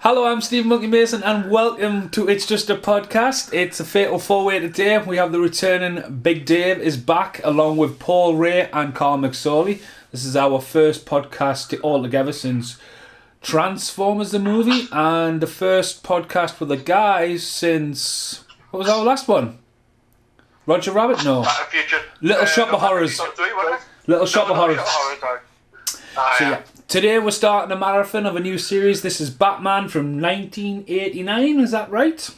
Hello, I'm Steve Monkey Mason and welcome to It's Just a Podcast. It's a fatal four-way today. We have the returning Big Dave is back along with Paul Ray and Carl McSorley. This is our first podcast all together since Transformers the movie and the first podcast with the guys since... What was our last one? Roger Rabbit? No. Back to the Future. Little Shop of Horrors. Little Shop of Horrors. So yeah, today we're starting a marathon of a new series. This is Batman from 1989, is that right?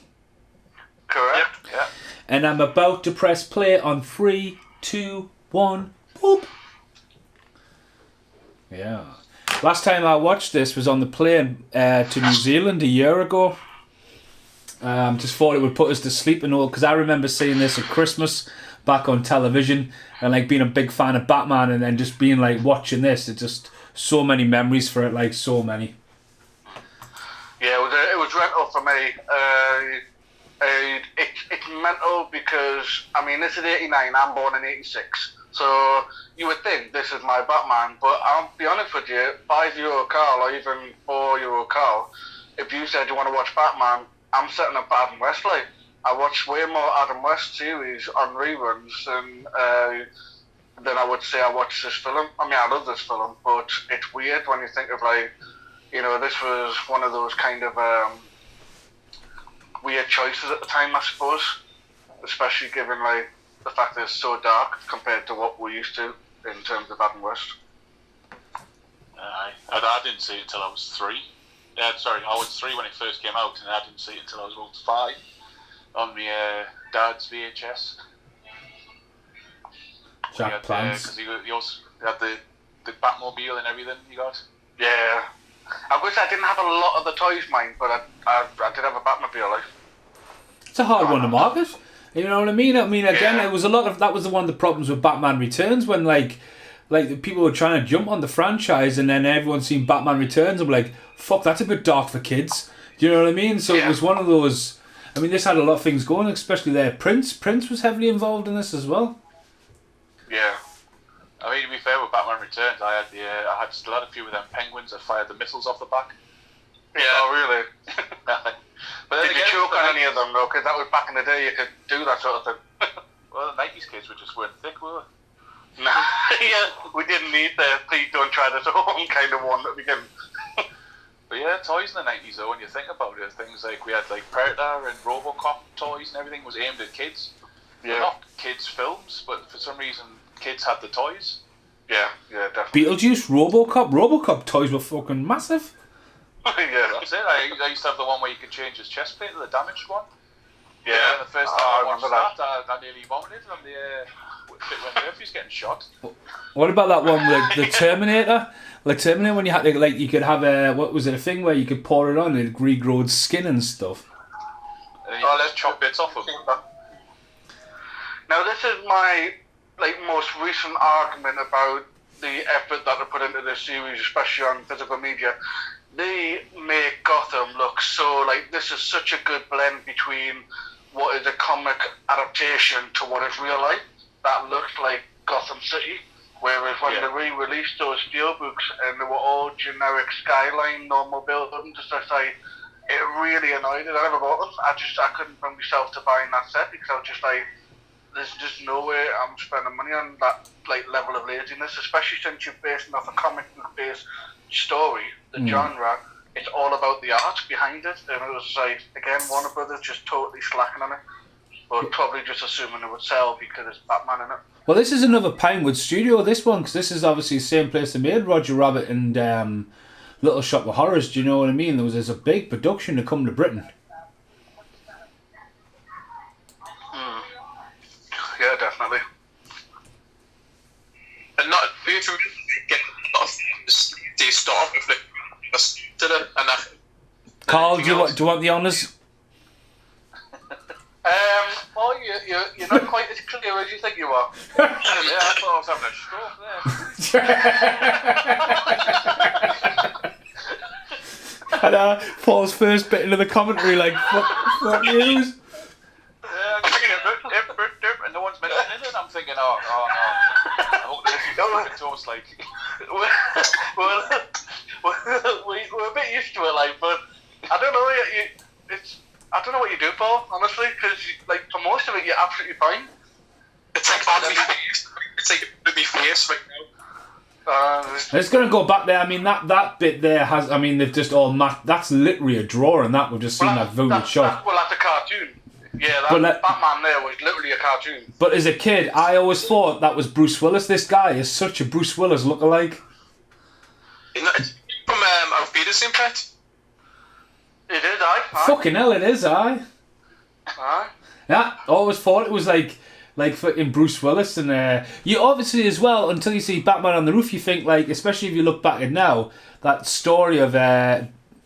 Correct. Yeah. And I'm about to press play on 3, 2, 1, boop. Yeah. Last time I watched this was on the plane to New Zealand a year ago. Just thought it would put us to sleep and all, because I remember seeing this at Christmas back on television and like being a big fan of Batman, and then just being like watching this. It's just so many memories for it, like so many. Yeah, it was rental for me. It's mental because, I mean, this is 89, I'm born in 86. So you would think this is my Batman, but I'll be honest with you, 5-year-old Carl or even 4-year-old Carl, if you said you want to watch Batman, I'm setting up Adam West. Like, I watched way more Adam West series on reruns than I would say I watched this film. I mean, I love this film, but it's weird when you think of, like, you know, this was one of those kind of weird choices at the time, I suppose, especially given, like, the fact that it's so dark compared to what we're used to in terms of Adam West. I didn't see it until I was 3. I was 3 when it first came out, and I didn't see it until I was about 5 on my dad's VHS. Jack Plants. Because he also had the Batmobile and everything he got. Yeah. I wish I didn't have a lot of the toys, mine, but I did have a Batmobile. Like. It's a hard one to market. You know what I mean? I mean, again, Yeah. it was a lot of... That was one of the problems with Batman Returns, when, like the people were trying to jump on the franchise, and then everyone seen Batman Returns and were like, fuck, that's a bit dark for kids. Do you know what I mean? So It was one of those... I mean, this had a lot of things going, especially there. Prince was heavily involved in this as well. Yeah. I mean, to be fair, with Batman Returns, I had still had a few of them penguins that fired the missiles off the back. Yeah. Oh, really? But then Did you choke on any of them, though? Because that was back in the day, you could do that sort of thing. Well, the 90s kids weren't thick, were they? Nah, yeah, we didn't need the please don't try this at home kind of one that we can. But yeah, toys in the 90s, though, when you think about it, things like we had like Predator and Robocop toys and everything was aimed at kids. Yeah. Not kids' films, but for some reason, kids had the toys. Yeah, definitely. Beetlejuice, Robocop toys were fucking massive. Yeah. That's it. I used to have the one where you could change his chest plate to the damaged one. Yeah. The first time I watched that, I nearly vomited on the bit when Murphy's getting shot. What about that one with the Terminator? Like Terminator, when you had to, like, you could have a thing where you could pour it on and it regrowed skin and stuff. And let's chop bits off of them. Now this is my most recent argument about the effort that they put into this series, especially on physical media. They make Gotham look so like this is such a good blend between what is a comic adaptation to what is real life. That looks like Gotham City. Whereas when they re-released those steelbooks and they were all generic skyline, normal buildings, just like it really annoyed me. I never bought them. I couldn't bring myself to buying that set because I was just like, there's just no way I'm spending money on that like level of laziness, especially since you're basing off a comic book based story, the genre. It's all about the art behind it, and it was like, again, Warner Brothers just totally slacking on it, but probably just assuming it would sell because it's Batman in it. Well, this is another Pinewood studio, this one, because this is obviously the same place that made Roger Rabbit and Little Shop of Horrors. Do you know what I mean? There's a big production to come to Britain. Yeah, definitely. And not being from get a lot of they start off with the and that. Carl, do you want the honours? Well, you're not quite as clear as you think you are. Yeah, I thought I was having a stroke there. And Paul's first bit into the commentary, like, fuck news. Yeah, I'm thinking and no one's mentioning it, and I'm thinking, oh no, I hope this is toast, like. We're a bit used to it, like, but I don't know. I don't know what you do, Paul. Honestly, because like for most of it, you're absolutely fine. It's like on me face. It's like on me face right now. It's going to go back there. I mean, that bit there has. I mean, they've just all that's literally a drawing. That we've just seen that voted shot. Well, that's a cartoon. Yeah, Batman there was literally a cartoon. But as a kid, I always thought that was Bruce Willis. This guy is such a Bruce Willis lookalike. From Auf Wiedersehen, Pet. It is, aye. Fucking hell, it is, aye. Aye. Yeah, I always thought it was like fucking Bruce Willis, and you obviously as well, until you see Batman on the Roof, you think like, especially if you look back at now, that story of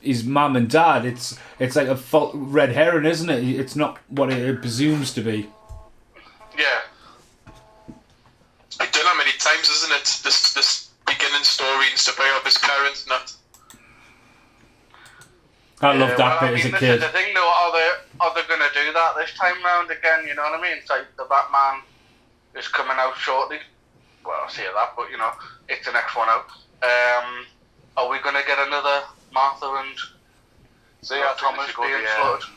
his mum and dad, it's like a red herring, isn't it? It's not what it presumes to be. Yeah. I've done that many times, isn't it? This beginning story and stuff about his parents and that. I loved that bit as a this kid. is the thing though, are they going to do that this time round again, you know what I mean? It's like the Batman is coming out shortly. Well, I'll say that, but you know, it's the next one out. Are we going to get another Martha and Thomas being slaughtered?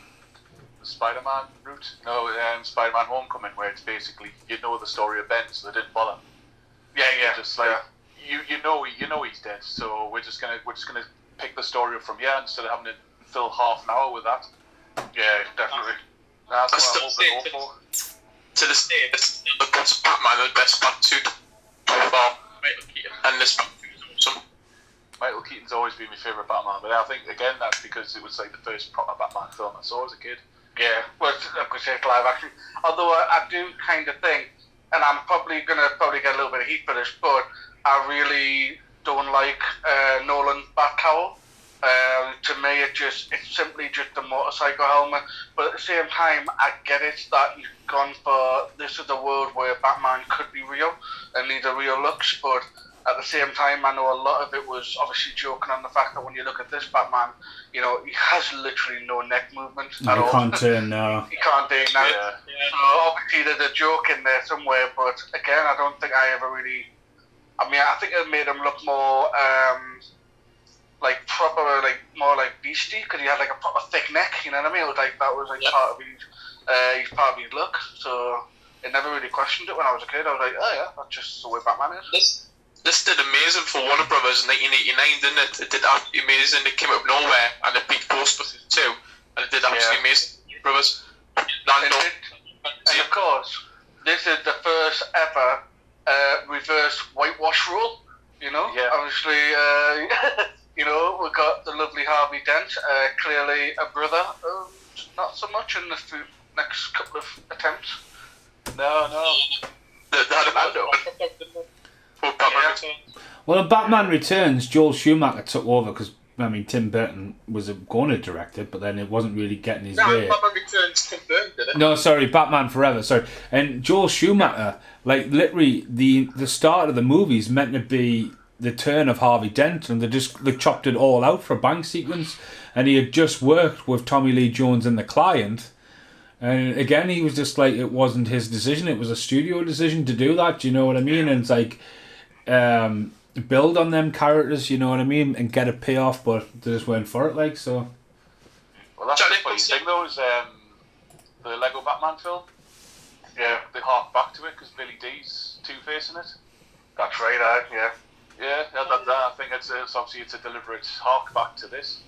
The Spider-Man route? No, Spider-Man Homecoming, where it's basically, you know the story of Ben, so they didn't bother. Yeah. They're just like, you know he's dead, so we're just gonna pick the story up from here instead of having to fill half an hour with that. Yeah, definitely. That's what I hope they go for. To this day, that's Batman, the best Batsuit by far. And this Batsuit is awesome. Michael Keaton's always been my favourite Batman, but I think again that's because it was like the first proper Batman film I saw as a kid. Yeah, well, like we said, live action. Although I do kind of think, and I'm probably get a little bit of heat for this, but I really don't like Nolan Batcowl. To me, it's simply just a motorcycle helmet. But at the same time, I get it that you've gone for this is a world where Batman could be real and these are real looks. But at the same time, I know a lot of it was obviously joking on the fact that when you look at this Batman, you know, he has literally no neck movement at all. He can't turn now. He can't do now. Yeah. So obviously there's a joke in there somewhere. But again, I don't think I ever really. I mean, I think it made him look more. Like proper, like more like beastie, because he had like a proper thick neck. You know what I mean? It was like that was like part of his look. So it never really questioned it when I was a kid. I was like, oh yeah, that's just the way Batman is. This did amazing for Warner Brothers in 1989, didn't it? It did absolutely amazing. It came out of nowhere and it beat Ghostbusters too, and it did absolutely amazing. Brothers. And of course, this is the first ever reverse whitewash rule. You know, obviously. You know, we've got the lovely Harvey Dent, clearly a brother, not so much in the next couple of attempts. No. They had a Mando. Well, in Batman Returns, Joel Schumacher took over because, I mean, Tim Burton was going to direct it, but then it wasn't really getting his way. Batman Returns confirmed, did it? No, sorry, Batman Forever, sorry. And Joel Schumacher, like, literally, the start of the movie is meant to be the turn of Harvey Dent, and they chopped it all out for a bank sequence, and he had just worked with Tommy Lee Jones in The Client, and again he was just like, it wasn't his decision, it was a studio decision to do that, do you know what I mean? And it's like build on them characters, you know what I mean, and get a payoff, but they just went for it, like, so. Well, that's the funny thing though, is the Lego Batman film, they hark back to it because Billy D's Two-Face in it. That's right, yeah. Yeah, I think it's obviously it's a deliberate hark back to this.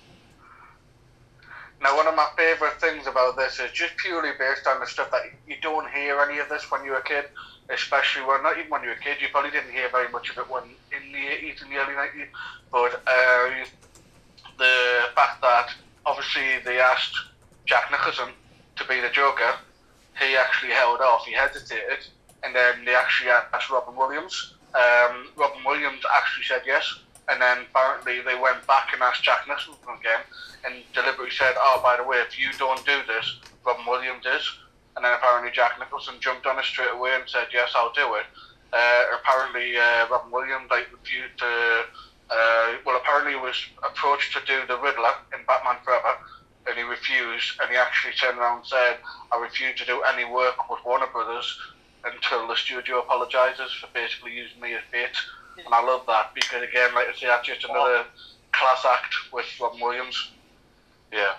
Now, one of my favourite things about this is just purely based on the stuff that you don't hear any of this when you were a kid, especially not even when you were a kid. You probably didn't hear very much of it when in the 80s and the early 90s. But the fact that obviously they asked Jack Nicholson to be the Joker, he actually held off. He hesitated, and then they actually asked Robin Williams. Robin Williams actually said yes, and then apparently they went back and asked Jack Nicholson again, and deliberately said, oh, by the way, if you don't do this, Robin Williams is. And then apparently Jack Nicholson jumped on it straight away and said, yes, I'll do it. Apparently Robin Williams refused to, apparently he was approached to do the Riddler in Batman Forever, and he refused, and he actually turned around and said, I refuse to do any work with Warner Brothers until the studio apologises for basically using me as bait. And I love that because, again, like I say, that's just another class act with Robin Williams. Yeah.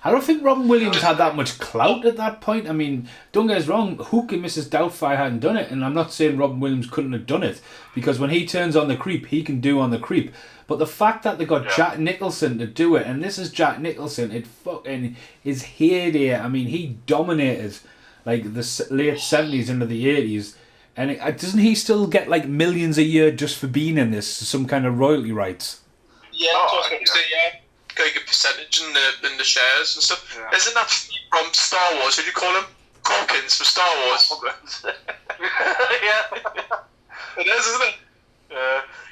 I don't think Robin Williams had that much clout at that point. I mean, don't get us wrong, Hook and Mrs. Doubtfire hadn't done it, and I'm not saying Robin Williams couldn't have done it, because when he turns on the creep, he can do on the creep. But the fact that they got Jack Nicholson to do it, and this is Jack Nicholson, it fucking his heyday. I mean, he dominated like the late 70s into the 80s, and doesn't he still get like millions a year just for being in this, some kind of royalty rights? Yeah, yeah. Got a good percentage in the shares and stuff. Yeah. Isn't that from Star Wars? What do you call him? Hawkins from Star Wars. Yeah. It is, isn't it?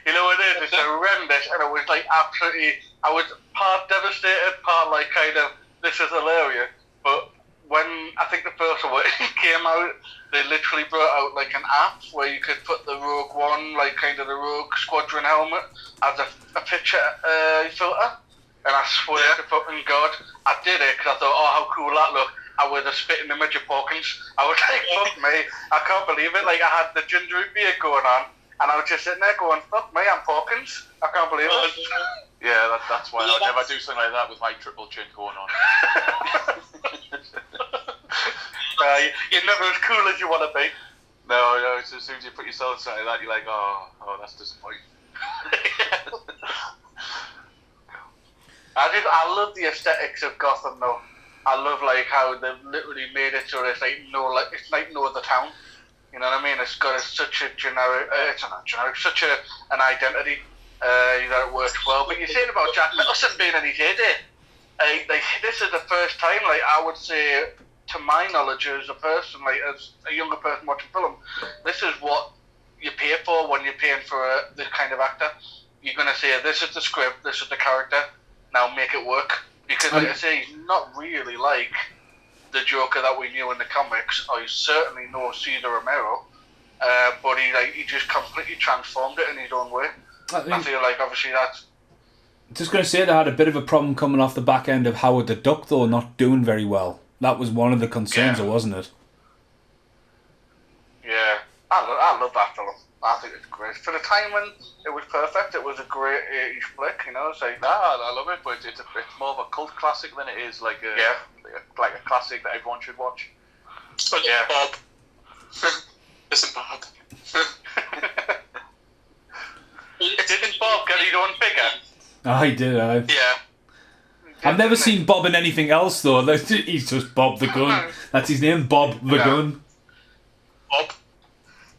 You know what it is? It's horrendous, and it was like absolutely. I was part devastated, part like kind of this is hilarious. But when I think the first one came out, they literally brought out like an app where you could put the Rogue One, like kind of the Rogue Squadron helmet, as a picture filter. And I swear to fucking God, I did it because I thought, oh, how cool that look. I was a spitting image of Hawkins. I was like, fuck me, I can't believe it. Like, I had the ginger root beer going on, and I was just sitting there going, fuck me, I'm Hawkins. I can't believe it. Yeah, that's why I would never do something like that with my triple chin going on. You're never as cool as you want to be. No, as soon as you put yourself in something like that, you're like, oh, that's disappointing. I love the aesthetics of Gotham though. I love like how they've literally made it so it's like no other town. You know what I mean? It's got such a generic, it's not generic, such an identity. That it works well. But you're saying about Jack Nicholson being in his heyday. This is the first time, like I would say, to my knowledge, as a person, like as a younger person watching film, this is what you pay for when you're paying for this kind of actor. You're gonna say, this is the script, this is the character. Now make it work, because like I say, he's not really like the Joker that we knew in the comics, or he's certainly no Cesar Romero, but he just completely transformed it in his own way. I feel like obviously that's. Just going to say they had a bit of a problem coming off the back end of Howard the Duck though, not doing very well. That was one of the concerns, wasn't it? Yeah, I love that film. I think it's great. For the time when it was perfect, it was a great 80s flick, you know. It's like, I love it, but it's more of a cult classic than it is like a classic that everyone should watch. But Bob. Listen, Bob. Didn't Bob get his own figure? Oh, he did, Yeah. I've never seen Bob in anything else though. He's just Bob the Gun. That's his name, Bob the Gun. Bob.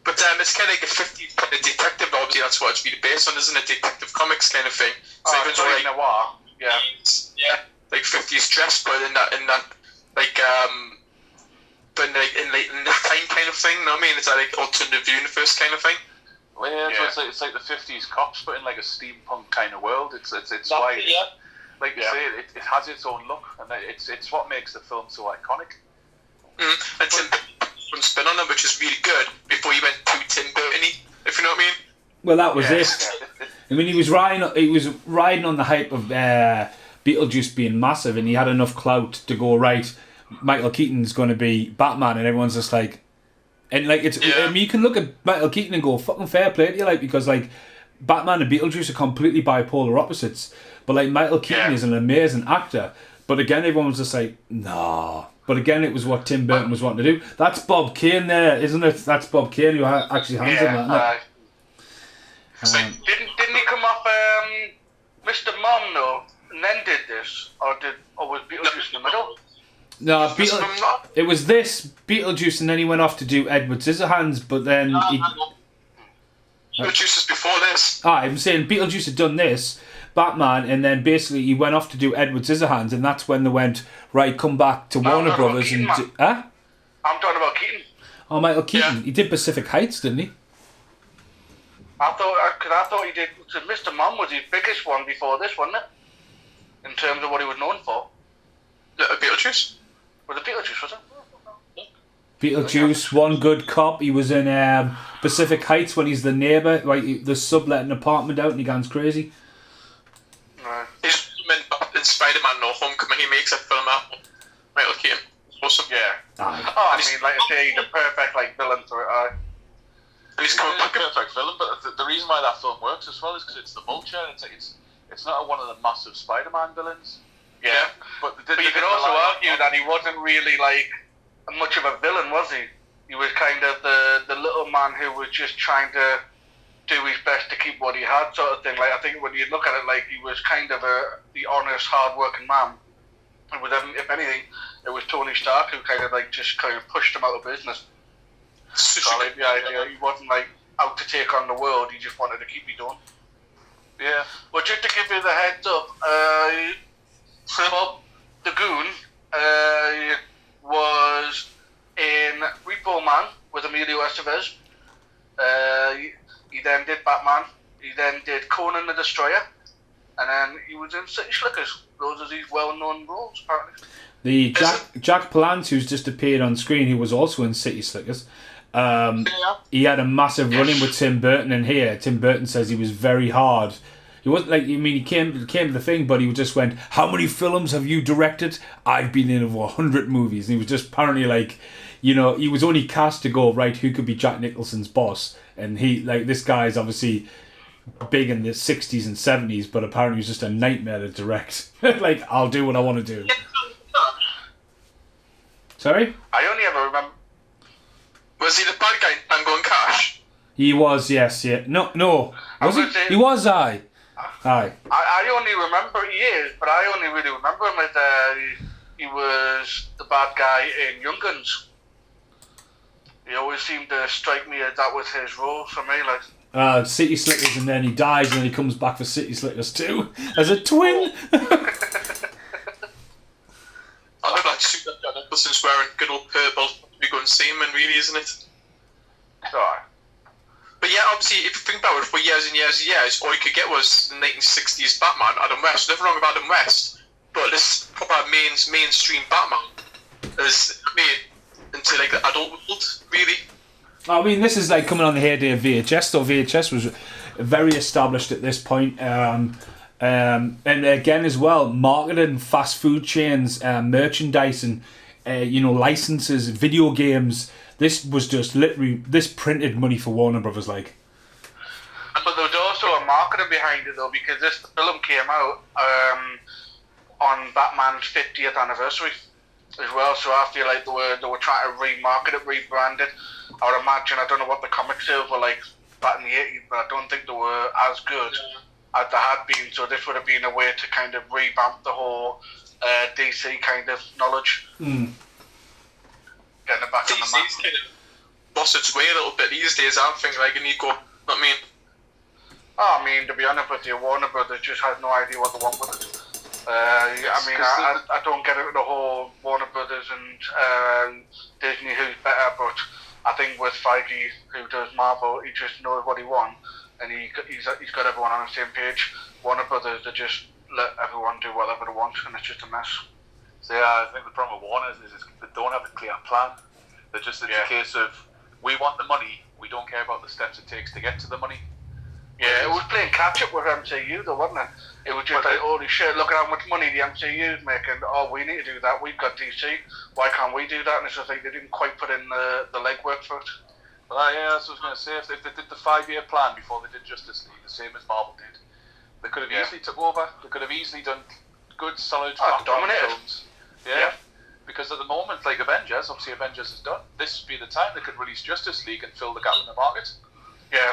But it's kind of like a 50s kind of detective, obviously that's what it's really based on, isn't it? Detective comics kind of thing. So it's like noir. Yeah. Yeah. Like 50s dress, but in that like but in that time kind of thing, you know what I mean? It's like alternative universe kind of thing. Well, yeah. So it's like the 50s cops, but in like a steampunk kind of world. It's why, like you say, it has its own look, and it's what makes the film so iconic. And Tim Burton spin on it, which is really good. Before he went too Tim Burton-y, if you know what I mean. Well, that was it. I mean, he was riding on the hype of Beetlejuice being massive, and he had enough clout to go right. Michael Keaton's going to be Batman, and everyone's just like. And like I mean, you can look at Michael Keaton and go, fucking fair play to you, like, because like Batman and Beetlejuice are completely bipolar opposites. But like Michael Keaton is an amazing actor. But again, everyone was just like, nah. But again, it was what Tim Burton was wanting to do. That's Bob Kane there, isn't it? That's Bob Kane who actually hands him that. Didn't he come off Mr. Mom though, and then did this, or was Beetlejuice in the middle? No, it was this Beetlejuice, and then he went off to do Edward Scissorhands. But then Beetlejuice is before this. I'm saying Beetlejuice had done this, Batman, and then basically he went off to do Edward Scissorhands, and that's when they went right. Come back to Warner Brothers Keaton, and I'm talking about Keaton. Oh, Michael Keaton. Yeah. He did Pacific Heights, didn't he? I thought he did. So Mr. Mom was his biggest one before this, wasn't it? In terms of what he was known for. Beetlejuice. Was it Beetlejuice? Was it? Beetlejuice, One Good Cop. He was in Pacific Heights when he's the neighbour, right? The subletting apartment out, and he goes crazy. No. He's in Spider-Man No Homecoming. He makes a film out. Michael Keaton. Awesome. Yeah. I mean, like I say, he's a perfect like villain for it. And he's coming back. A perfect villain, but the reason why that film works as well is because it's the Vulture. It's not one of the massive Spider-Man villains. Yeah. But you could also argue that he wasn't really like much of a villain, was he? He was kind of the little man who was just trying to do his best to keep what he had, sort of thing. Like, I think when you look at it, like, he was kind of the honest, hard-working man. And with him, if anything, it was Tony Stark who kind of like just kind of pushed him out of business. So, like, the idea, he wasn't like out to take on the world. He just wanted to keep it going. Yeah. Well, just to give you the heads up, Bob the Goon was in Repo Man with Emilio Estevez. He then did Batman. He then did Conan the Destroyer. And then he was in City Slickers. Those are these well-known roles, apparently. The Jack Palance, who's just appeared on screen, who was also in City Slickers. He had a massive run-in with Tim Burton, and here Tim Burton says he was very hard. He wasn't like, he came to the thing, but he just went, "How many films have you directed?" "I've been in over 100 movies." And he was just apparently like, he was only cast to go, right, who could be Jack Nicholson's boss? And this guy's obviously big in the 60s and 70s, but apparently he was just a nightmare to direct. Like, I'll do what I want to do. Sorry? I only ever remember... Was he the bad guy in Tango and Cash? He was, yes, yeah. No. Was he? He was, aye. I only remember he is, but I only really remember him as he was the bad guy in Young Guns. He always seemed to strike me as that was his role for me, like... City Slickers, and then he dies, and then he comes back for City Slickers 2 as a twin. I love that suit that Jack Nicholson's wearing, good old purple. We go and see him, really, isn't it? Sorry. But yeah, obviously, if you think about it, for years and years and years, all you could get was the 1960s Batman, Adam West. Nothing wrong with Adam West, but this proper mainstream Batman is made into like the adult world, really. I mean, this is like coming on the heyday of VHS, though. VHS was very established at this point. And again, as well, marketing, fast food chains, merchandising, licenses, video games. This was just literally, this printed money for Warner Brothers, like. But there was also a marketing behind it, though, because this film came out on Batman's 50th anniversary as well. So I feel like they were trying to remarket it, rebrand it. I would imagine, I don't know what the comic sales were like back in the 80s, but I don't think they were as good as they had been. So this would have been a way to kind of revamp the whole DC kind of knowledge. Mm. Getting it back on the map. DC's kind of lost its way a little bit these days, I think, like, and you go, I mean, to be honest with you, Warner Brothers just has no idea what they want with it. I don't get it with the whole Warner Brothers and Disney who's better, but I think with Feige, who does Marvel, he just knows what he wants, and he's got everyone on the same page. Warner Brothers, they just let everyone do whatever they want, and it's just a mess. So yeah, I think the problem with Warner is they don't have a clear plan. It's a case of, we want the money, we don't care about the steps it takes to get to the money. Yeah, it was playing catch up with MCU though, wasn't it? It was just like, holy shit, look at how much money the MCU is making. Oh, we need to do that. We've got DC. Why can't we do that? And it's just like they didn't quite put in the legwork for it. Well, that's what I was going to say. If they did the 5-year plan before they did Justice League, the same as Marvel did, they could have easily took over. They could have easily done good, solid films. Yeah. Because at the moment, like Avengers, obviously Avengers is done. This would be the time they could release Justice League and fill the gap in the market. Yeah.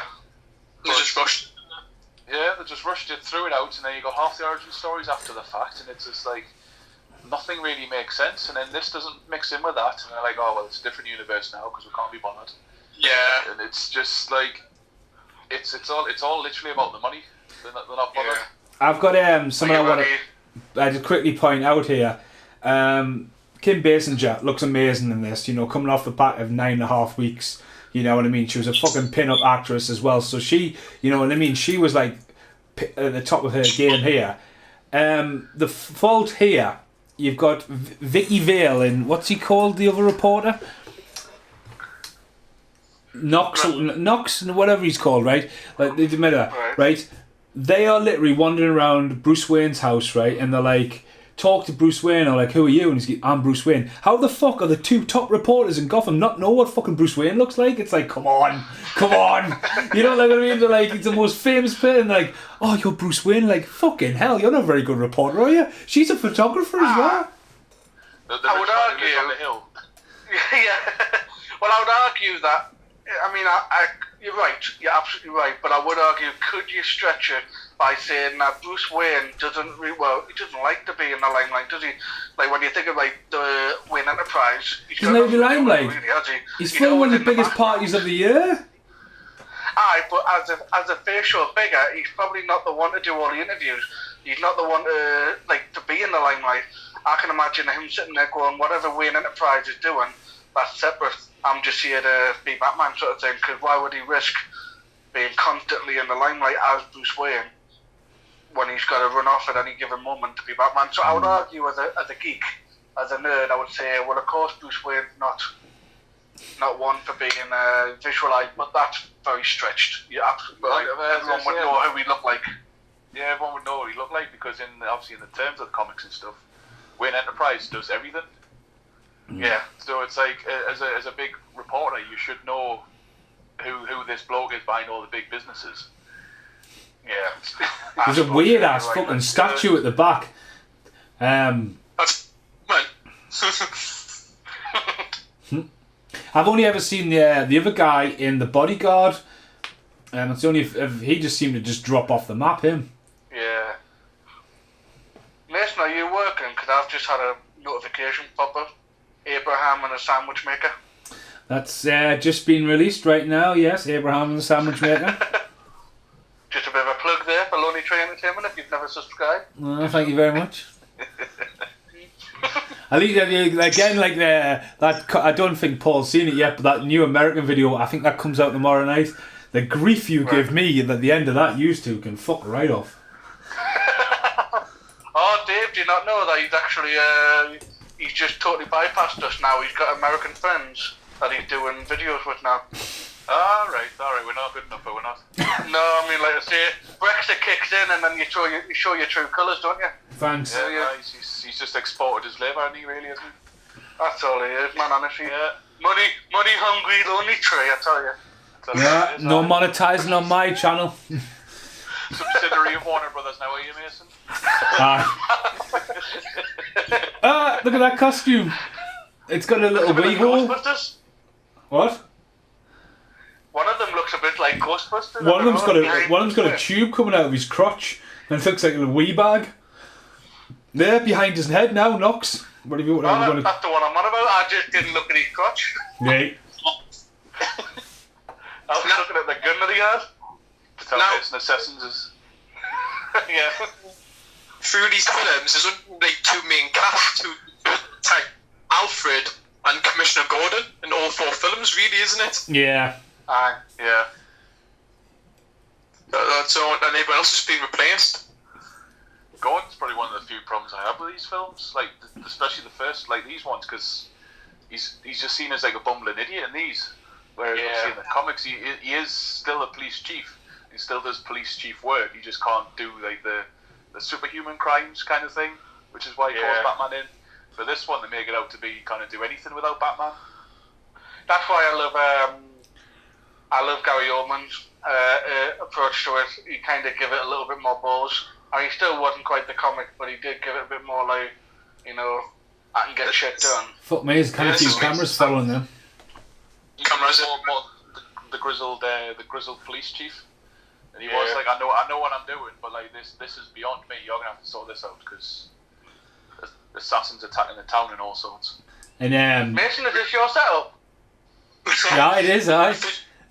They just rushed. Yeah, they just rushed it, threw it out, and then you got half the origin stories after the fact, and it's just like nothing really makes sense. And then this doesn't mix in with that, and they're like, oh well, it's a different universe now because we can't be bothered. Yeah. And it's just like it's all literally about the money. They're not bothered. Yeah. I've got something I want to just quickly point out here. Kim Basinger looks amazing in this. Coming off the back of 9.5 weeks. You know what I mean? She was a fucking pin-up actress as well. So she, you know what I mean? She was like at the top of her game here. The fault here, you've got Vicky Vale and what's he called, the other reporter? Knox, whatever he's called, right? Like, right? They are literally wandering around Bruce Wayne's house, right? And they're like talk to Bruce Wayne or like, who are you? And he's like, I'm Bruce Wayne. How the fuck are the two top reporters in Gotham not know what fucking Bruce Wayne looks like? It's like, come on. You know, like what I mean? They're like, he's the most famous person. Like, oh, you're Bruce Wayne. Like, fucking hell, you're not a very good reporter, are you? She's a photographer as well. I would argue on the hill. Yeah. Well, I would argue that. I mean, you're right. You're absolutely right. But I would argue, could you stretch it by saying that Bruce Wayne he doesn't like to be in the limelight, does he? Like when you think of like the Wayne Enterprise, he's not in the limelight. Really, he's still one of the biggest parties of the year. Aye, but as a facial figure, he's probably not the one to do all the interviews. He's not the one to be in the limelight. I can imagine him sitting there going, whatever Wayne Enterprise is doing, that's separate. I'm just here to be Batman sort of thing, because why would he risk being constantly in the limelight as Bruce Wayne when he's got to run off at any given moment to be Batman? So I would argue as a geek, as a nerd, I would say, well, of course Bruce Wayne's not one for being visualised, but that's very stretched. You're absolutely right. Everyone would know who he looked like. Yeah, everyone would know what he looked like, because obviously in the terms of the comics and stuff, Wayne Enterprise does everything. Yeah, so it's like as a big reporter, you should know who this bloke is behind all the big businesses. Yeah, there's a weird ass fucking statue at the back. That's I've only ever seen the other guy in The Bodyguard, and it's only if he just seemed to just drop off the map. Him. Yeah. Mason, are you working? Because I've just had a notification pop up. Abraham and the Sandwich Maker. That's just been released right now, yes, Abraham and the Sandwich Maker. Just a bit of a plug there for Lonely Tree Entertainment if you've never subscribed. Well, thank you very much. I think again, like that. I don't think Paul's seen it yet, but that new American video, I think that comes out tomorrow night. The grief you give me at the end of that, used to can fuck right off. Oh, Dave, do you not know that he's actually he's just totally bypassed us now? He's got American friends that he's doing videos with now. Alright, we're not good enough, but we're not. No, I mean, like I say, Brexit kicks in and then you show your true colours, don't you? Thanks. Yeah, he's just exported his labour, hasn't he, really, isn't he? That's all he is, man, honestly. Yeah. Money hungry, Lonely Tree, I tell you. Yeah, no monetising on my channel. Subsidiary of Warner Brothers now, are you, Mason? Look at that costume. It's got a little wee hole. What? One of them looks a bit like Ghostbusters. One of them's got a tube coming out of his crotch, and it looks like a little wee bag. There, behind his head now, Knox. What have you? That's the one I'm on about. I just didn't look at his crotch. Yeah. I was looking at the gun that he had. To tell me it's an assassin's. Yeah. Through these films, there's only like two main casts, Alfred and Commissioner Gordon in all four films, really, isn't it? Yeah. Aye. Yeah. That's all, and everyone else has been replaced. Gordon's probably one of the few problems I have with these films, like especially the first, like these ones, because he's just seen as like a bumbling idiot in these. Whereas obviously in the comics, he is still a police chief. He still does police chief work. He just can't do like the superhuman crimes kind of thing, which is why he calls Batman in. For this one, they make it out to be kind of do anything without Batman. That's why I love Gary Oldman's approach to it. He kind of give it a little bit more balls. I mean, he still wasn't quite the comic, but he did give it a bit more like, I can get shit done. Fuck me, there's kind of few cameras following them. Cameras more the grizzled police chief, and he was like, I know what I'm doing, but like this is beyond me. You're gonna have to sort this out because assassins attacking the town and all sorts. And Mason, is this your setup? Yeah, it is.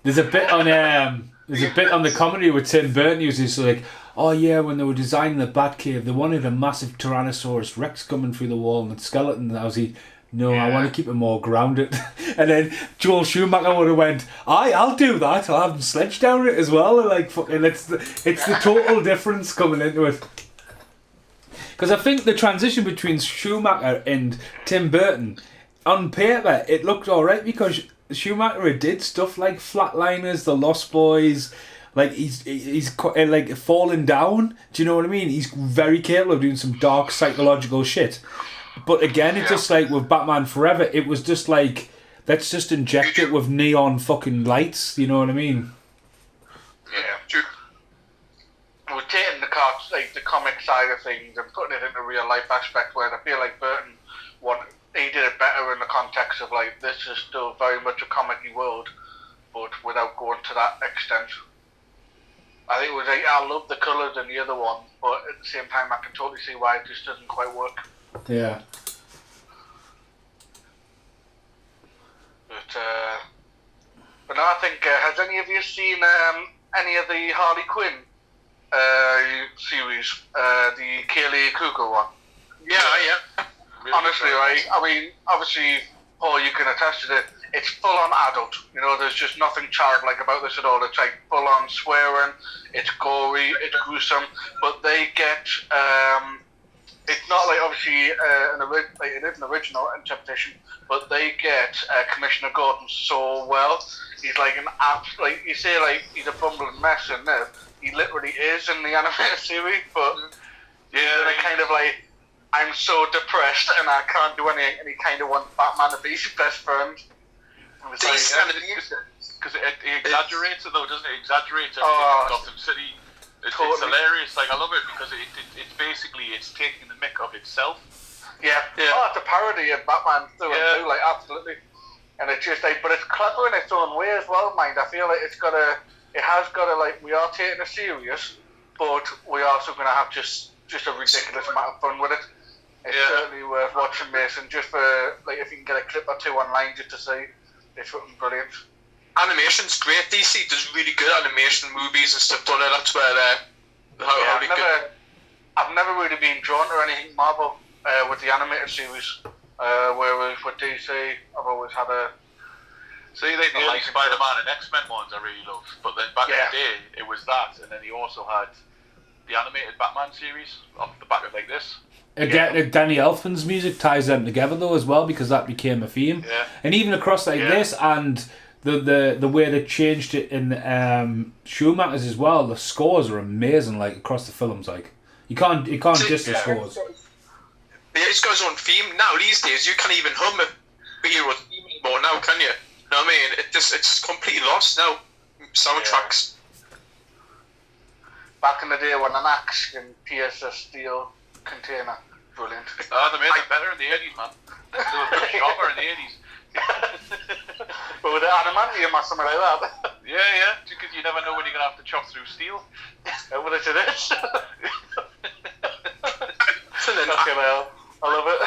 There's a bit on the comedy with Tim Burton. He was just like, oh yeah, when they were designing the Batcave, they wanted a massive Tyrannosaurus Rex coming through the wall and a skeleton. And I was like, no, I want to keep it more grounded. And then Joel Schumacher would have went, I'll do that. I'll have them sledge down it as well. And like, fucking, it's the total difference coming into it. Because I think the transition between Schumacher and Tim Burton, on paper, it looked alright because Schumacher did stuff like Flatliners, The Lost Boys, like he's like falling down. Do you know what I mean? He's very capable of doing some dark psychological shit. But again, it's just like with Batman Forever, it was just like, let's just inject it with neon fucking lights. You know what I mean? Yeah, true. We're taking the comic side of things and putting it into real life aspect, where I feel like Burton he did it better in the context of like, this is still very much a comic-y world, but without going to that extent. I think it was like, I love the colours in the other one, but at the same time I can totally see why it just doesn't quite work. Yeah. But no, I think, has any of you seen any of the Harley Quinn series, the Kaylee Cuoco one? Yeah. Really honestly, right? I mean, obviously, Paul, you can attest to it. It's full on adult. You know, there's just nothing childlike about this at all. It's like full on swearing. It's gory. It's gruesome. But they get. It's not like obviously it is an original interpretation, but they get Commissioner Gordon so well. He's like an like you say, like he's a bumbling mess in this. He literally is in the animated series, but they're kind of like, I'm so depressed and I can't do anything, and he kind of wants Batman to be his best friend. Because he exaggerates it though, doesn't it? Exaggerates everything in Gotham City. It's hilarious. Like, I love it because it's basically taking the mick of itself. Yeah. Oh, it's a parody of Batman through and through, like, absolutely. And it's just like, but it's clever in its own way as well, mind. I feel like it has got to, like, we are taking it serious, but we're also going to have just a ridiculous amount of fun with it. It's certainly worth watching this, and just for, like, if you can get a clip or two online just to see, it's fucking brilliant. Animation's great. DC does really good animation movies and stuff, don't they? That's where I've never really been drawn to anything Marvel with the animated series. Whereas with DC, I've always had a. See, the early Spider-Man and X-Men ones I really loved, but then back in the day, it was that, and then he also had the animated Batman series off the back of like this. Danny Elfman's music ties them together though as well, because that became a theme. Yeah. And even across like this and the way they changed it in Schumacher's as well, the scores are amazing, like across the films. Like you can't diss the scores. It's got its own theme now. These days you can't even hum a hero theme anymore now, can you? You know what I mean? It's completely lost now. Soundtracks. Back in the day when an axe can pierce a steel container. Brilliant. They made it better in the 80s, man. They were a bit sharper in the 80s. But with the adamantium or something like that. Yeah. Because you never know when you're going to have to chop through steel. What it is. Fucking hell. I love it.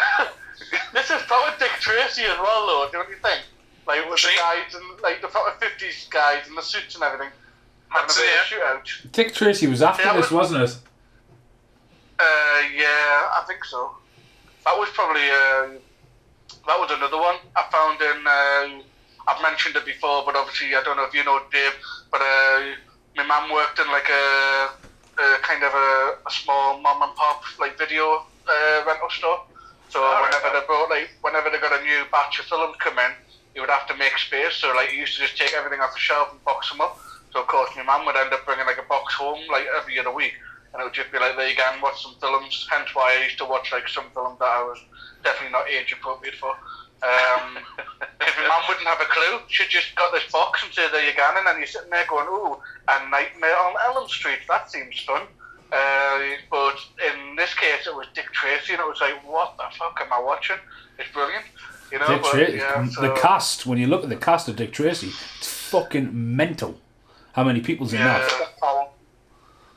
This is probably Dick Tracy as well, though, don't you think? Like with the guys and like the 50s guys and the suits and everything. Having a bit of a shootout. Dick Tracy was after this, wasn't it? Yeah, I think so. That was probably that was another one I found in. I've mentioned it before, but obviously I don't know if you know Dave. But my mum worked in like a kind of a small mom and pop like video rental store. So whenever they got a new batch of films come in, you would have to make space. So like you used to just take everything off the shelf and box them up. So of course my mum would end up bringing like a box home like every other week. And it would just be like, there you go, and watch some films. Hence why I used to watch like some films that I was definitely not age appropriate for. If my mum wouldn't have a clue, she'd just got this box and say, there you go, and then you're sitting there going, ooh, A Nightmare on Elm Street, that seems fun. But in this case, it was Dick Tracy, and it was like, what the fuck am I watching? It's brilliant. You know, the cast, when you look at the cast of Dick Tracy, it's fucking mental. How many people's in that?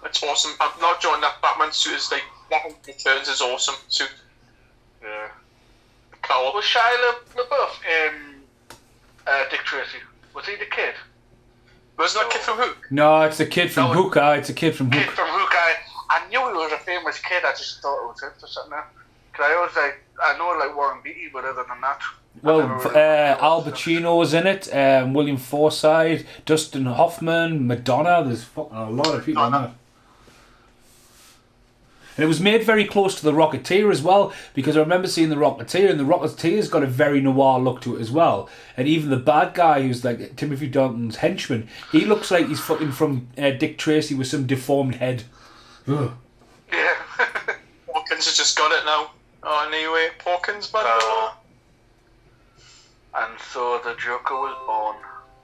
It's awesome. I've not joined that Batman suit. Is like Batman Returns is awesome suit. Yeah. Cool. Was Shia LaBeouf in Dick Tracy? Was he the kid? Wasn't that kid from Hook? No, it's the kid from Hook. It's a kid from Hook. Kid from Hook. I knew he was a famous kid. I just thought it was him for something else. Cause I always I know like Warren Beatty, but other than that. Well, Al Pacino was in it. William Forsythe, Dustin Hoffman, Madonna. There's fucking a lot of people in that. And it was made very close to The Rocketeer as well, because I remember seeing The Rocketeer, and The Rocketeer's got a very noir look to it as well. And even the bad guy, who's like Timothy Dalton's henchman, he looks like he's fucking from Dick Tracy with some deformed head. Ugh. Yeah. Hawkins has just got it now. Oh, anyway, Hawkins, man. And so the Joker was born.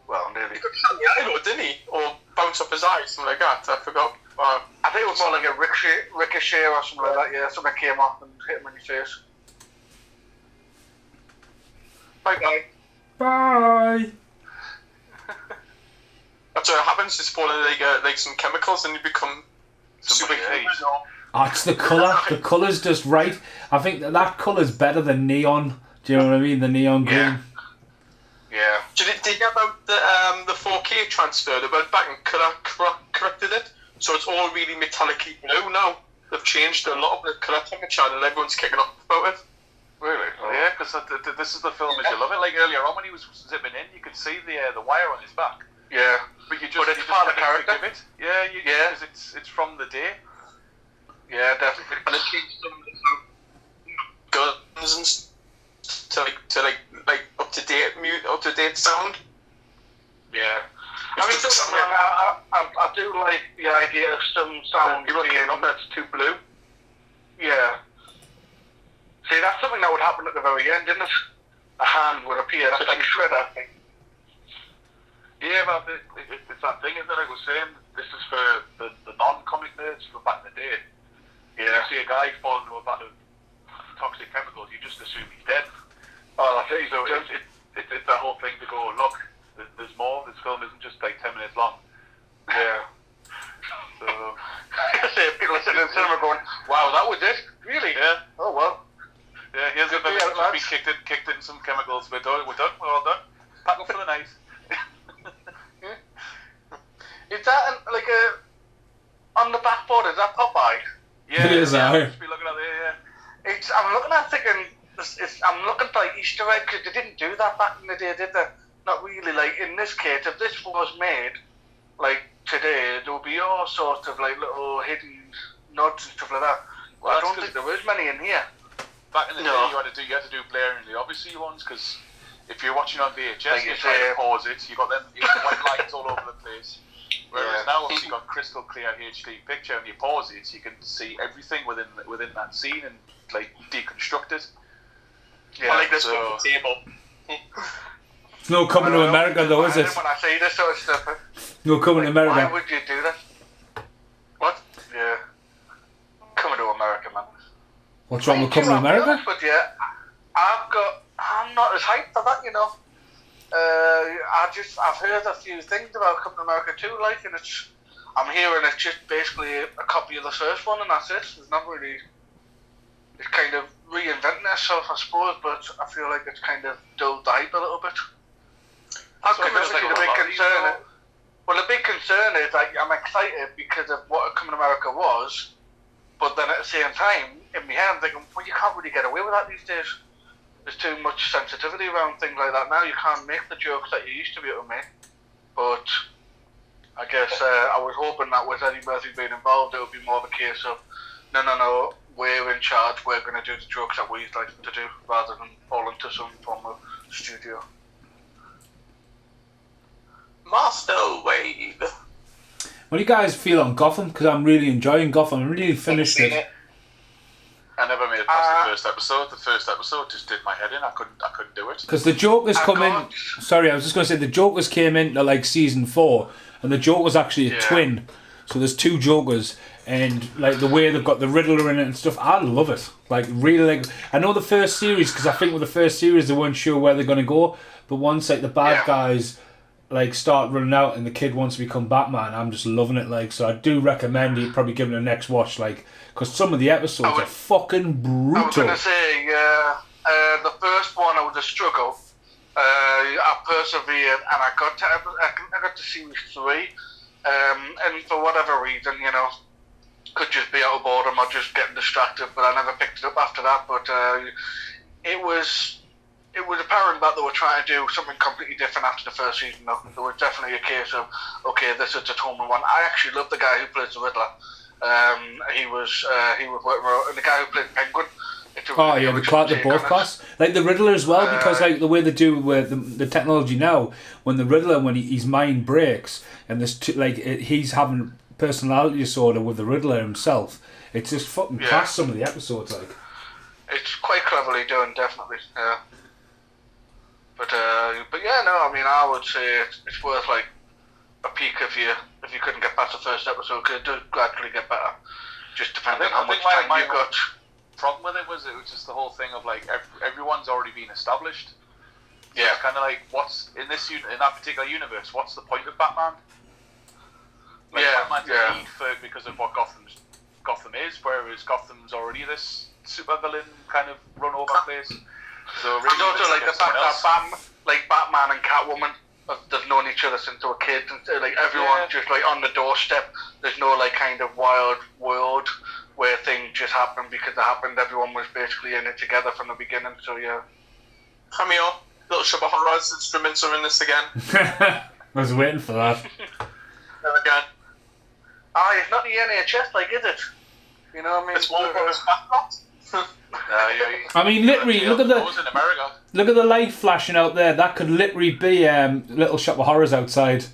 Well, nearly. He could cut the eye, didn't he? Or bounce up his eyes, something like that. I forgot. I think it was more like a ricochet or something like that. Yeah, something came off and hit him in your face. Bye. Bye. That's what happens. It's pouring like some chemicals, and you become superhuman. Oh, it's the colour. The colour's just right. I think that colour's better than neon. Do you know what I mean? The neon green. Yeah. Did you get about the 4K transfer? They went back and corrected it, so it's all really metallically blue now. They've changed a lot of the colour temperature, and everyone's kicking off about it. Really? Oh, yeah, because this is the film as you love it. Like earlier on when he was zipping in, you could see the wire on his back. Yeah. But it's part of the character. It. Yeah, because it's from the day. Yeah, definitely. And it changed some of the guns and to up to date sound. Yeah. I mean, I do like the idea of some sound being that's too blue. Yeah. See, that's something that would happen at the very end, isn't it? A hand would appear. That's like Shredder thing. Yeah, but it's that thing, isn't it? I was saying, this is for the non-comic nerds from back in the day. Yeah. You see a guy fall into a vat of toxic chemicals, you just assume he's dead. Oh, that's it. So it's that whole thing to go, look, there's more. This film isn't just like 10 minutes long. Yeah. So people are sitting in the cinema going, wow, that was it? Really? Yeah. Oh, well. Yeah, here's the film that's been kicked in some chemicals. We're done. We're all done. Pack up for the night. Is that like on the backboard? Is that Popeye? Yeah, it is. Just be looking at there. Yeah. I'm looking at thinking. I'm looking for like Easter egg because they didn't do that back in the day, did they? Not really. Like in this case, if this was made like today, there would be all sorts of like little hidden nods and stuff like that. Well, I don't think there was many in here. Back in the day, you had to do blaringly obviously ones because if you're watching on VHS, you try to pause it. You got white lights all over the place. Whereas now, if you've got crystal clear HD picture and you pause it, you can see everything within that scene and like deconstruct it. Yeah, I like this table. It's no coming to America though, is it? When I say this sort of stuff, no coming to America. Why would you do that? What? Yeah. Coming to America, man. What's wrong with coming to America? But yeah, I'm not as hyped for that, you know. I've heard a few things about coming to America too, like, and I'm hearing it's just basically a copy of the first one, and that's it. It's not really. It's kind of reinventing itself, I suppose, but I feel like it's kind of dulled the hype a little bit. The big concern is like I'm excited because of what Coming to America was, but then at the same time, in my head, I'm thinking, well, you can't really get away with that these days. There's too much sensitivity around things like that now. You can't make the jokes that you used to be able to make. But I guess I was hoping that with Eddie Murphy being involved, it would be more of a case of, no, we're in charge, we're going to do the jokes that we'd like to do, rather than fall into some form of studio. Master Wade. What do you guys feel on Gotham? Because I'm really enjoying Gotham. I really finished it. I never made it past the first episode. The first episode just did my head in. I couldn't do it. Because the Joker's come in. Sorry, I was just going to say the Jokers came into like season 4, and the Joker's actually a twin. So there's 2 Jokers, and like the way they've got the Riddler in it and stuff, I love it. Like really, like I know the first series because I think with the first series they weren't sure where they're going to go, but once like the bad guys like start running out and the kid wants to become Batman, I'm just loving it. Like, so I do recommend you probably give it a next watch, like, because some of the episodes are fucking brutal. I was going to say, the first one I was a struggle. I persevered and I got to series 3, and for whatever reason, you know, could just be out of boredom or just getting distracted, but I never picked it up after that. But it was apparent that they were trying to do something completely different after the first season. Though. There was definitely a case of, okay, this is a total one. I actually love the guy who plays the Riddler. He was working with, and the guy who played Penguin. The both class. Like the Riddler as well, because like the way they do with the technology now, when the Riddler, when his mind breaks, and there's he's having personality disorder with the Riddler himself, it's just fucking class, some of the episodes, like. It's quite cleverly done, definitely, yeah. But yeah, no, I mean, I would say it's worth, like, a peek if you couldn't get past the first episode, because it does gradually get better, just depending on how much time you've got. Problem with it was just the whole thing of like everyone's already been established. So yeah. It's kind of like what's in that particular universe. What's the point of Batman? Like, Batman's a lead for because of what Gotham is, whereas Gotham's already this supervillain kind of run over place. So really, and also like the fact that Batman and Catwoman they've known each other since they were kids, and like everyone's just like on the doorstep. There's no like kind of wild world where things just happened because they happened. Everyone was basically in it together from the beginning. So yeah. Cameo, Little Shop of Horrors instruments are in this again. I was waiting for that. There again. It's not the NHS, like, is it? You know what I mean? It's one for his background. I mean, literally, look at the light flashing out there. That could literally be Little Shop of Horrors outside.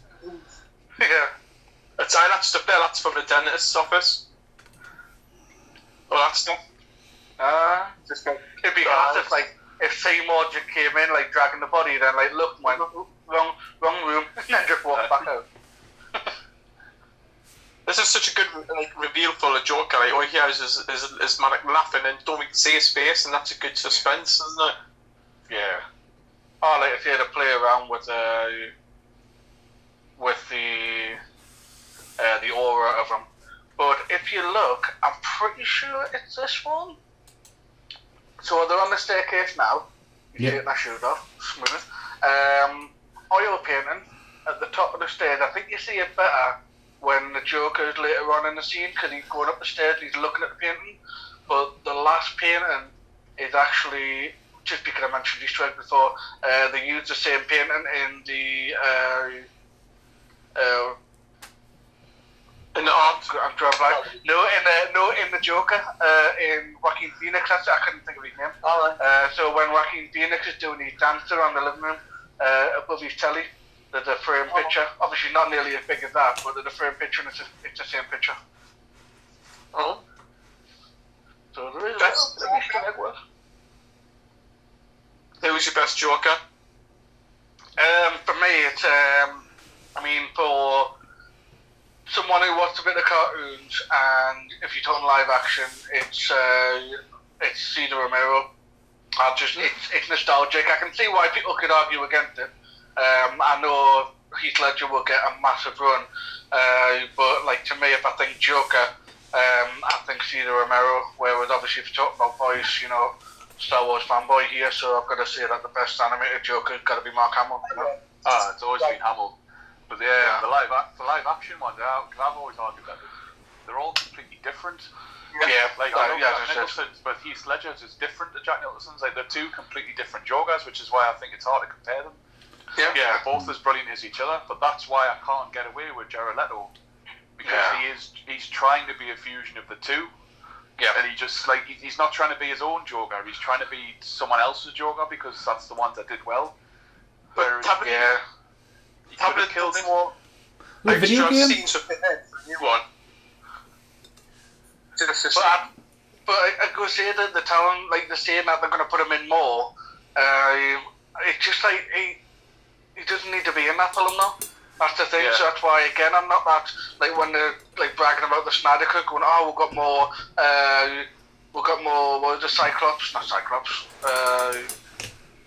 Yeah. That's stuff there. That's from the dentist's office. All that stuff. It'd be hard if Seymour just came in, like, dragging the body, then, like, look, wrong room, and then just walk back out. This is such a good reveal for a Joker. Like, all he has is Manic laughing and don't even see his face, and that's a good suspense, isn't it? Yeah. I like if you had to play around with the aura of him. But if you look, I'm pretty sure it's this one. So they're on the staircase now. You take my shoes off, smooth. Oil painting at the top of the stairs. I think you see it better when the Joker is later on in the scene because he's going up the stairs, he's looking at the painting. But the last painting is actually, just because I mentioned these twice before, they used the same painting in the in the art. I'm drawing blank. No, in the Joker, in Joaquin Phoenix. I couldn't think of his name. So when Joaquin Phoenix is doing his dancer on the living room above his telly, there's a frame picture. Obviously not nearly as big as that, but there's a frame picture and it's the same picture. Oh. So there is Who was your best Joker? For me, it's for someone who watched a bit of cartoons, and if you're talking live action, it's Cesar Romero. It's nostalgic. I can see why people could argue against it. I know Heath Ledger will get a massive run, but like to me, if I think Joker, I think Cesar Romero. Whereas obviously, if you're talking about voice, Star Wars fanboy here, so I've got to say that the best animated Joker's got to be Mark Hamill. It's always been Hamill. But the live action ones, I've always argued that they're all completely different. Jack Nicholson's, but Heath Ledger's is different to Jack Nicholson's. Like, they're two completely different Jokers, which is why I think it's hard to compare them. Yeah. They're both as brilliant as each other, but that's why I can't get away with Jared Leto, because he's trying to be a fusion of the two. Yeah. And he's not trying to be his own Joker. He's trying to be someone else's Joker because that's the ones that did well. But he could have killed him. The video game? Scenes of the new one. But I go say that the talent, like they're saying that they're going to put him in more. It's just like he doesn't need to be in that film now. That's the thing. Yeah. So that's why again I'm not that like when they're like bragging about the Snyder Cut, going, we've got more. What is it, Cyclops? Not Cyclops.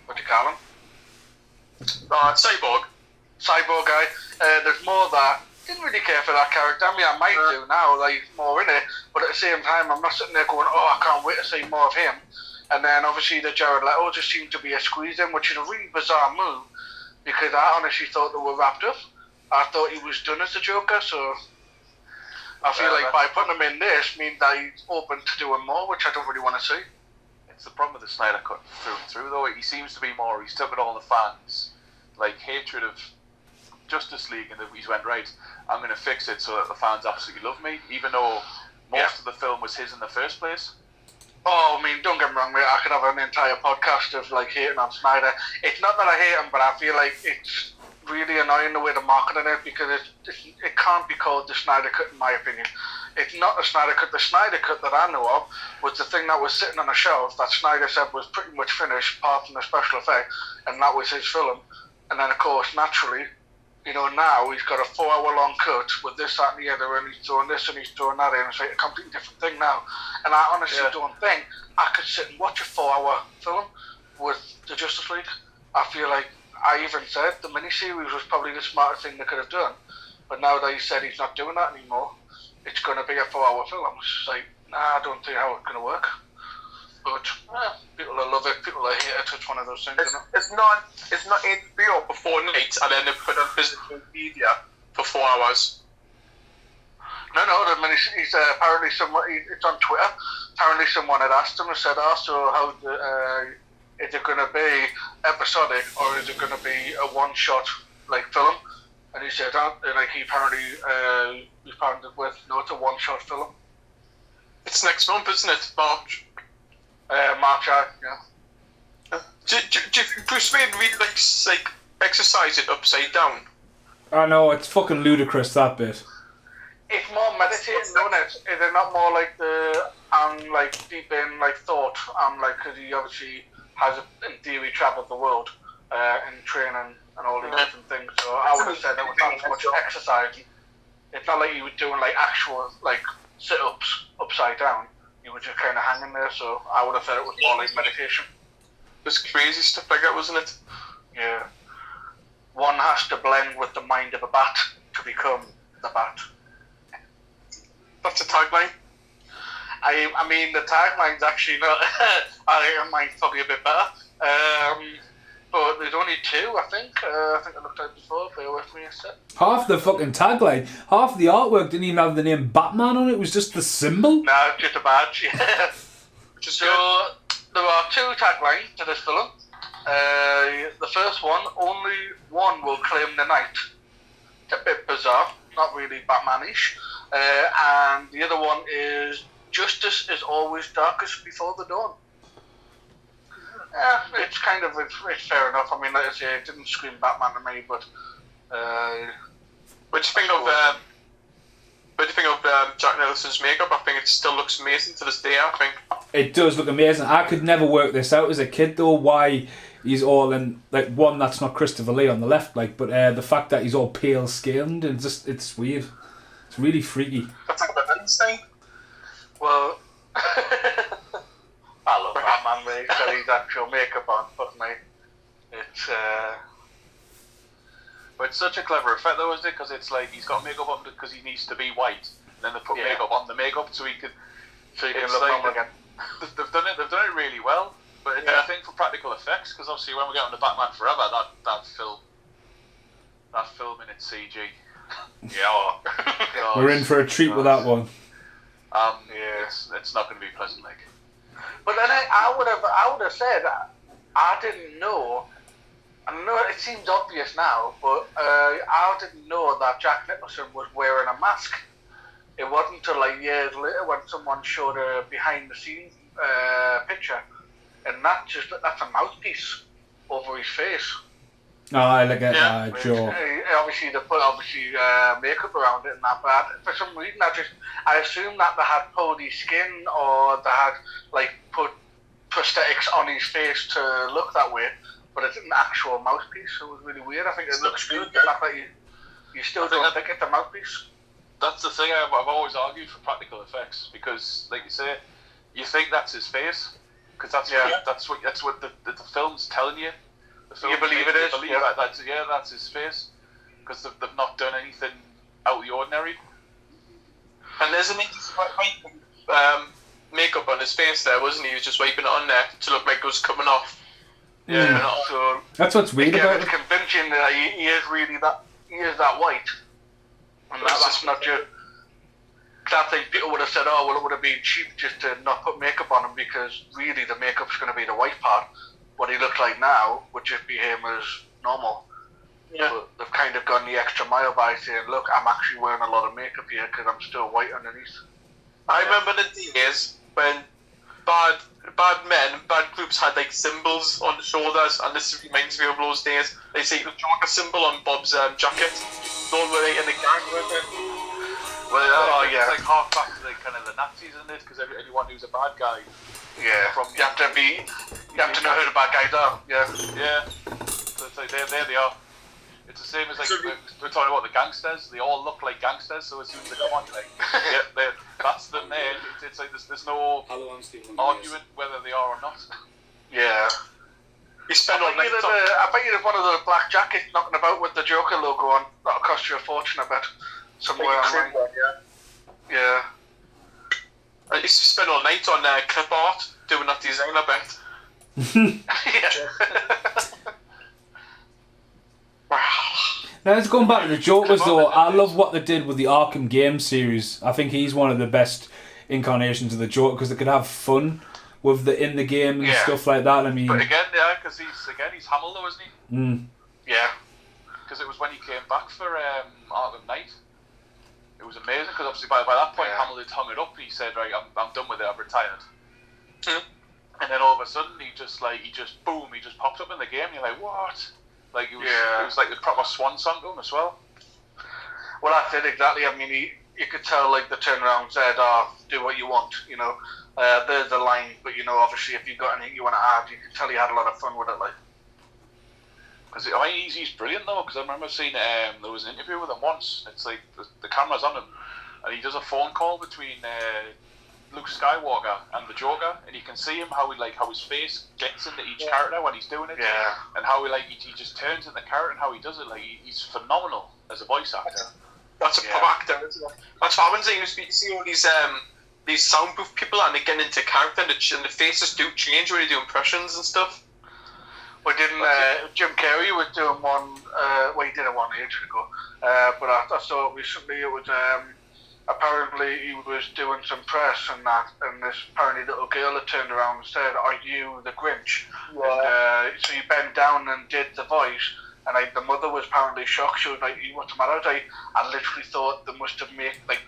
What do you call him? Cyborg guy. There's more of that. Didn't really care for that character. I mean, I might do now, like, more in it, but at the same time, I'm not sitting there going, I can't wait to see more of him. And then, obviously, the Jared Leto just seemed to be a squeeze in, which is a really bizarre move, because I honestly thought they were wrapped up. I thought he was done as a Joker, so I feel like by putting him in this means that he's open to doing more, which I don't really want to see. It's the problem with the Snyder Cut through, though. He seems to be more, he's took it all the fans, like, hatred of Justice League, and he's went, right, I'm going to fix it so that the fans absolutely love me, even though most of the film was his in the first place. Oh, I mean, don't get me wrong, mate. I could have an entire podcast of like hating on Snyder. It's not that I hate him, but I feel like it's really annoying the way they're marketing it, because it can't be called the Snyder Cut, in my opinion. It's not the Snyder Cut. The Snyder Cut that I know of was the thing that was sitting on a shelf that Snyder said was pretty much finished, apart from the special effect, and that was his film. And then, of course, naturally, you know, now he's got a 4-hour-long cut with this, that, and the other, and he's throwing this and he's throwing that in. It's like a completely different thing now. And I honestly don't think I could sit and watch a 4-hour film with the Justice League. I feel like I even said the miniseries was probably the smartest thing they could have done. But now that he said he's not doing that anymore, it's going to be a 4-hour film. It's just like, I don't see how it's going to work. But people will love it, people will hate it. It's one of those things. It's not HBO before night, and then they put on physical media for 4 hours. No, the miniseries. Apparently, it's on Twitter. Apparently, someone had asked him and said, so how is it going to be episodic, or is it going to be a one-shot like film? And he said, like he apparently responded with, no, it's a one-shot film. It's next month, isn't it? March. March, yeah. Do Bruce Wayne really likes like exercise it upside down? I know, it's fucking ludicrous, that bit. It's more meditating, isn't it? Is it not more like like deep in like thought? Like, because he obviously has, in theory, travelled the world in training and all these different things. So I would have said it was not so much exercise. It's not like he was doing like actual like sit-ups upside down. He was just kind of hanging there. So I would have said it was more like meditation. There's crazy stuff like that, wasn't it? Yeah. One has to blend with the mind of a bat to become the bat. That's a tagline. I mean, the tagline's actually not. Mine's probably a bit better. But there's only 2, I think. I think I looked at it before. Bear with me a sec. Half the fucking tagline, half the artwork didn't even have the name Batman on it. It was just the symbol. No, it's just a badge. Yeah. So there are 2 taglines to this film. The first one, only one will claim the night. It's a bit bizarre, not really Batman-ish. And the other one is, justice is always darkest before the dawn. It's kind of, it's fair enough. I mean, like I say, it didn't scream Batman to me, but... What do you think of Jack Nicholson's makeup? I think it still looks amazing to this day, I think. It does look amazing. I could never work this out as a kid, though, why he's all in, like, one, that's not Christopher Lee on the left, like, but the fact that he's all pale-skinned, and just, it's weird. It's really freaky. That's like Einstein. Well, I love Batman, mate. He's got his actual makeup on, fuck me. It's, But it's such a clever effect, though, isn't it? Because it's like he's got makeup on because he needs to be white. Then they put makeup on the makeup so he can look normal again. They've done it really well. But I think for practical effects, because obviously when we get on to Batman Forever, that film in its CG. Yeah. We're in for a treat with that one. It's not going to be pleasant, like. But then I would have said I didn't know. I know it seems obvious now, but I didn't know that Jack Nicholson was wearing a mask. It wasn't until like years later when someone showed a behind the scenes picture, and that's a mouthpiece over his face. Oh, I like it, Joe. Obviously, they put makeup around it and that, but for some reason I assumed that they had pulled his skin or they had like put prosthetics on his face to look that way. But it's an actual mouthpiece, so it was really weird. I think it looks good. The fact that you still don't think it's a mouthpiece. That's the thing I've always argued for practical effects, because, like you say, you think that's his face, because that's what the film's telling you. You believe it is? You believe that's his face, because they've not done anything out of the ordinary. And isn't he makeup on his face there, wasn't he? He was just wiping it on there to look like it was coming off. Yeah, so that's what's weird about it. It's convincing that he is that white, and that's not just. I think people would have said, "Oh, well, it would have been cheap just to not put makeup on him because really the makeup's going to be the white part. What he looks like now would just be him as normal." Yeah. But they've kind of gone the extra mile by saying, "Look, I'm actually wearing a lot of makeup here because I'm still white underneath." I remember the days when bad men, bad groups had like symbols on the shoulders, and this reminds me of those days. They say the Joker symbol on Bob's jacket. Don't worry, in the gang with it. Well, it's like half back to the kind of the Nazis, isn't it? Because anyone who's a bad guy, you have to know who the bad guys are. Yeah. So it's like there they are. It's the same as like we're talking about the gangsters. They all look like gangsters. So as soon as they come on, you're like, that's them there. It's like there's no argument whether they are or not. Yeah. You spend all night. I bet you there's one of those black jackets knocking about with the Joker logo on. That'll cost you a fortune, I bet. Somewhere online. Yeah. I used to spend all night on clip art doing that design, I bet. Now let's go back to the Jokers though. I love what they did with the Arkham game series. I think he's one of the best incarnations of the Joker because they could have fun with in the game and stuff like that. I mean, but again, because he's Hamill though, isn't he? Yeah. Because it was when he came back for Arkham Knight. It was amazing because obviously by that point Hamill had hung it up. He said, "Right, I'm done with it. I've retired." And then all of a sudden, he just popped up in the game. And you're like, what? Like it was like the proper swan song to him as well. Well, that's it exactly. I mean, you could tell like the turnaround said, "Do what you want," you know. There's the line, but you know, obviously, if you've got anything you want to add, you can tell he had a lot of fun with it, like. Because he's brilliant though. Because I remember seeing there was an interview with him once. It's like the camera's on him, and he does a phone call between Luke Skywalker and the Joker, and you can see him how his face gets into each character when he's doing it, and how he just turns into the character and how he does it. Like he's phenomenal as a voice actor. That's a pop actor, isn't it? That's what happens. You see all these soundproof people and they get into character, and the faces do change when you do impressions and stuff. We didn't. Jim Carrey was doing one. He did it 1 ages ago. But I saw it recently. It was apparently he was doing some press and that, and this apparently little girl had turned around and said, "Are you the Grinch?" And, so he bent down and did the voice, and the mother was apparently shocked. She was like, "What's the matter?" I literally thought they must have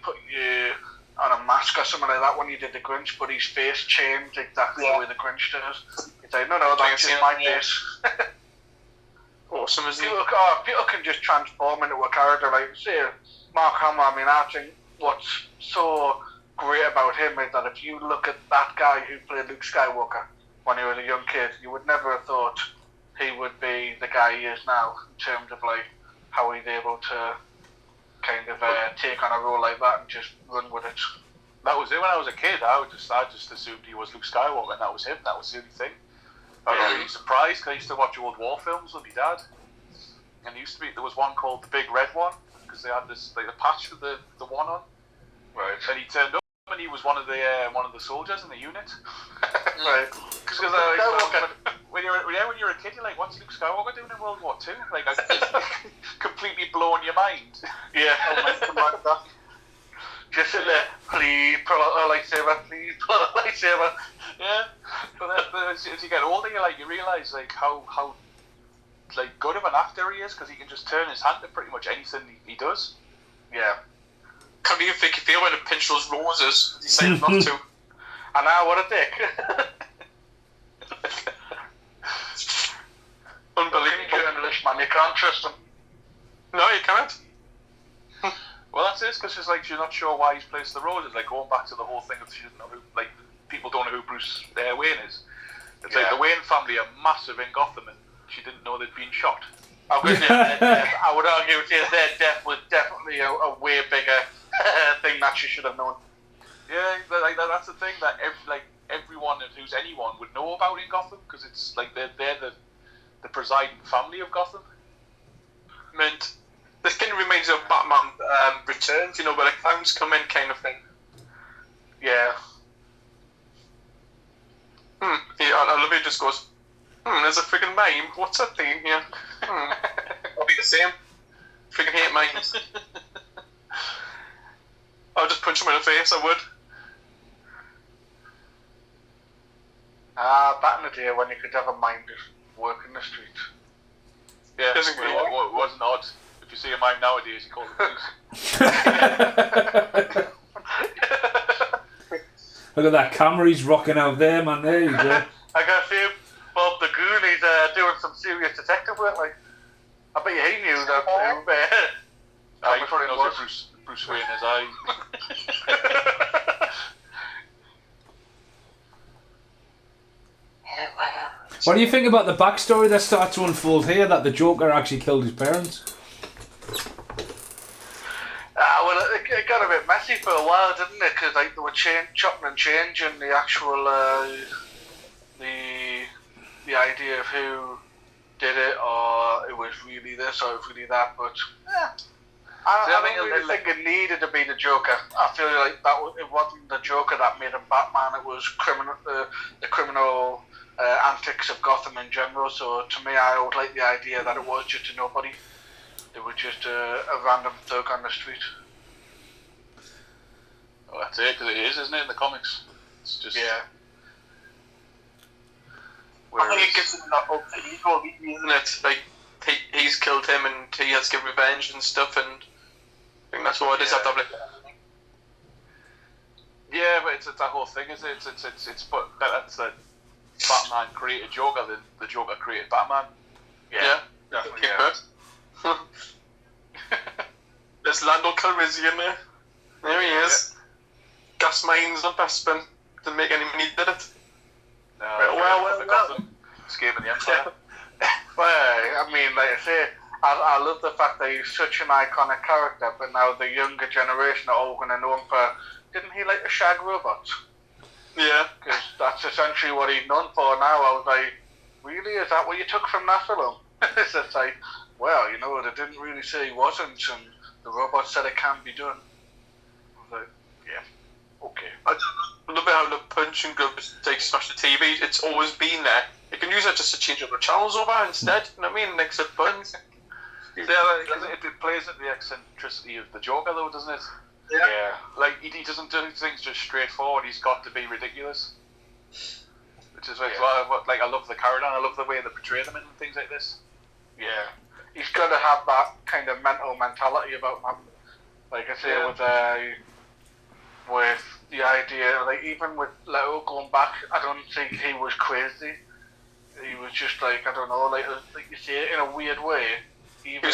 put you on a mask or something like that when you did the Grinch, but his face changed exactly the way the Grinch does. He's like, no, that's just my face. Awesome, isn't it? People can just transform into a character. Like, say, Mark Hamill, I mean, I think what's so great about him is that if you look at that guy who played Luke Skywalker when he was a young kid, you would never have thought he would be the guy he is now in terms of like how he's able to kind of take on a role like that and just run with it. That was it. When I was a kid, I just assumed he was Luke Skywalker, and that was him. That was the only thing. I was really surprised because I used to watch old war films with my dad, and there was one called The Big Red One because they had this the patch with the one on. Right. And he turned up and he was one of the soldiers in the unit. Right. Because when you're a kid, you're like, what's Luke Skywalker doing in World War II? Like, completely blowing your mind. Yeah. Just sit there, please pull out a lightsaber, please pull out a lightsaber. Yeah. But as you get older, you realise like how like good of an actor he is because he can just turn his hand to pretty much anything he does. Yeah. Can't even think if he went to pinch those roses. He decided not to. And now what a dick. Unbelievable. Journalist, man, you can't trust him. No, you can't. Well, that's it, because she's not sure why he's placed the roses. Like going back to the whole thing of she doesn't know who, like people don't know who Bruce Wayne is. It's like the Wayne family are massive in Gotham, and she didn't know they'd been shot. I would argue their death was definitely a way bigger thing that she should have known. Yeah, that's the thing that everyone who's anyone would know about in Gotham because it's like they're the presiding family of Gotham. Meant this kind of reminds me of Batman Returns, where the clowns come in, kind of thing. Yeah. I love it. Just goes. There's a freaking mime. What's that thing here? I'll be the same. Freaking hate mimes. I'll just punch him in the face. I would. Back in the day when you could have a mime just work in the street. Yeah, it wasn't odd. If you see a mime nowadays, you call the police. Look at that camera he's rocking out there, man. There you go. I got to see Bob the Goon. He's doing some serious detective work. Like, I bet he knew that. I probably knows who Bruce Wayne is. What do you think about the backstory that starts to unfold here, that the Joker actually killed his parents? Well, it got a bit messy for a while, didn't it? Because like, they were chopping and changing the actual the idea of who did it, or it was really this or it was really that. But I don't really think it needed to be the Joker. I feel like it wasn't the Joker that made him Batman. It was the criminal antics of Gotham in general. So to me, I would like the idea that it was just a nobody. It was just a random thug on the street. Well, that's it, because it is, isn't it, in the comics? It's just... Yeah. I think it gives him that ultimate ego, isn't it? Like, he's killed him and he has to get revenge and stuff, and I think that's what it is. Have to have, like... Yeah, but it's that whole thing, isn't it? It's better that Batman created Joker than the Joker created Batman. Yeah. Definitely, There's Lando Calrissian in there. There he is. Gas mines on Bespin. Didn't make any money, did it? No, well. Escaping the Empire. Well, I mean, like I say, I love the fact that he's such an iconic character, but now the younger generation are all going to know him for, didn't he like to shag robots? Yeah. Because that's essentially what he's known for now. I was like, really? Is that what you took from that film? It's just like, well, you know, they didn't really say he wasn't, and the robot said it can be done. I was like, yeah, okay. I love it how the punch and glove like smash the TV. It's always been there. You can use that just to change up the channels over instead. You know what I mean? Next to buttons. Yeah, it plays at the eccentricity of the Joker, though, doesn't it? Yeah. Like, he doesn't do things just straightforward. He's got to be ridiculous. Which is like, I love the character, and I love the way they portray them in things like this. Yeah. He's got to have that kind of mentality about him. Like I say, with the idea, like even with Leto going back, I don't think he was crazy. He was just like, I don't know, like you say it in a weird way. Even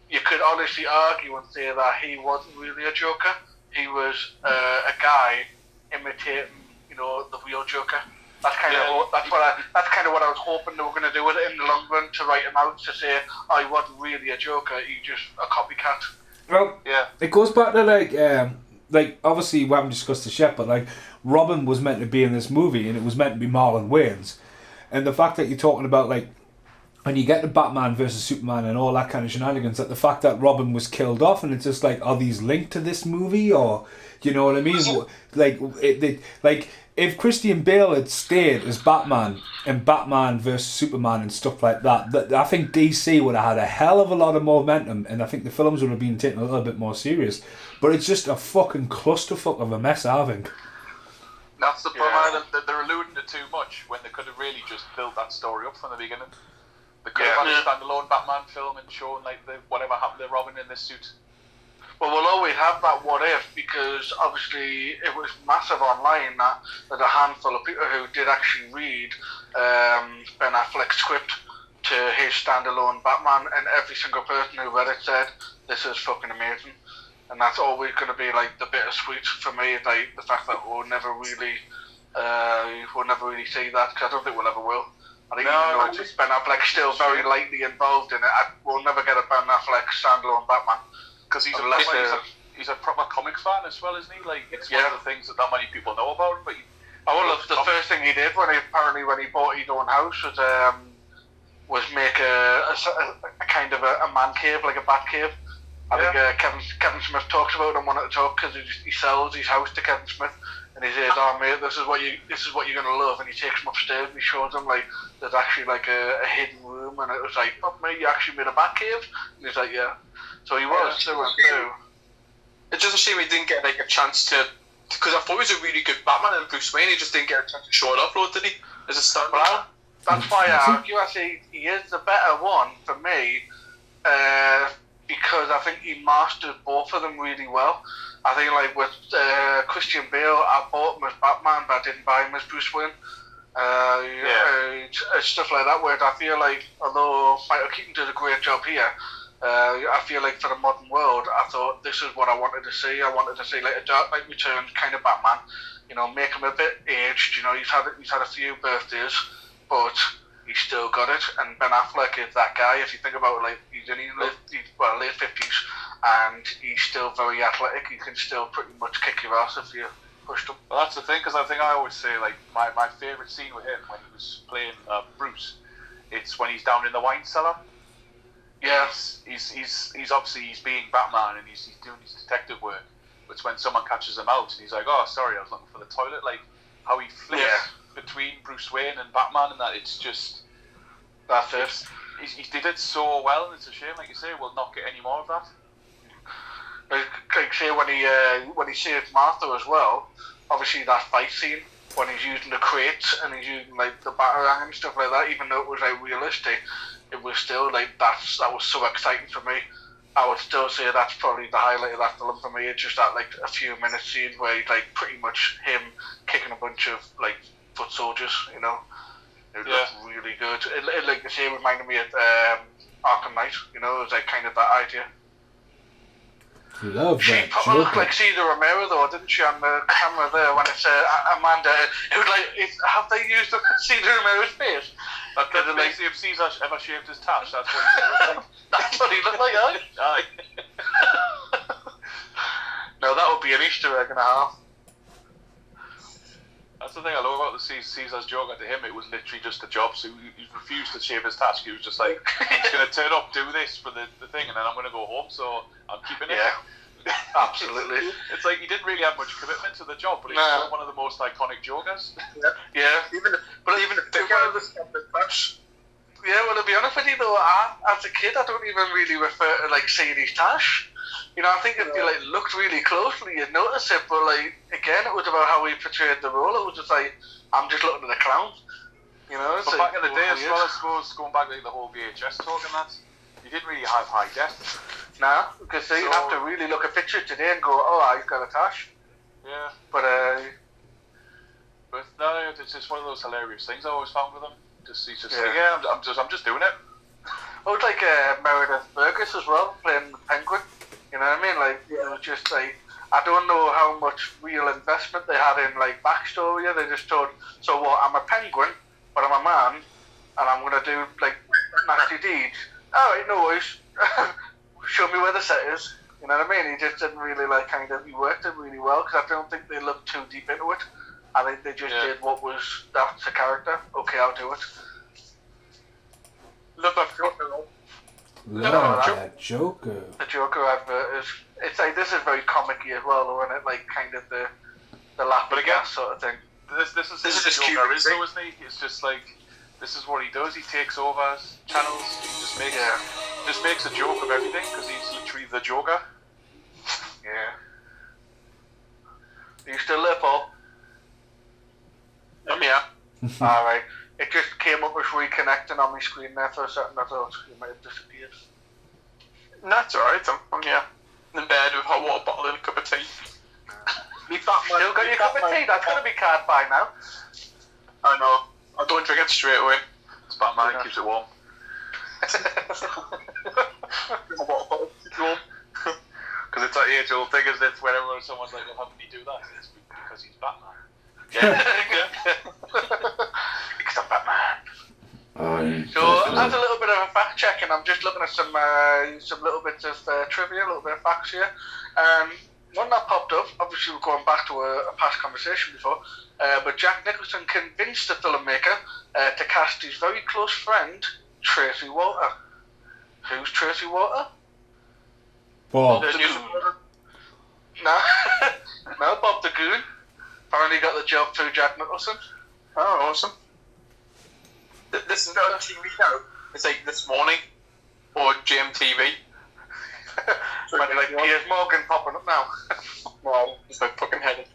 you could honestly argue and say that he wasn't really a Joker. He was a guy imitating, you know, the real Joker. That's kind of what I was hoping they were going to do with it in the long run, to write him out to say, oh, he wasn't really a Joker, he's just a copycat. Well, yeah, it goes back to like obviously we haven't discussed this yet, but like Robin was meant to be in this movie, and it was meant to be Marlon Wayans, and the fact that you're talking about like when you get to Batman versus Superman and all that kind of shenanigans, that the fact that Robin was killed off, and it's just like, are these linked to this movie, or do you know what I mean? Like if Christian Bale had stayed as Batman in Batman versus Superman and stuff like that, I think DC would have had a hell of a lot of momentum, and I think the films would have been taken a little bit more serious. But it's just a fucking clusterfuck of a mess, I think. That's the problem. They're alluding to too much when they could have really just built that story up from the beginning. They could have had a standalone Batman film and shown like whatever happened to Robin in this suit. Well, we'll always have that what if, because obviously it was massive online that there's a handful of people who did actually read Ben Affleck's script to his standalone Batman, and every single person who read it said, this is fucking amazing. And that's always going to be like the bittersweet for me, like the fact that we'll never really see that, because I don't think we'll ever will. I think even though Ben Affleck's still very lightly involved in it, we'll never get a Ben Affleck standalone Batman. Because he's a proper comic fan as well, isn't he? Like, it's one of the things that not many people know about him. But the first thing he did when he bought his own house was make a kind of a man cave, like a bat cave. I think Kevin Smith talks about it on One at a Talk, because he sells his house to Kevin Smith, and he says, "Oh mate, this is what you're gonna love," and he takes him upstairs and he shows him like there's actually like a hidden room, and it was like, "Oh mate, you actually made a bat cave?" And he's like, "Yeah." So he was through and through. It's just a shame he didn't get like a chance to, because I thought he was a really good Batman and Bruce Wayne. He just didn't get a chance to show it upload, did he? As a stunt. Well, that's why I argue. I say he is the better one for me. because I think he mastered both of them really well. I think like with Christian Bale, I bought him as Batman, but I didn't buy him as Bruce Wayne. Stuff like that, where I feel like, although Michael Keaton did a great job here, I feel like for the modern world, I thought this is what I wanted to see. I wanted to see like a Dark Knight Returns kind of Batman. You know, make him a bit aged. You know, he's had a few birthdays, but he's still got it. And Ben Affleck is that guy. If you think about it, like he's late 50s, and he's still very athletic. He can still pretty much kick your ass if you pushed him. Well, that's the thing, because I always say, like, my favourite scene with him when he was playing Bruce, it's when he's down in the wine cellar. Yeah. He's obviously he's being Batman and he's doing his detective work. But it's when someone catches him out and he's like, "Oh, sorry, I was looking for the toilet." Like how he flips between Bruce Wayne and Batman, and that it's just that's it. He did it so well, and it's a shame, like you say, we'll not get any more of that. Like say when he saved Martha as well. Obviously that fight scene when he's using the crates and he's using like the batarang and stuff like that, even though it was like realistic, it was still like that was so exciting for me. I would still say that's probably the highlight of that film for me. It's just that like a few minute scene where he's like pretty much him kicking a bunch of like foot soldiers, you know. It looked really good. It like I say, reminded me of Arkham Knight, you know, it was like kind of that idea. Love she that probably looked like Cesar Romero though, didn't she, on the camera there when it's Amanda? It was like, have they used Cesar Romero's face? Because basically, if Cesar ever shaved his tash, that's what he looked like. That's what he looked like, aye. No, that would be an Easter egg and a half. That's the thing I love about the Caesar's Joker. To him, it was literally just a job. So he refused to shave his tash. He was just like, I'm just going to turn up, do this for the thing, and then I'm going to go home. So I'm keeping it. Yeah, absolutely. It's like he didn't really have much commitment to the job, but he's still one of the most iconic Jokers. Yeah. Even if one of the tash. Yeah, well, to be honest with you though, as a kid, I don't even really refer to like seeing his tash. You know, I think if you like looked really closely, you'd notice it. But like again, it was about how he portrayed the role. It was just like, I'm just looking at the clown. You know, but back in the day, as well, I suppose, going back to like, the whole VHS talk and that, you didn't really have high def. Nah, because you have to really look at pictures today and go, oh, he's got a tash. Yeah. But no, it's just one of those hilarious things I always found with him. He's just like, yeah, I'm just doing it. Oh, it's like Meredith Burgess as well, playing the Penguin. You know what I mean? Like, it was just like, I don't know how much real investment they had in like backstory. They just told, so what? I'm a penguin, but I'm a man, and I'm gonna do like nasty deeds. All right, no worries. Show me where the set is. You know what I mean? He just didn't really like he worked it really well because I don't think they looked too deep into it. I think they just did what was that's the character. Okay, I'll do it. Love that Joker. Love that Joker. The Joker advert is. It's like this is very comic-y as well, though, isn't it? Like kind of the laughing gas sort of thing. This is Joker, isn't he? It's just like this is what he does. He takes over channels. He just makes a joke of everything because he's literally the Joker. Yeah. Are you still there, Paul? I'm here. Alright. It just came up as reconnecting on my screen there for a second. I thought you might have disappeared. No, it's alright. I'm here. In bed with hot water bottle and a cup of tea. Still got your cup of tea? That's going to be card by now. I know. I don't drink it straight away. It's Batman, it keeps it warm. My water bottle keeps it warm. Because it's that age-old thing, isn't it? Whenever someone's like, well, how can he do that? It's because he's Batman. Yeah. Because I'm Batman. So that's a little bit of a fact check, and I'm just looking at some little bits of trivia, a little bit of facts here. One that popped up, obviously we're going back to a past conversation before, but Jack Nicholson convinced the filmmaker to cast his very close friend, Tracy Walter. Who's Tracy Walter? Bob. No, Bob the Goon. Apparently got the job through Jack Nicholson. Oh, awesome. This is not on TV now. It's like This Morning or GMTV. When like Piers Morgan popping up now. Well, it's my fucking head.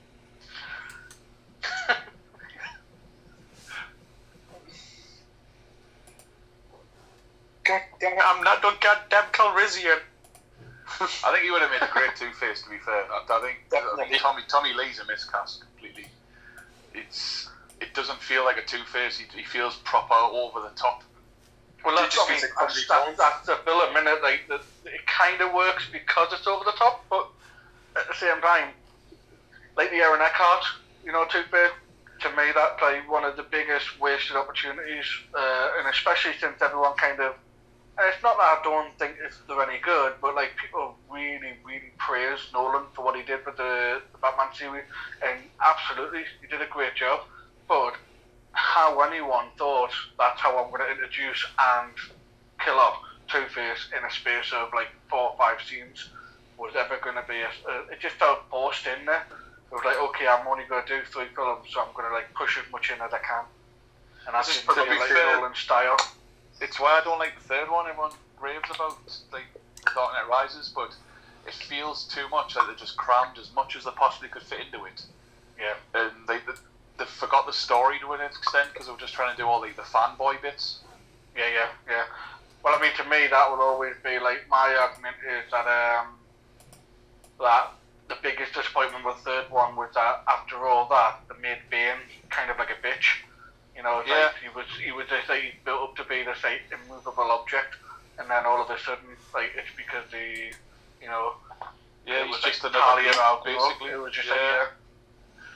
God damn it, I'm not no goddamn Calrissian. I think he would have made a great Two-Face, to be fair. I think Tommy Lee's a miscast completely. It doesn't feel like a Two-Face. He feels proper over the top. Well, that's the villain, minute. Like it kind of works because it's over the top, but at the same time, like the Aaron Eckhart, Two-Face. To me, that's like one of the biggest wasted opportunities, and especially since everyone kind of. And it's not that I don't think they're any good, but like people really, really praise Nolan for what he did with the Batman series, and absolutely, he did a great job. But how anyone thought that's how I'm going to introduce and kill off Two-Face in a space of like 4 or 5 scenes was ever going to be it just felt forced in there. It was like, okay, I'm only going to do 3 films, so I'm going to like push as much in as I can. And that's just like Nolan style. It's why I don't like the third one. Everyone raves about like Dark Knight Rises, but it feels too much. Like they just crammed as much as they possibly could fit into it. Yeah. And they forgot the story to an extent because they were just trying to do all the fanboy bits. Yeah. Well, I mean, to me, that will always be like my argument is that that the biggest disappointment with the third one was that after all that, they made Bane kind of like a bitch. Like he was just like built up to be this like immovable object, and then all of a sudden, like it's because it was just like another hero, basically. It was just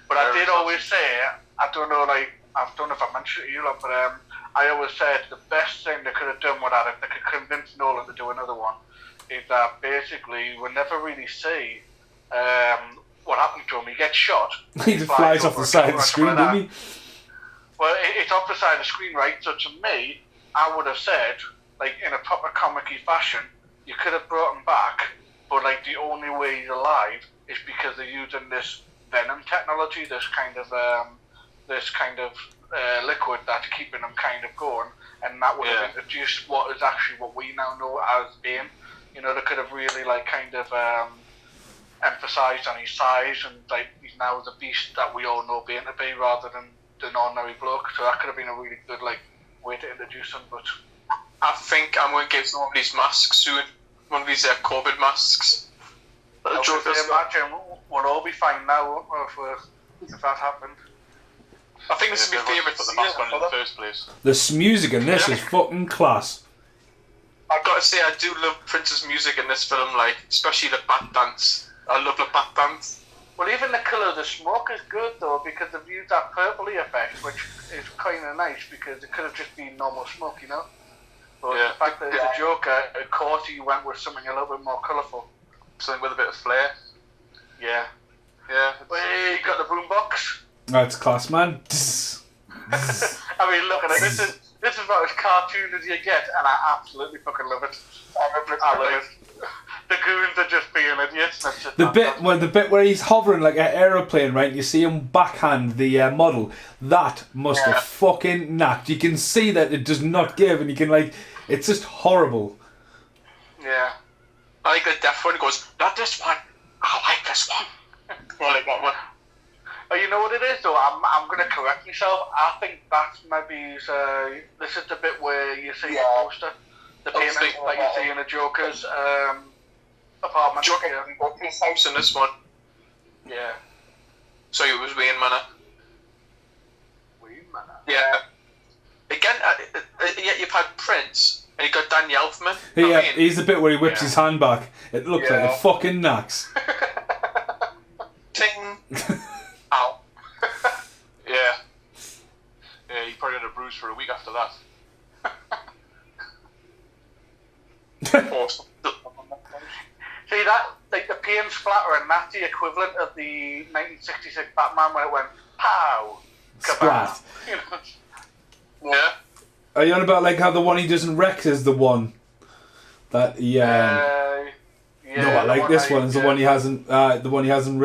But I did always say, I don't know if I mentioned it to you, but I always said the best thing they could have done with that, if they could convince Nolan to do another one, is that basically we'll never really see what happened to him. He gets shot. He just flies off the side of the screen, doesn't he? Well, it's off the side of the screen, right? So to me, I would have said, like, in a proper comic-y fashion, you could have brought him back, but, like, the only way he's alive is because they're using this venom technology, this kind of liquid that's keeping him kind of going, and that would have introduced what is actually what we now know as Bane. They could have really, like, kind of emphasised on his size, and, like, he's now the beast that we all know Bane to be, rather than an ordinary bloke. So that could have been a really good way to introduce him. But I think I'm going to give some of these masks soon. One of these COVID masks. Imagine we'll all be fine now if that happened. I think this is my favourite put the mask on in the first place. The music in this is fucking class. I've got to say, I do love Prince's music in this film, especially the bat dance. I love the bat dance. Well, even the colour of the smoke is good, though, because they've used that purpley effect, which is kind of nice, because it could have just been normal smoke, But the fact that it's a Joker, of course, he went with something a little bit more colourful. Something with a bit of flair. Yeah. Hey, you got the boombox. That's class, man. I mean, look at it. This is about as cartoon as you get, and I absolutely fucking love it. I love it. The goons are just being idiots. The bit where he's hovering like an aeroplane, right? You see him backhand the model. That must have fucking knacked. You can see that it does not give, and you can it's just horrible. Yeah. I like the death one. Goes, not this one. I like this one. I like that one. Oh, you know what it is though? I'm going to correct myself. I think that's maybe this is the bit where you see the poster, the payment like you see in the Joker's apartment. Joker bought his house in this one. Yeah. So it was Wayne Manor. Wayne Manor. Yeah. Again, you've had Prince and you got Danny Elfman. Yeah, he's the bit where he whips his hand back. It looks like it fucking knacks. Ting. Ow. Yeah, he probably had a bruise for a week after that. Awesome. See that, the pain splatter, and that's the equivalent of the 1966 Batman when it went pow, splat. Yeah. Are you on about how the one he does in Rex is the one that he? No, I like this one. Is the one he hasn't. The one he has in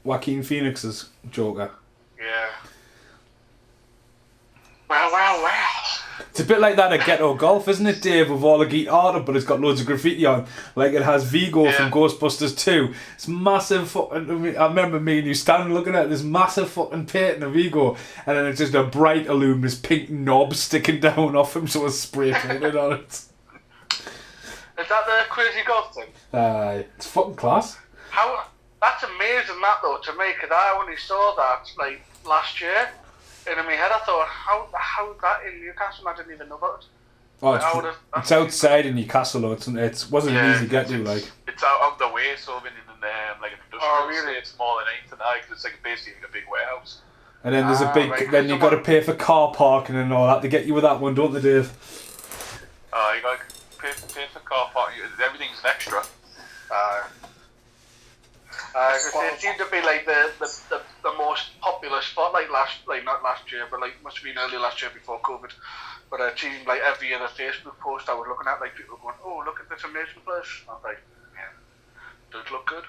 Joaquin Phoenix's Joker. Yeah. Well. It's a bit like that at Ghetto Golf, isn't it, Dave? With all the guitar, but it's got loads of graffiti on. Like it has Vigo from Ghostbusters 2. It's massive fucking. I remember me and you standing looking at this massive fucking painting of Vigo, and then it's just a bright, luminous pink knob sticking down off him, so it's spray painted on it. It's that the crazy goth thing? It's fucking class. How? That's amazing, that though, to me, because I only saw that like last year, and in my head I thought, how that in Newcastle? I didn't even know about it. Oh, it's outside in Newcastle, though. It wasn't an easy get to, like. It's out of the way, so in like an industrial estate, it's smaller than anything. It's like basically like a big warehouse. And then there's a big. Right, then you've got to pay for car parking and all that to get you with that one, don't they, Dave? You got to pay for car parking. Everything's an extra. It seemed to be like the most popular spot, like not last year, but like must have been early last year before COVID. But it seemed like every other Facebook post I was looking at, like people going, "Oh, look at this amazing place." I was like, "Yeah, does look good."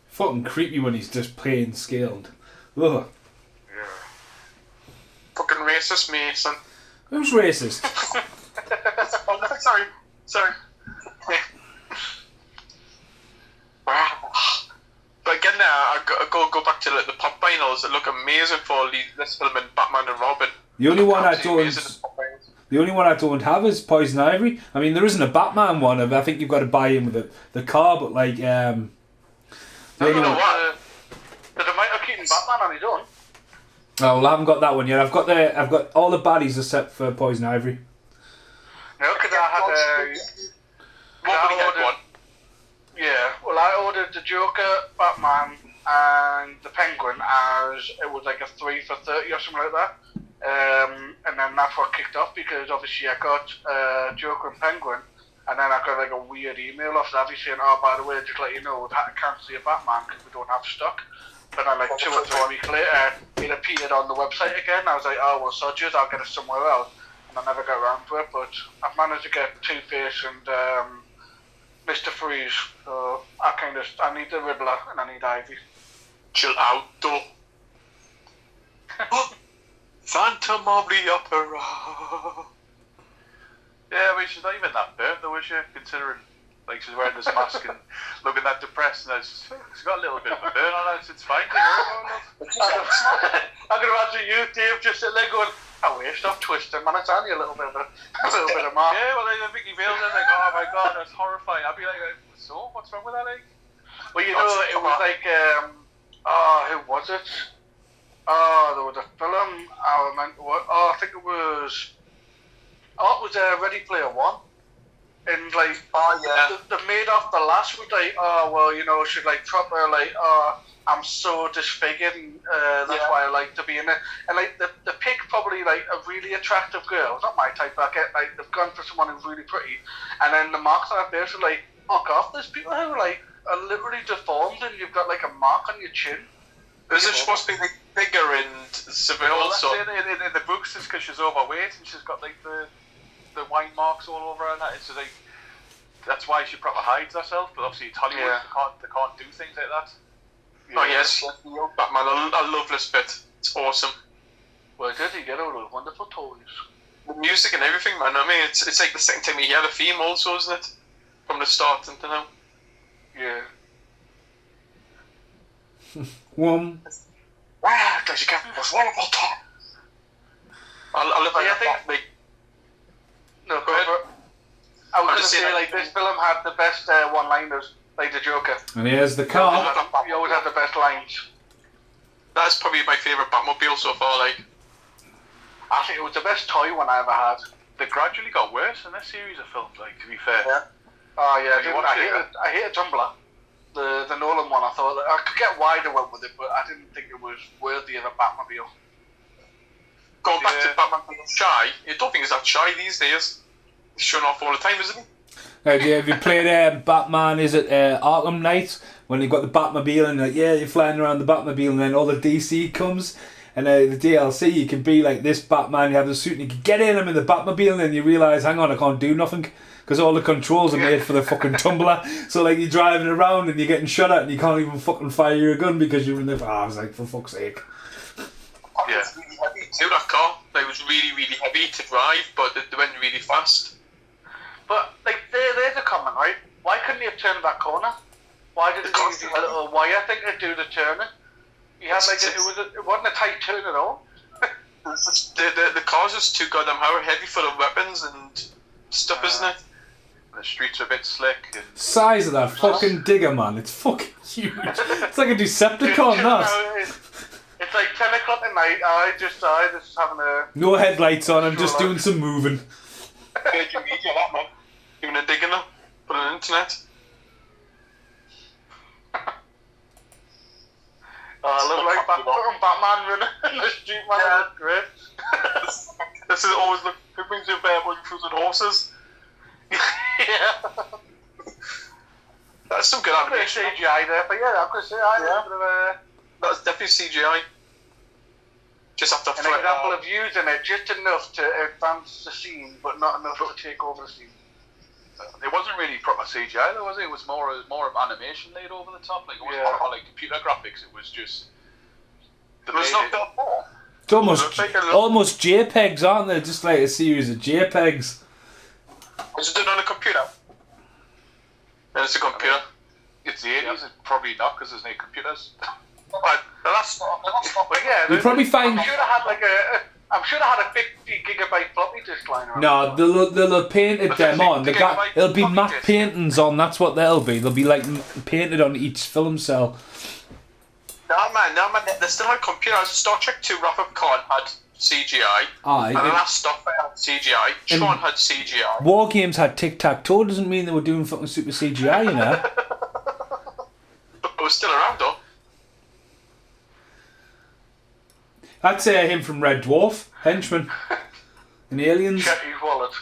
Fucking creepy when he's just plain scaled. Ugh. Yeah. Fucking racist, Mason. Who's racist? Oh, sorry. But again, now I go back to the pop vinyls that look amazing for this film and Batman and Robin. The only one I don't have is Poison Ivy. I mean, there isn't a Batman one. I think you've got to buy in with the car, but like, you know what? Did they might have Keaton Batman on his own? Oh, well, I haven't got that one yet. I've got all the baddies except for Poison Ivy. No, because I had one. Yeah, well, I ordered the Joker, Batman, and the Penguin as it was like a 3 for $30 or something like that. And then that's what kicked off because obviously I got Joker and Penguin, and then I got like a weird email off Savvy saying, "Oh, by the way, just let you know, I can't see a Batman because we don't have stock." But then like 2 or 3 weeks later, it appeared on the website again. I was like, "Oh well, sodgers, I'll get it somewhere else." And I never got around to it, but I've managed to get Two-Face and Mr. Freeze. So I need the Riddler and I need Ivy. Chill out, though. Phantom of the Opera. Yeah, I mean, she's not even that burnt though, is she? Considering like she's wearing this mask and looking that depressed, and she's got a little bit of a burn on her. It's fine. I can imagine you, Dave, just sitting there going, "I wish stop twisting, man. It's only a little bit of mark." Yeah, well, then Vicky Vale's like, "Oh my god, that's horrifying." I'd be like, "So, what's wrong with that?" Like, well, you know, it was like, who was it? There was a film. I think it was. Oh, it was Ready Player One. And like, the maid off the last was like, "Oh well, you know, she's like proper like, I'm so disfigured, and that's why I like to be in it." And like the pick probably like a really attractive girl, not my type. I get like they've gone for someone who's really pretty, and then the marks on her face are like, "Fuck off!" There's people who like are literally deformed, and you've got like a mark on your chin. Isn't she supposed to be like bigger and severe also? In the books, it's because she's overweight and she's got like the wine marks all over her, and that. So like that's why she proper hides herself. But obviously, it's Hollywood. Yeah. They can't do things like that. Yeah. Oh yes, Batman, I love this bit. It's awesome. Well, did he get all those wonderful toys? The music and everything, man. I mean, it's like the second time you hear the theme, also, isn't it? From the start until now. Yeah. Wow, does you get this wonderful top? I love that. No, go ahead. I was going to say, like, this film had the best one-liners, like the Joker. And here's the car. You always had the best lines. That's probably my favourite Batmobile so far, like. I think it was the best toy one I ever had. They gradually got worse in this series of films, like, to be fair. Yeah. Oh, yeah, I hate Tumbler. The Nolan one, I thought, I could get why they went with it, but I didn't think it was worthy of a Batmobile. Going back to Batman being shy, you don't think he's that shy these days. He's showing off all the time, isn't he? Have you played Batman, is it Arkham Knight? When you've got the Batmobile and like, you're flying around the Batmobile and then all the DC comes and the DLC, you can be like this Batman, you have the suit and you can get in him in the Batmobile and then you realise, hang on, I can't do nothing because all the controls are made for the fucking tumbler. So like you're driving around and you're getting shot at and you can't even fucking fire your gun because you're in the... I was like, for fuck's sake. Yeah. It was really heavy too, that car. It was really, really heavy to drive, but it went really fast. But like, there's a comment, right? Why couldn't you have turned that corner? Why did it use a little wire thing to do the turning? You had like it wasn't a tight turn at all. The car's just too goddamn heavy for the weapons and stuff, isn't it? The streets are a bit slick. And size of that fucking digger, man. It's fucking huge. It's like a Decepticon, that. It's like 10 o'clock at night. I just having a... No headlights on, I'm just doing some moving. Virgin Media, that man. Doing a digger now. Put on the internet. I look like Batman running in the street, man. Yeah. That's great. This is always look. Who brings you a bear when you're cruising horses? Yeah. That's some good animation. CGI there, but yeah, I'm gonna say that's definitely CGI. Just have to an example of using it just enough to advance the scene, but not enough to take over the scene. It wasn't really proper CGI though, was it? It was more of animation laid over the top. Like it wasn't proper like computer graphics. It was just. It was not that more. It's almost JPEGs, aren't they? Just like a series of JPEGs. Was it done on a computer? And it's a computer. It's the 80s. It's probably not because there's no computers. You probably find. I'm sure I had a 50 gigabyte floppy disk lying around. No, they'll have painted them on. It'll be matte paintings on. That's what they'll be. They'll be like painted on each film cell. No man. They still had computers. Star Trek 2 Wrath of Khan had CGI. Aye. And the last stuff had CGI. Tron had CGI. War Games had tic-tac-toe. Doesn't mean they were doing fucking super CGI, you know. But it was still around though. I'd say him from Red Dwarf, henchman, and Aliens. Chetty's wallet.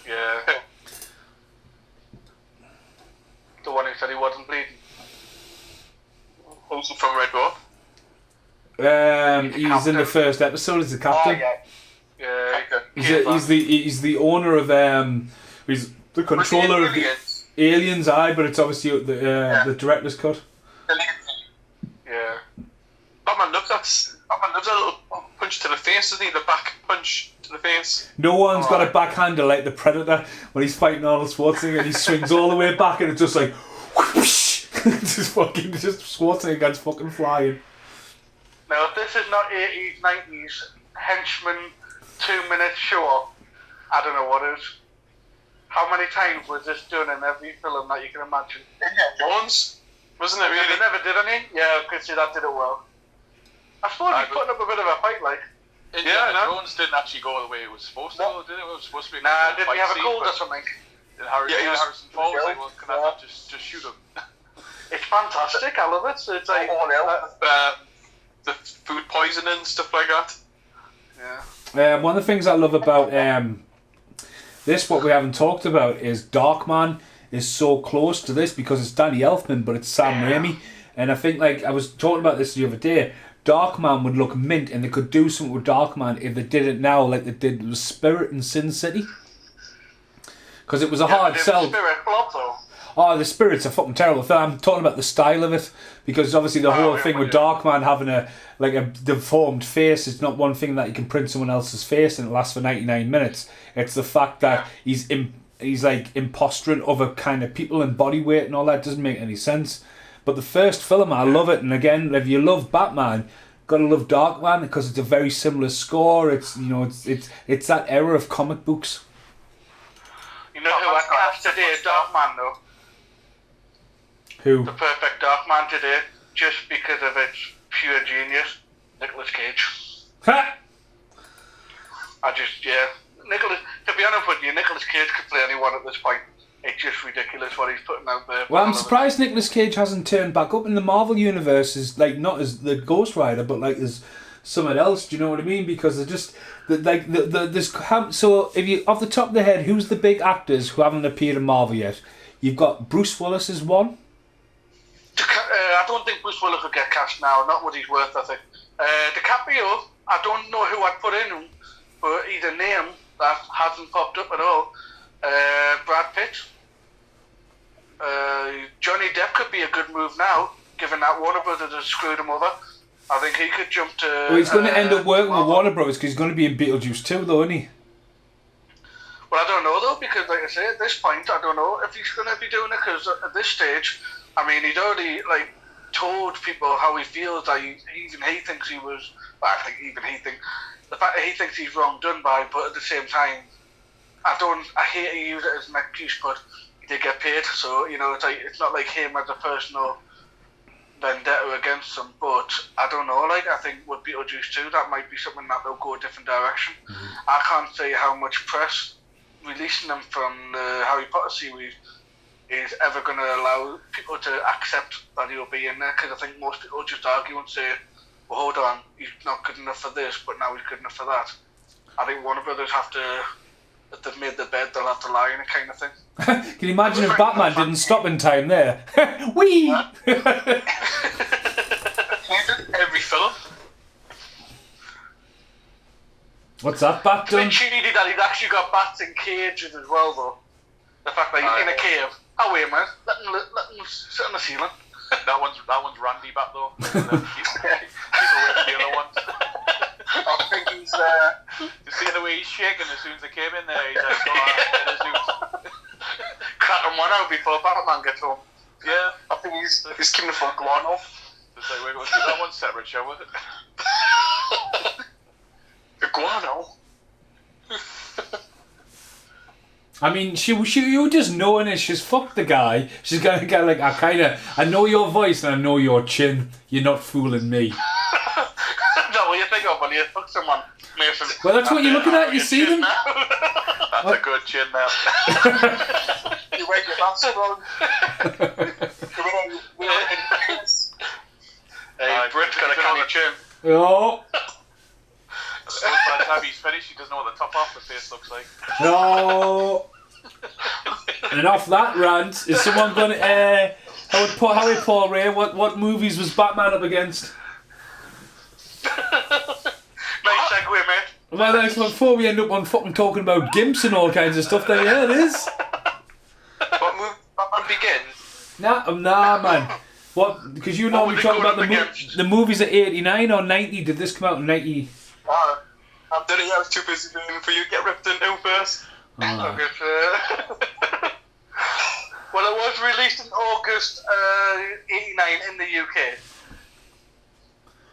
Yeah. The one who said he wasn't bleeding. Also from Red Dwarf. He's in the first episode as the captain. Oh yeah. He's the owner of he's the controller of the Aliens. But it's obviously the director's cut. Yeah. Batman loves that little punch to the face, doesn't he? The back punch to the face. No one's got a backhander like the Predator when he's fighting Arnold Schwarzenegger and he swings all the way back and it's just like whoosh, just Schwarzenegger gets fucking flying. Now, if this is not 80s, 90s henchman 2-minute show, I don't know what is. How many times was this done in every film that you can imagine? Jones, wasn't it really? They never did any? Yeah, I could see that did it well. I suppose he's putting up a bit of a fight, like. Jones didn't actually go the way it was supposed to go, did it? It was supposed to be didn't he have a cold or something? Harrison Ford was like, well, can I not just shoot him? It's fantastic, I love it. So it's like... the food poisoning and stuff like that. Yeah. One of the things I love about this, what we haven't talked about, is Darkman is so close to this because it's Danny Elfman, but it's Sam Raimi. And I think, like, I was talking about this the other day, Darkman would look mint, and they could do something with Darkman if they did it now, like they did with Spirit and Sin City. Because it was a hard sell. Spirit flop, though. Oh, the Spirit's a fucking terrible film. I'm talking about the style of it, because obviously the whole thing with Darkman having a deformed face is not one thing that you can print someone else's face and it lasts for 99 minutes. It's the fact that he's like impostering other kind of people and body weight and all that. Doesn't make any sense. But the first film, I love it, and again, if you love Batman, gotta love Darkman because it's a very similar score. It's it's that era of comic books. You know who I cast today, Darkman though. Who? The perfect Darkman today, just because of its pure genius, Nicolas Cage. Ha! Nicolas. To be honest with you, Nicolas Cage could play anyone at this point. It's just ridiculous what he's putting out there. Well, I'm surprised Nicolas Cage hasn't turned back up in the Marvel universe as like not as the Ghost Rider, but like as someone else. Do you know what I mean? Because they're just so if you off the top of the head, who's the big actors who haven't appeared in Marvel yet? You've got Bruce Willis is one. I don't think Bruce Willis will get cast now. Not what he's worth, I think. DiCaprio, I don't know who I'd put in for either name that hasn't popped up at all. Brad Pitt. Johnny Depp could be a good move now, given that Warner Brothers has screwed him over. I think he could jump to... Well, he's going to end up working with Warner Brothers because he's going to be in Beetlejuice 2, though, isn't he? Well, I don't know, though, because, like I say, at this point, I don't know if he's going to be doing it, because at this stage, I mean, he'd already, told people how he feels, that he thinks he was I think even the fact that he thinks he's wrong done by, but at the same time, I hate to use it as an excuse, but he did get paid, so it's not like him as a personal vendetta against them. But I don't know, I think with Beetlejuice 2, that might be something that they'll go a different direction. I can't say how much press releasing them from the Harry Potter series is ever going to allow people to accept that he'll be in there, because I think most people just argue and say, well, hold on, he's not good enough for this, but now he's good enough for that. I think Warner Brothers have to, if they've made the bed, they'll have to lie in it, kind of thing. Can you imagine if Batman didn't stop in time there? Whee! Every film. What's that bat done? It's a bit cheaty that he's actually got bats in cages as well, though. The fact that he's in a cave. Oh, wait, man. Let him sit on the ceiling. That one's Randy Bat, though. Keep away from the other ones. I think he's... You see the way he's shaking as soon as they came in there? He's like, get a Zeus. Cracking one out before Batman gets home. Yeah. I think he's keeping the fuck guano. It's like, we're going to keep that one separate, shall we? The guano? I mean, you just knowing it, she's fucked the guy. She's gonna get like, I know your voice and I know your chin. You're not fooling me. Is that what you think of when you fuck someone, Mason? Well, that's what you're looking at. You see them. That's a good chin now. You wake your mask wrong. Hey, Brit's got a canny chin. Oh. By the time he's finished, he doesn't know what the top half of the face looks like. No. And off that rant, is someone going to... Harry Paul Ray, what movies was Batman up against? Nice segue, mate. Well, that's before we end up on fucking talking about gimps and all kinds of stuff. There, yeah, it is. What movie Batman Begins? Nah, man. What? Because you normally talk about the movies at 89 or 90. Did this come out in 90? I was too busy doing for you to get ripped into first. Well, it was released in August 89 in the UK.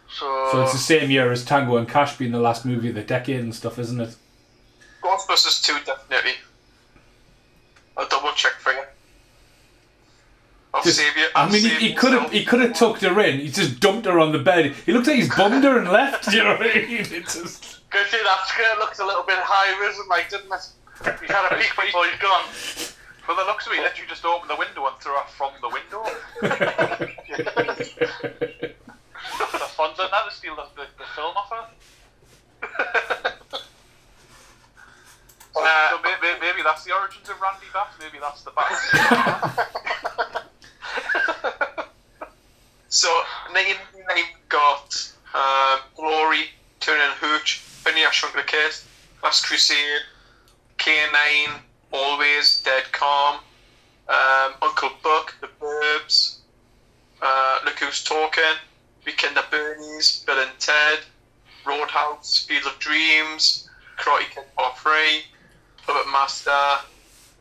So it's the same year as Tango and Cash being the last movie of the decade and stuff, isn't it? Ghostbusters 2, definitely. I'll double check for you. He could have tucked her in. He just dumped her on the bed. He looked like he's bummed her and left. You know what I mean? It's just... Good see, that skirt looks a little bit high risen, like, didn't it? He's had a peek before he's gone. For the looks of it, he literally just opened the window and threw her from the window. The fun's on that to steal the film off her. So maybe that's the origins of Randy Bat. Maybe that's the Bat. So 1999 got Glory, Turner and Hooch, Funny I Shrunk the Kids, Last Crusade, K9, Always, Dead Calm, Uncle Buck, The Burbs, Look Who's Talking, Weekend at Bernie's, Bill and Ted, Roadhouse, Field of Dreams, Karate Kid Part 3, Puppet Master,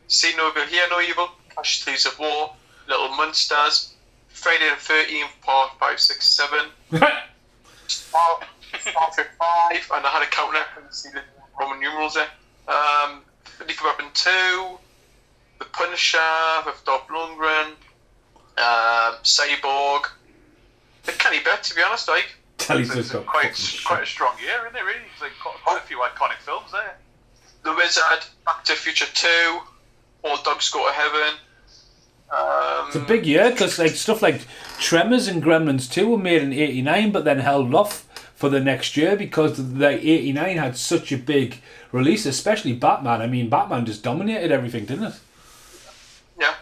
See No Evil, Hear No Evil, Cash Thieves of War, Little Monsters, Friday the 13th, Part 5, 6, 7, Star Trek 5, and I had a counter and see the Roman numerals there. Lethal Weapon 2, The Punisher with Dolph Lundgren, Cyborg. The Kenny Bet, to be honest, like. It's quite a strong year, isn't it? Really, it's like quite a few iconic films there. The Wizard, Back to the Future 2, All Dogs Go to Heaven. It's a big year because stuff like Tremors and Gremlins 2 were made in 89 but then held off for the next year because the 89 had such a big release, especially Batman. I mean, Batman just dominated everything, didn't it? Yeah.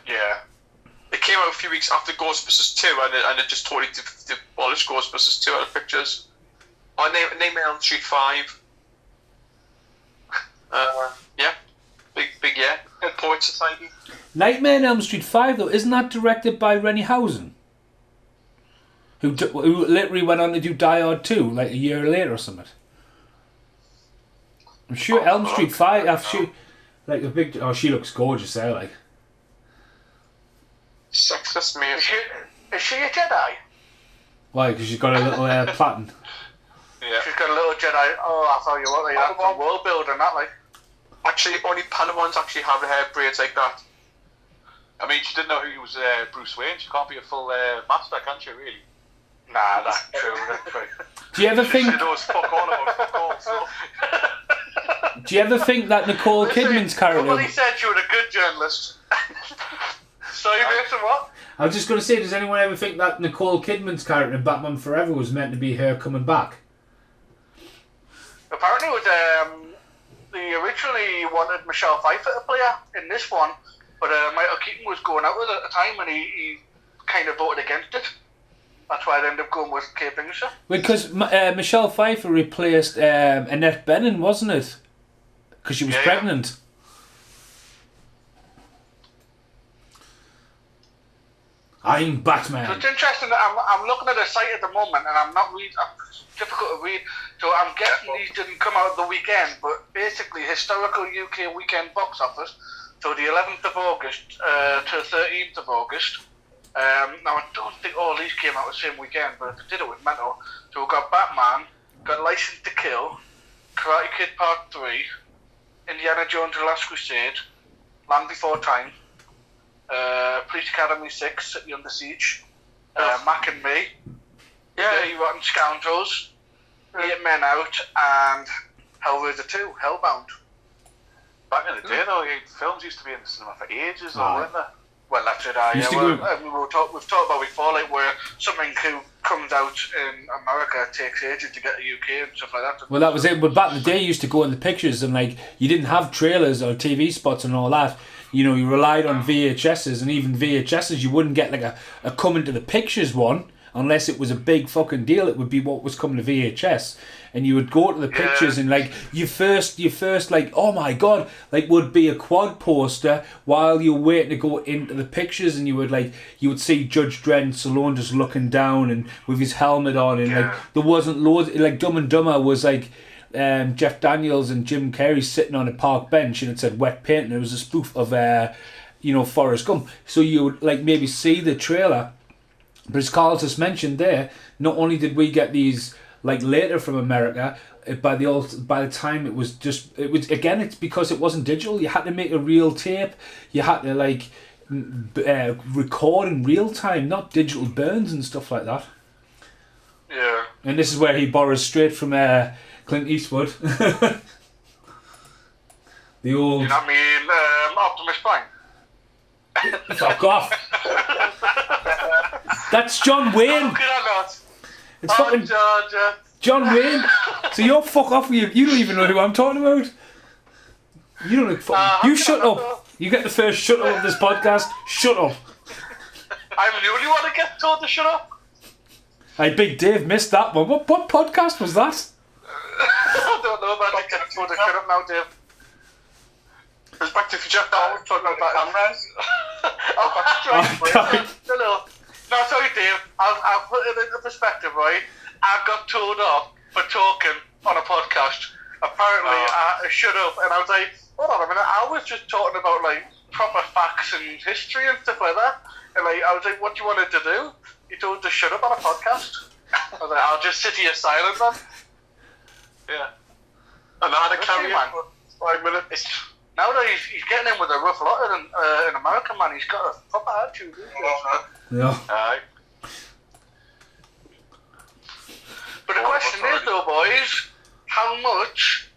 It came out a few weeks after Ghostbusters 2 and it just totally demolished Ghostbusters 2 out of pictures. Nightmare on Elm Street 5. Yeah. Big year. Poet Society. Nightmare on Elm Street 5, though, isn't that directed by Rennie Hausen? Who literally went on to do Die Hard 2, like a year later or something. I'm sure Elm Street 5, she looks gorgeous there, like. Sexist me. Is she a Jedi? Why? Because she's got a little pattern. Yeah. She's got a little Jedi. Oh, I thought you were like some world building that like. Actually, only Padawans actually have hair braids like that. I mean, she didn't know he was Bruce Wayne. She can't be a full master, can she? Really? Nah, that's true. That's true. Do you ever think? She knows fuck all about fuck all. So. Do you ever think that Nicole Kidman's character? Somebody said you were a good journalist. Sorry, Mason, what? I was just going to say, does anyone ever think that Nicole Kidman's character in Batman Forever was meant to be her coming back? Apparently, it was they originally wanted Michelle Pfeiffer to play her in this one, but Michael Keaton was going out with it at the time, and he kind of voted against it. That's why they ended up going with Kate Blanchett. Because Michelle Pfeiffer replaced Annette Bening, wasn't it? Because she was pregnant. I'm Batman. So it's interesting that I'm looking at a site at the moment, and I'm not reading. It's difficult to read. So I'm guessing these didn't come out the weekend, but basically historical UK weekend box office. So the 11th of August to the 13th of August. Now I don't think all these came out the same weekend, but if they did, it was mental. So we've got Batman, got License to Kill, Karate Kid Part 3, Indiana Jones and the Last Crusade, Land Before Time, Police Academy 6, City Under Siege, Mac and Me, Dirty Rotten Scoundrels, 8 Men Out, and Hellraiser 2, Hellbound. Back in the day, though, films used to be in the cinema for ages, though, weren't they? Well, that's it. We've talked about before, like where something comes out in America takes ages to get to UK and stuff like that. Well, that was it. But back in the day, you used to go in the pictures and like you didn't have trailers or TV spots and all that. You know, you relied on VHSs, and even VHSs, you wouldn't get like a coming to the pictures one unless it was a big fucking deal. It would be what was coming to VHS. And you would go to the pictures and like you first like, oh my god, like would be a quad poster while you're waiting to go into the pictures, and you would see Judge Dredd and Stallone just looking down and with his helmet on, and like there wasn't loads, like Dumb and Dumber was like Jeff Daniels and Jim Carrey sitting on a park bench and it said wet paint, and it was a spoof of Forrest Gump. So you would like maybe see the trailer, but as Carl just mentioned there, not only did we get these like later from America, by the time it was it's because it wasn't digital. You had to make a real tape. You had to like record in real time, not digital burns and stuff like that. Yeah. And this is where he borrows straight from Clint Eastwood. The old. You know what I mean? Optimus Prime. Fuck off. That's John Wayne. How could I not? It's fucking John Wayne. So you're fuck off. You don't even know who I'm talking about. You don't know. You shut up. You get the first shut up of this podcast. Shut up. I'm the only one that gets told to shut up. Hey, Big Dave missed that one. What podcast was that? I don't know, man. I get told to shut up now, Dave. It's back to Future. Talking about cameras. No, sorry, Dave. I'll put it into perspective, right? I got told off for talking on a podcast. Apparently, I shut up, and I was like, hold on a minute, I was just talking about, like, proper facts and history and stuff like that. And, like, I was like, what do you want to do? You told to shut up on a podcast? I was like, I'll just sit here silent, then. Yeah. And I had to carry on for 5 minutes. Now that he's getting in with a rough lot in America, man, he's got a proper attitude. Yeah. Aye. But the question is, though, boys, how much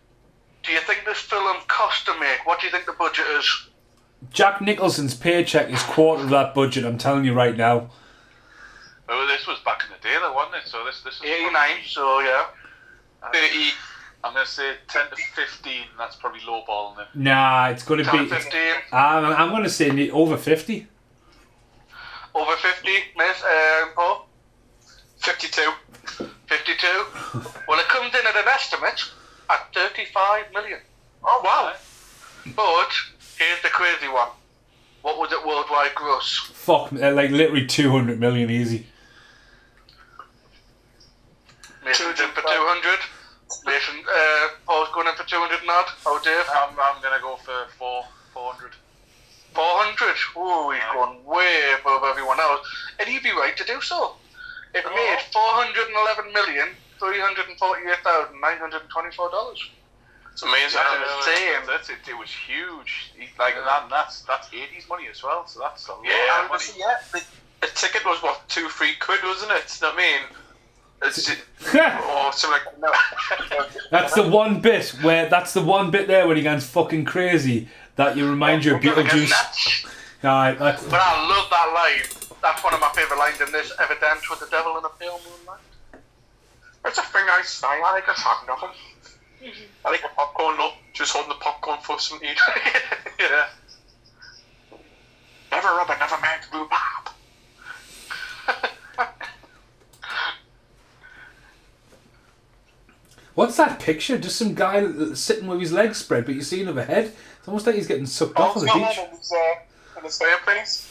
do you think this film cost to make? What do you think the budget is? Jack Nicholson's paycheck is quarter of that budget, I'm telling you right now. Oh, this was back in the day, though, wasn't it? So this is 89, so yeah. 30. I'm going to say 10 to 15. That's probably lowballing it. Nah, it's going to 10 be... to 15. I'm going to say over 50. Over 50, Miss Paul? 52. 52? Well, it comes in at an estimate at 35 million. Oh, wow. But here's the crazy one. What was it worldwide gross? Fuck, like literally 200 million easy. Mason's in for 200. Mason, Paul's going in for 200 and odd. Oh, Dave? I'm going to go for 400. 400? Ooh, he's going way above everyone else. And he'd be right to do so. It made 411 million $348,924. It's amazing. That's it. It was huge. That's 80s money as well. So that's a lot of money. The ticket was what, £2-3 wasn't it? You know what I mean? Or something like That's the one bit there when he goes fucking crazy that you remind you of Beetlejuice. Right, but I love that line. That's one of my favourite lines in this. Ever dance with the devil in a pale moonlight? It's a thing I say. I think it's hard nothing. I like a popcorn up, just holding the popcorn for some eat. Yeah. Never rubber, never make rhubarb. What's that picture? Just some guy sitting with his legs spread, but you see another head. It's almost like he's getting sucked off on the beach. In his fireplace.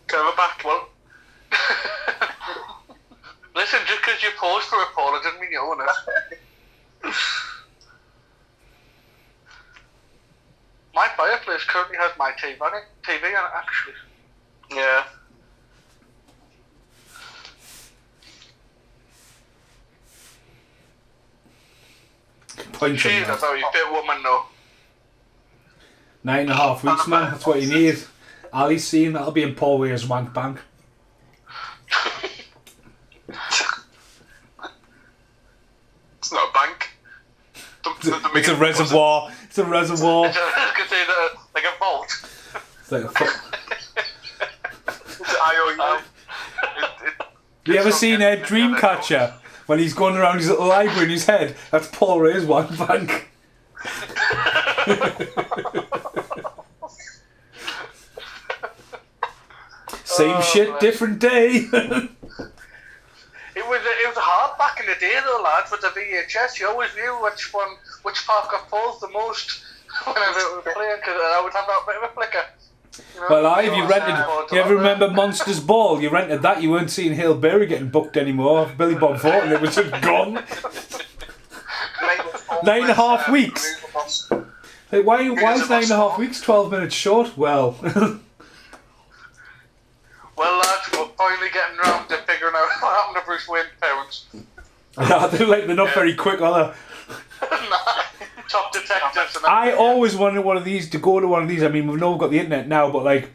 Kind of a back, well. Listen, just because you posed for a Paul, it doesn't mean you own it. My fireplace currently has my TV on it, actually. Yeah. She's a very fit woman, though. 9.5 weeks, man. That's what you need. Ali's seen that'll be in Paul Weir's wank bank. It's not a bank. It's a reservoir. It's a reservoir. I was going to say that, like a vault. It's like a You you ever seen Dreamcatcher? When he's going around his little library in his head, that's Paul Ray's wank bank. Same shit, different day. It was hard back in the day though, lads, with the VHS. You always knew which part got paused the most whenever it was playing, because I would have that bit of a flicker. You know, Well, you ever remember Monsters Ball? You rented that, you weren't seeing Hale Berry getting booked anymore. Billy Bob Thornton, it was just gone. 9.5 weeks. Like, why is 9.5 weeks 12 minutes short? Well... Well, lads, we're finally getting round to figuring out what happened to Bruce Wayne's parents. They're not very quick, are they? Top detectives. And I always wanted one of these, to go to one of these. I mean, we've got the internet now, but like,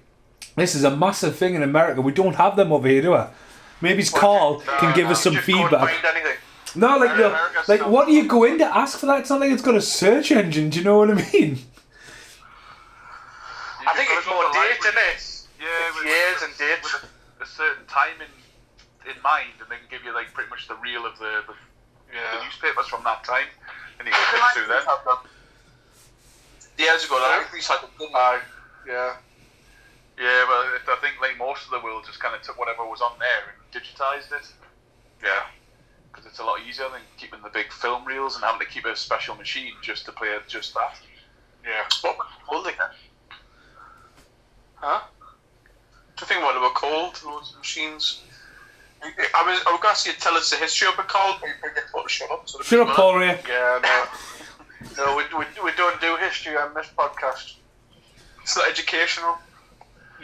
this is a massive thing in America. We don't have them over here, do we? Maybe Carl can give us some feedback. No, like what do you go in to ask for that? It's not like it's got a search engine. Do you know what I mean? I think it's more dates, isn't it? Yeah, with years and dates. With a certain time in mind, and they can give you like pretty much the reel of the newspapers from that time, and you can click through them. Years ago, I recycled them. Yeah. Yeah, well, I think like most of the world just kind of took whatever was on there and digitised it. Yeah. Because it's a lot easier than keeping the big film reels and having to keep a special machine just to play just that. Yeah. What were they called again? Huh? Do you think what they were called, those machines? I was going to ask you to tell us the history of it, Carl, but you get to shut up. Shut up, Paul Ray. Yeah, no. We don't do history on this podcast. It's not educational.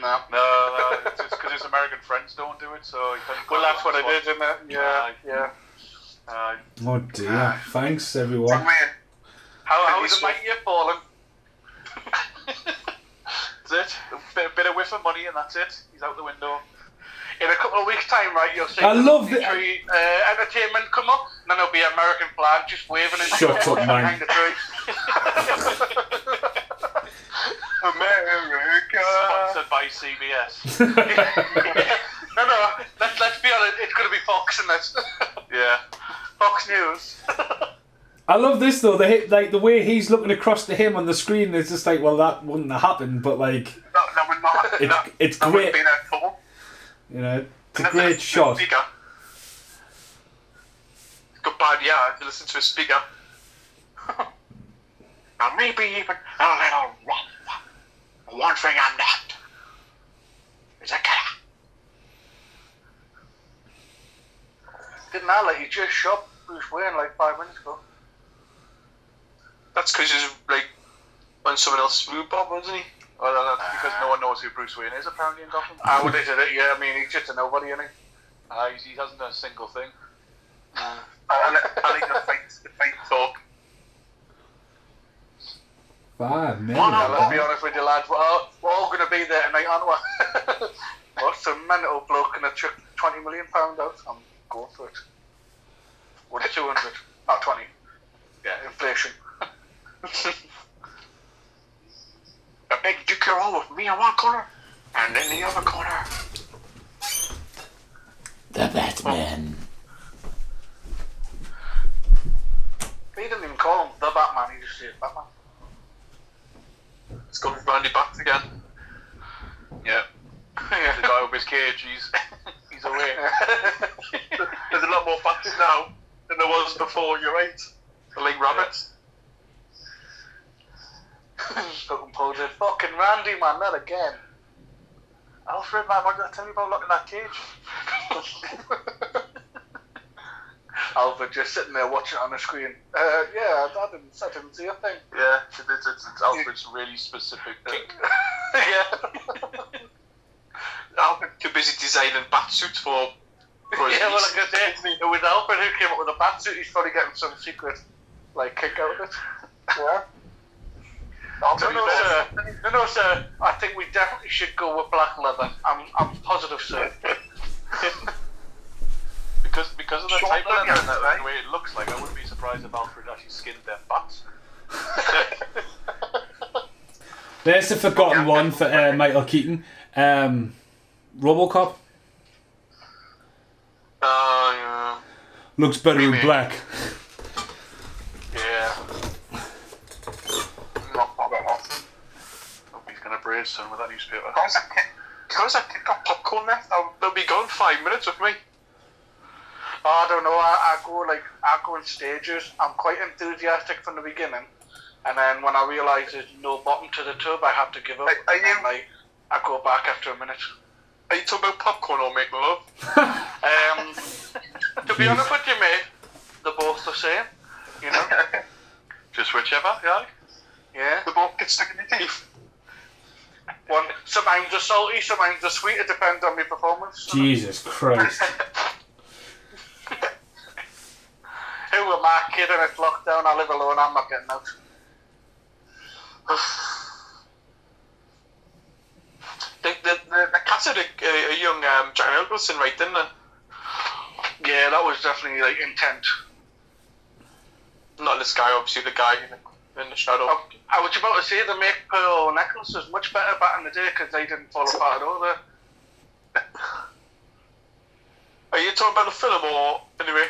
No. No, it's just because his American friends don't do it, so... Well, that's what it is, isn't it? Yeah. Oh dear. Thanks, everyone. How's the mighty you've fallen? That's it. A bit of whiff of money and that's it. He's out the window. In a couple of weeks' time, right, you'll see entertainment come up, and then there'll be an American flag just waving in behind the tree. America. Sponsored by CBS. No, let's be honest, it's going to be Fox in this. Yeah. Fox News. I love this though. The way he's looking across to him on the screen, it's just like, well, that wouldn't have happened, but like, it's great. You know, it's a great shot. Goodbye, yeah, to listen to a speaker. And maybe even a little rough. One thing I'm not is a killer. Didn't I let you just shot Bruce Wayne like 5 minutes ago? That's because he's like on someone else's rhubarb, wasn't he? Well, that's because no one knows who Bruce Wayne is apparently in Gotham. I would have said it, yeah. I mean, he's just a nobody, isn't he? He hasn't done a single thing. I think the fight talk. 5 minutes. Let's be honest with you, lads. We're all going to be there tonight, aren't we? What's a mental bloke going to chuck £20 million out? I'm going for it. What, 200? Not 20. Yeah, inflation. A big Duke roll with me in one corner, and in the other corner, the Batman. He didn't even call him the Batman, he just said Batman. It's got Randy back again. Yeah. The guy with his cage, he's away. There's a lot more bats now than there was before, you're right. The League Rabbits. Fucking Randy, man, not again. Alfred, man, what did I tell you about locking that cage? Alfred just sitting there watching it on the screen. Yeah, I didn't see a thing. Yeah, it's Alfred's really specific kink. Yeah. Alfred too busy designing bat suits for his yeah, well, like I said, it was Alfred who came up with a bat suit. He's probably getting some secret, kick out of it. Yeah. No, sir. I think we definitely should go with black leather. I'm positive, sir. Because of the type of leather and the way it looks like, I wouldn't be surprised if Alfred actually skinned them bats. There's the forgotten one for Michael Keaton. RoboCop. Yeah. Looks better in black. Yeah. Not bad at all. Hope he's going to braid soon with that newspaper. Because I got popcorn left, they'll be gone 5 minutes with me. I don't know. I go in stages. I'm quite enthusiastic from the beginning, and then when I realise there's no bottom to the tub, I have to give up. I go back after a minute. Are you talking about popcorn or making love? To be honest with you, mate, they're both the same. You know. Just whichever, yeah. Yeah. They both get stuck in your teeth. One, sometimes they're salty, sometimes they're sweet. It depends on my performance. Jesus Christ. Who am I kidding? It's lockdown. I live alone. I'm not getting out. The cast had a young Jack Nicholson, right, didn't they? Yeah, that was definitely intent. Not this guy, obviously, the guy in the shadow. I was about to say the make pearl necklaces much better back in the day because they didn't fall apart at all there. Are you talking about the film or anyway?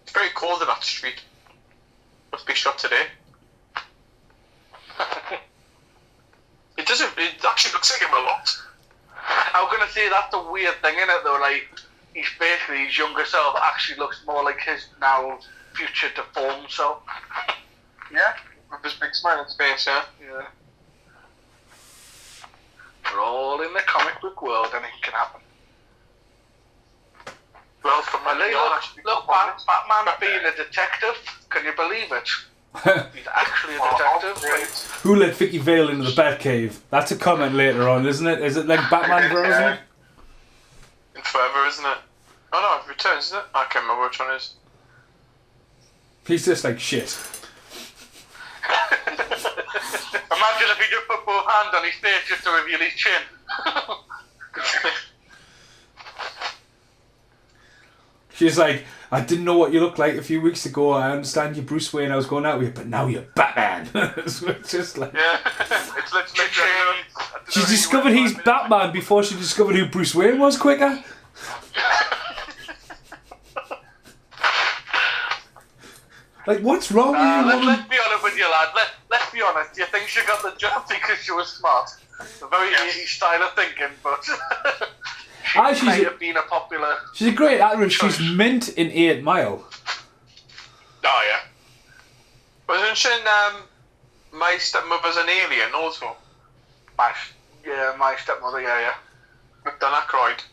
It's very cold in that street. Must be shot today. It actually looks like him a lot. I was gonna say that's the weird thing in it though. He's basically his younger self actually looks more like his now future deformed self. Yeah, with his big smile on his face. Yeah. We're all in the comic book world, anything can happen. Well, from my look, Batman being a detective, can you believe it? He's actually a detective. Who let Vicky Vale into the Batcave? That's a comment later on, isn't it? Is it like Batman Frozen? In Forever, isn't it? Oh no, it returns, isn't it? I can't remember which one it is. He's just like shit. Imagine if he just put both hands on his face just to reveal his chin. She's like, I didn't know what you looked like a few weeks ago. I understand you're Bruce Wayne. I was going out with you, but now you're Batman. It's just like, yeah, it's literally. She discovered he's Batman before she discovered who Bruce Wayne was quicker. Like, what's wrong with you? Let's be honest with you, lad. Let's be honest. You think she got the job because she was smart? A very 80s style of thinking, but she might have been a popular. She's a great actress. She's mint in 8 Mile. Oh yeah. Wasn't she in My Stepmother's an Alien also? My stepmother, yeah. With Dan Aykroyd.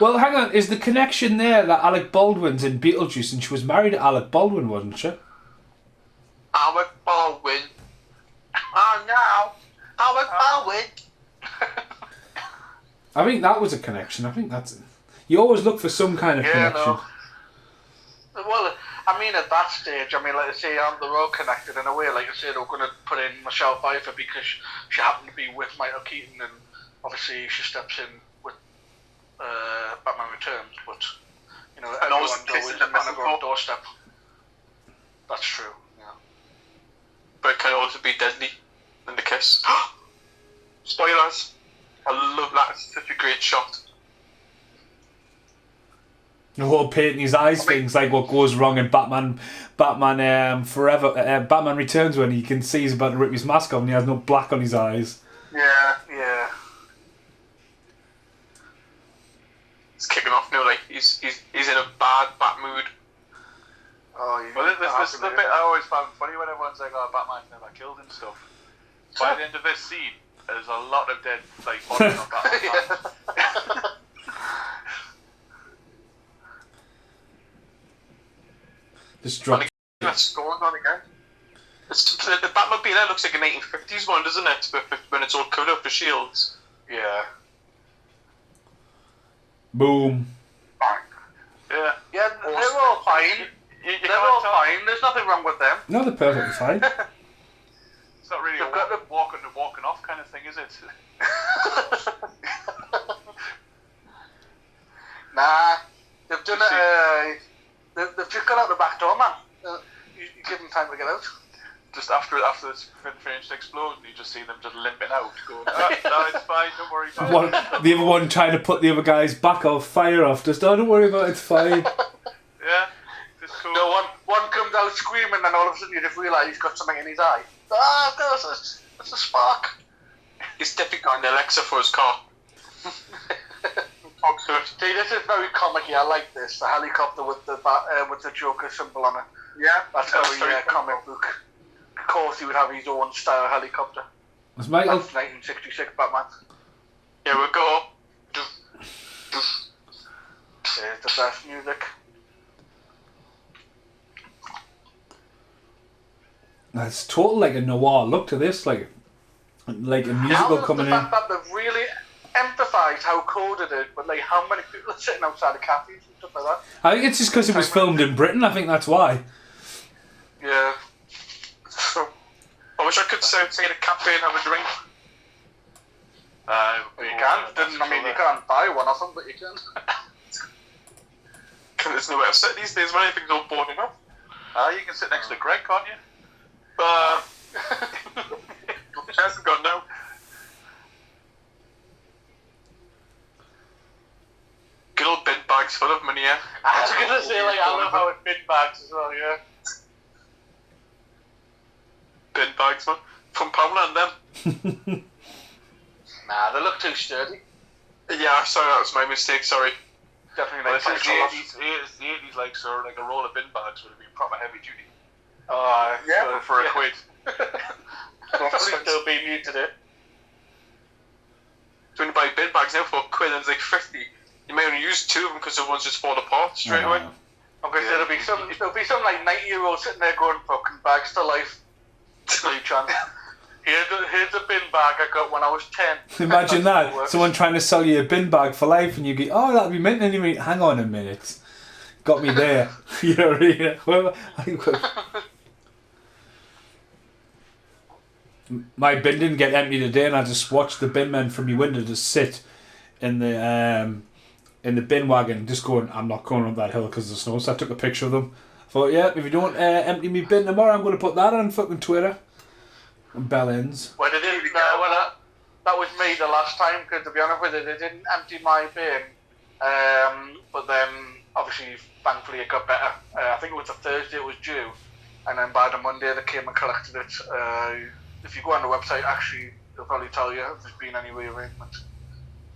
Well, hang on. Is the connection there that Alec Baldwin's in Beetlejuice and she was married to Alec Baldwin, wasn't she? Alec Baldwin. Oh no! I think that was a connection. I think that's... You always look for some kind of connection. No. Well, I mean, at that stage, I mean, like I say, they're all connected in a way. Like I say, they were going to put in Michelle Pfeiffer because she happened to be with Michael Keaton, and obviously she steps in with Batman Returns. But you know, everyone's always on their own doorstep. That's true. Yeah. But it can also be deadly in the kiss. Spoilers. I love that. It's such a great shot. The whole painting his eyes thing's like what goes wrong in Batman Forever, Batman Returns, when he can see he's about to rip his mask off and he has no black on his eyes. Yeah. It's kicking off now, like he's in a bad mood. Oh, yeah. Well, this is the bit I always found funny when everyone's like, "Oh, Batman's never killed and stuff." By the end of this scene, there's a lot of dead like bodies on Batman. Just drop. That's going on again. The Batmobile there looks like a 1950s one, doesn't it? When it's all covered up with shields. Yeah. Boom. Yeah, they're all fine. They're all fine. There's nothing wrong with them. No, they're perfectly fine. It's not really a walking off kind of thing, is it? Nah, they've done it. They've just got out the back door, man. You give them time to get out. Just after it's finished exploding, you just see them just limping out, going, no, it's fine, don't worry about it. The other one trying to put the other guy's back off, fire off, just, don't worry about it, it's fine. Yeah, just cool. No, one comes out screaming and all of a sudden you just realise he's got something in his eye. Ah, there's a spark. He's definitely got an Alexa for his car. See, this is very comic-y. I like this. The helicopter with the Joker symbol on it. Yeah, that's very comic book. Of course, he would have his own style helicopter. That's Michael. That's 1966 Batman. Here we go. There's the best music. That's total like a noir look to this, like a musical coming in. The fact that they've really emphasised how cold it is, but like how many people are sitting outside of cafes and stuff like that. I think it's just because it was filmed in Britain. I think that's why. Yeah. I wish I could say in a cafe and have a drink. You can. I mean, you can't buy one of them, but you can. There's nowhere to sit these days when anything's all boarded up. You can sit next to Greg, can't you? Chairs have gone now. Good old bin bags full of money, yeah. I was going to say, like, I love how it bin bags as well, yeah. Bin bags, man. From Poundland, them. Nah, they look too sturdy. Yeah, sorry, that was my mistake, sorry. Definitely like the 80s, like, so like a roll of bin bags would have been proper heavy duty. Yeah. For a quid. Probably still being new today. So when you buy bin bags now for a quid and it's like 50, you may only use two of them because the ones just fall apart straight away. Okay, so there'll be some like 90-year-old sitting there going, fucking bags to life. Here's a bin bag I got when I was 10. Imagine that. Someone trying to sell you a bin bag for life and you go, oh, that'd be mint. And you mean, hang on a minute. Got me there. My bin didn't get empty today and I just watched the bin men from my window just sit in the bin wagon just going, I'm not going up that hill because of the snow. So I took a picture of them. Thought, yeah, if you don't empty me bin tomorrow, I'm going to put that on fucking Twitter. And bell ends. Well, they didn't. That was me the last time. Because to be honest with you, they didn't empty my bin. But then, obviously, thankfully, it got better. I think it was a Thursday. It was due, and then by the Monday, they came and collected it. If you go on the website, actually, they'll probably tell you if there's been any rearrangement.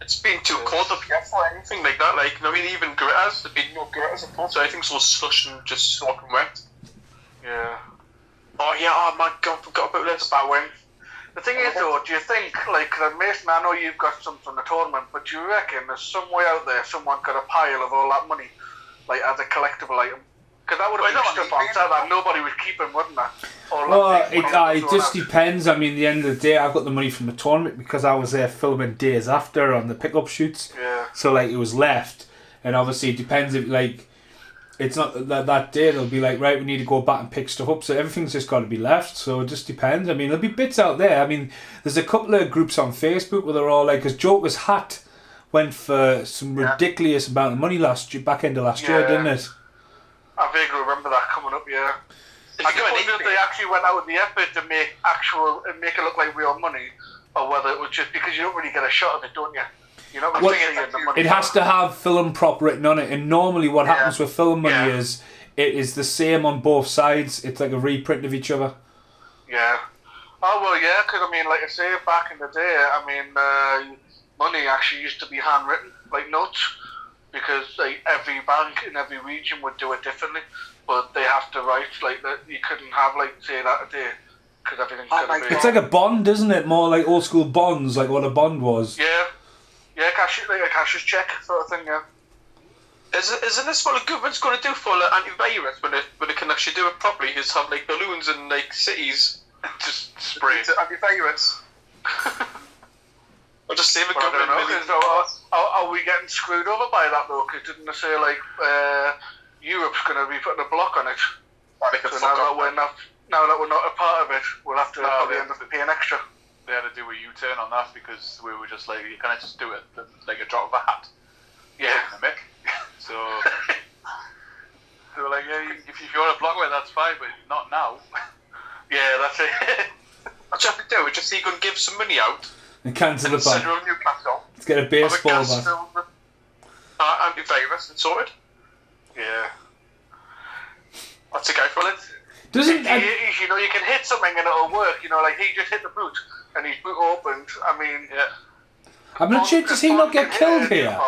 It's been too cold up here for anything like that. Like, I mean, even gritters, there's been no gritters at all, so everything's all slush and just soaking wet. Yeah. Oh yeah, oh my god, I forgot about this. That win. The thing is though, do you think, like, Mason, I know you've got some from the tournament, but do you reckon there's some way out there someone got a pile of all that money, like, as a collectible item? Because that would have been stuff on set that nobody would keep him, wouldn't it? Well, it just depends. I mean, at the end of the day, I got the money from the tournament because I was there filming days after on the pickup shoots. Yeah. So, like, it was left. And obviously, it depends if, like, it's not that day, they'll be like, right, we need to go back and pick stuff up. So everything's just got to be left. So it just depends. I mean, there'll be bits out there. I mean, there's a couple of groups on Facebook where they're all like, because Joker's hat went for some ridiculous amount of money back end of last year, didn't it? I vaguely remember that coming up, yeah. I don't know if they actually went out with the effort to make it look like real money, or whether it was just because you don't really get a shot of it, don't you? You know, it has to have film prop written on it, and normally what happens with film money is it is the same on both sides. It's like a reprint of each other. Yeah. Oh well, yeah, because I mean, like I say, back in the day, I mean, money actually used to be handwritten, like notes. Because like every bank in every region would do it differently, but they have to write like that. You couldn't have like say that a day because everything's gonna be. It's like a bond, isn't it? More like old school bonds, like what a bond was. Yeah, like a cashier's check sort of thing. Yeah. Isn't this what the government's going to do for like, antivirus when it can actually do it properly? Is have like balloons in like cities just spray antivirus. I'll just save a government millions. Are we getting screwed over by that though? Because didn't they say like Europe's going to be putting a block on it? So now that we're not a part of it, we'll have to probably end up paying extra. They had to do a U-turn on that because we were just like, you can't just do it like a drop of a hat. Yeah. Mick. So they were like, yeah, if you want to block it, that's fine, but not now. Yeah, that's it. What you have to do is just so you can give some money out. And cancel the ban. Let's get a baseball bat. Antivirus and sorted. Yeah. That's a guy for it. Doesn't you know, you can hit something and it'll work. You know, like he just hit the boot and his boot opened. I mean, I'm not sure. Does he not get killed here?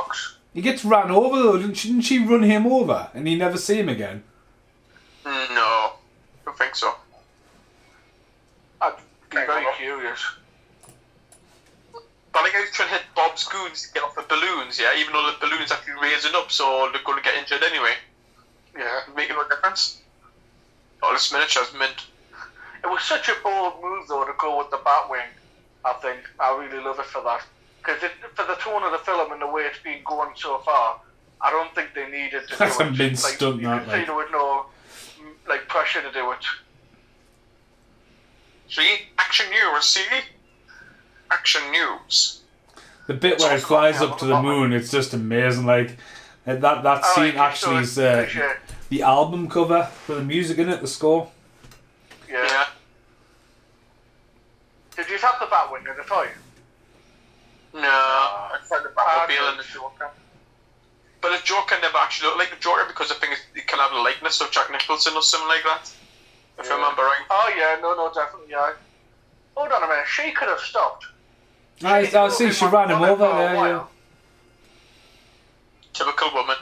He gets ran over though. Didn't she run him over and he never see him again? No, I don't think so. I'd be very curious. But I think I was trying to hit Bob's goons to get off the balloons, yeah, even though the balloon's actually raising up, so they're going to get injured anyway. Yeah. Making no difference. All this miniature's mint. It was such a bold move, though, to go with the Batwing, I think. I really love it for that. Because for the tone of the film and the way it's been going so far, I don't think they needed to do it. That's a mint stunt, that, like. There was no, like, pressure to do it. See? Action news, see? Action news. The bit where it flies up to the moon, it's just amazing. Like that scene actually is the album cover with the music in it, the score. Yeah. Did you have the Batwing in the toy? No, I tried the Batmobile and the Joker. But the Joker never actually looked like the Joker because I think it can have a likeness of Jack Nicholson or something like that. If I remember right. Oh yeah, no, definitely, yeah. Hold on a minute, she could have stopped. I see she ran him over there, yeah. Typical woman.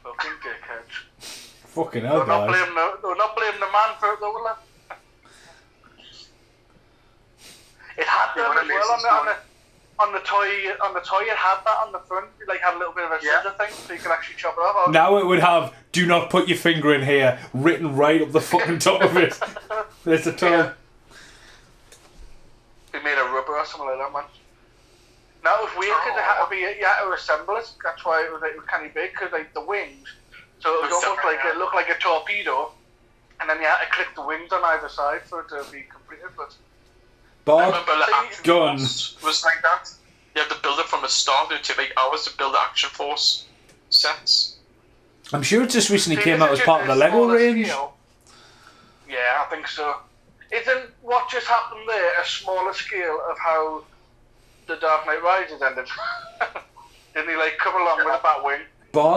Fucking dickheads. Fucking hell, guys. They'll not blame the man for it though, will they? It had them as well on the toy. On the toy, it had that on the front. It like had a little bit of a scissor thing, so you could actually chop it off. Now it would have "Do not put your finger in here" written right up the fucking top of it. There's a toy. Yeah. They made a rubber or something like that, man. Now it was weird because it had to be, you had to assemble it. That's why it was kind of big, because like the wings. So it was almost like it looked like a torpedo, and then you had to click the wings on either side for it to be completed. But Bob, I remember gun was like that. You have to build it from the start. It took like hours to build Action Force sets. I'm sure it just recently came out as part of the Lego range. Scale. Yeah, I think so. Isn't what just happened there a smaller scale of how the Dark Knight Rises ended? Didn't he like come along with a Batwing,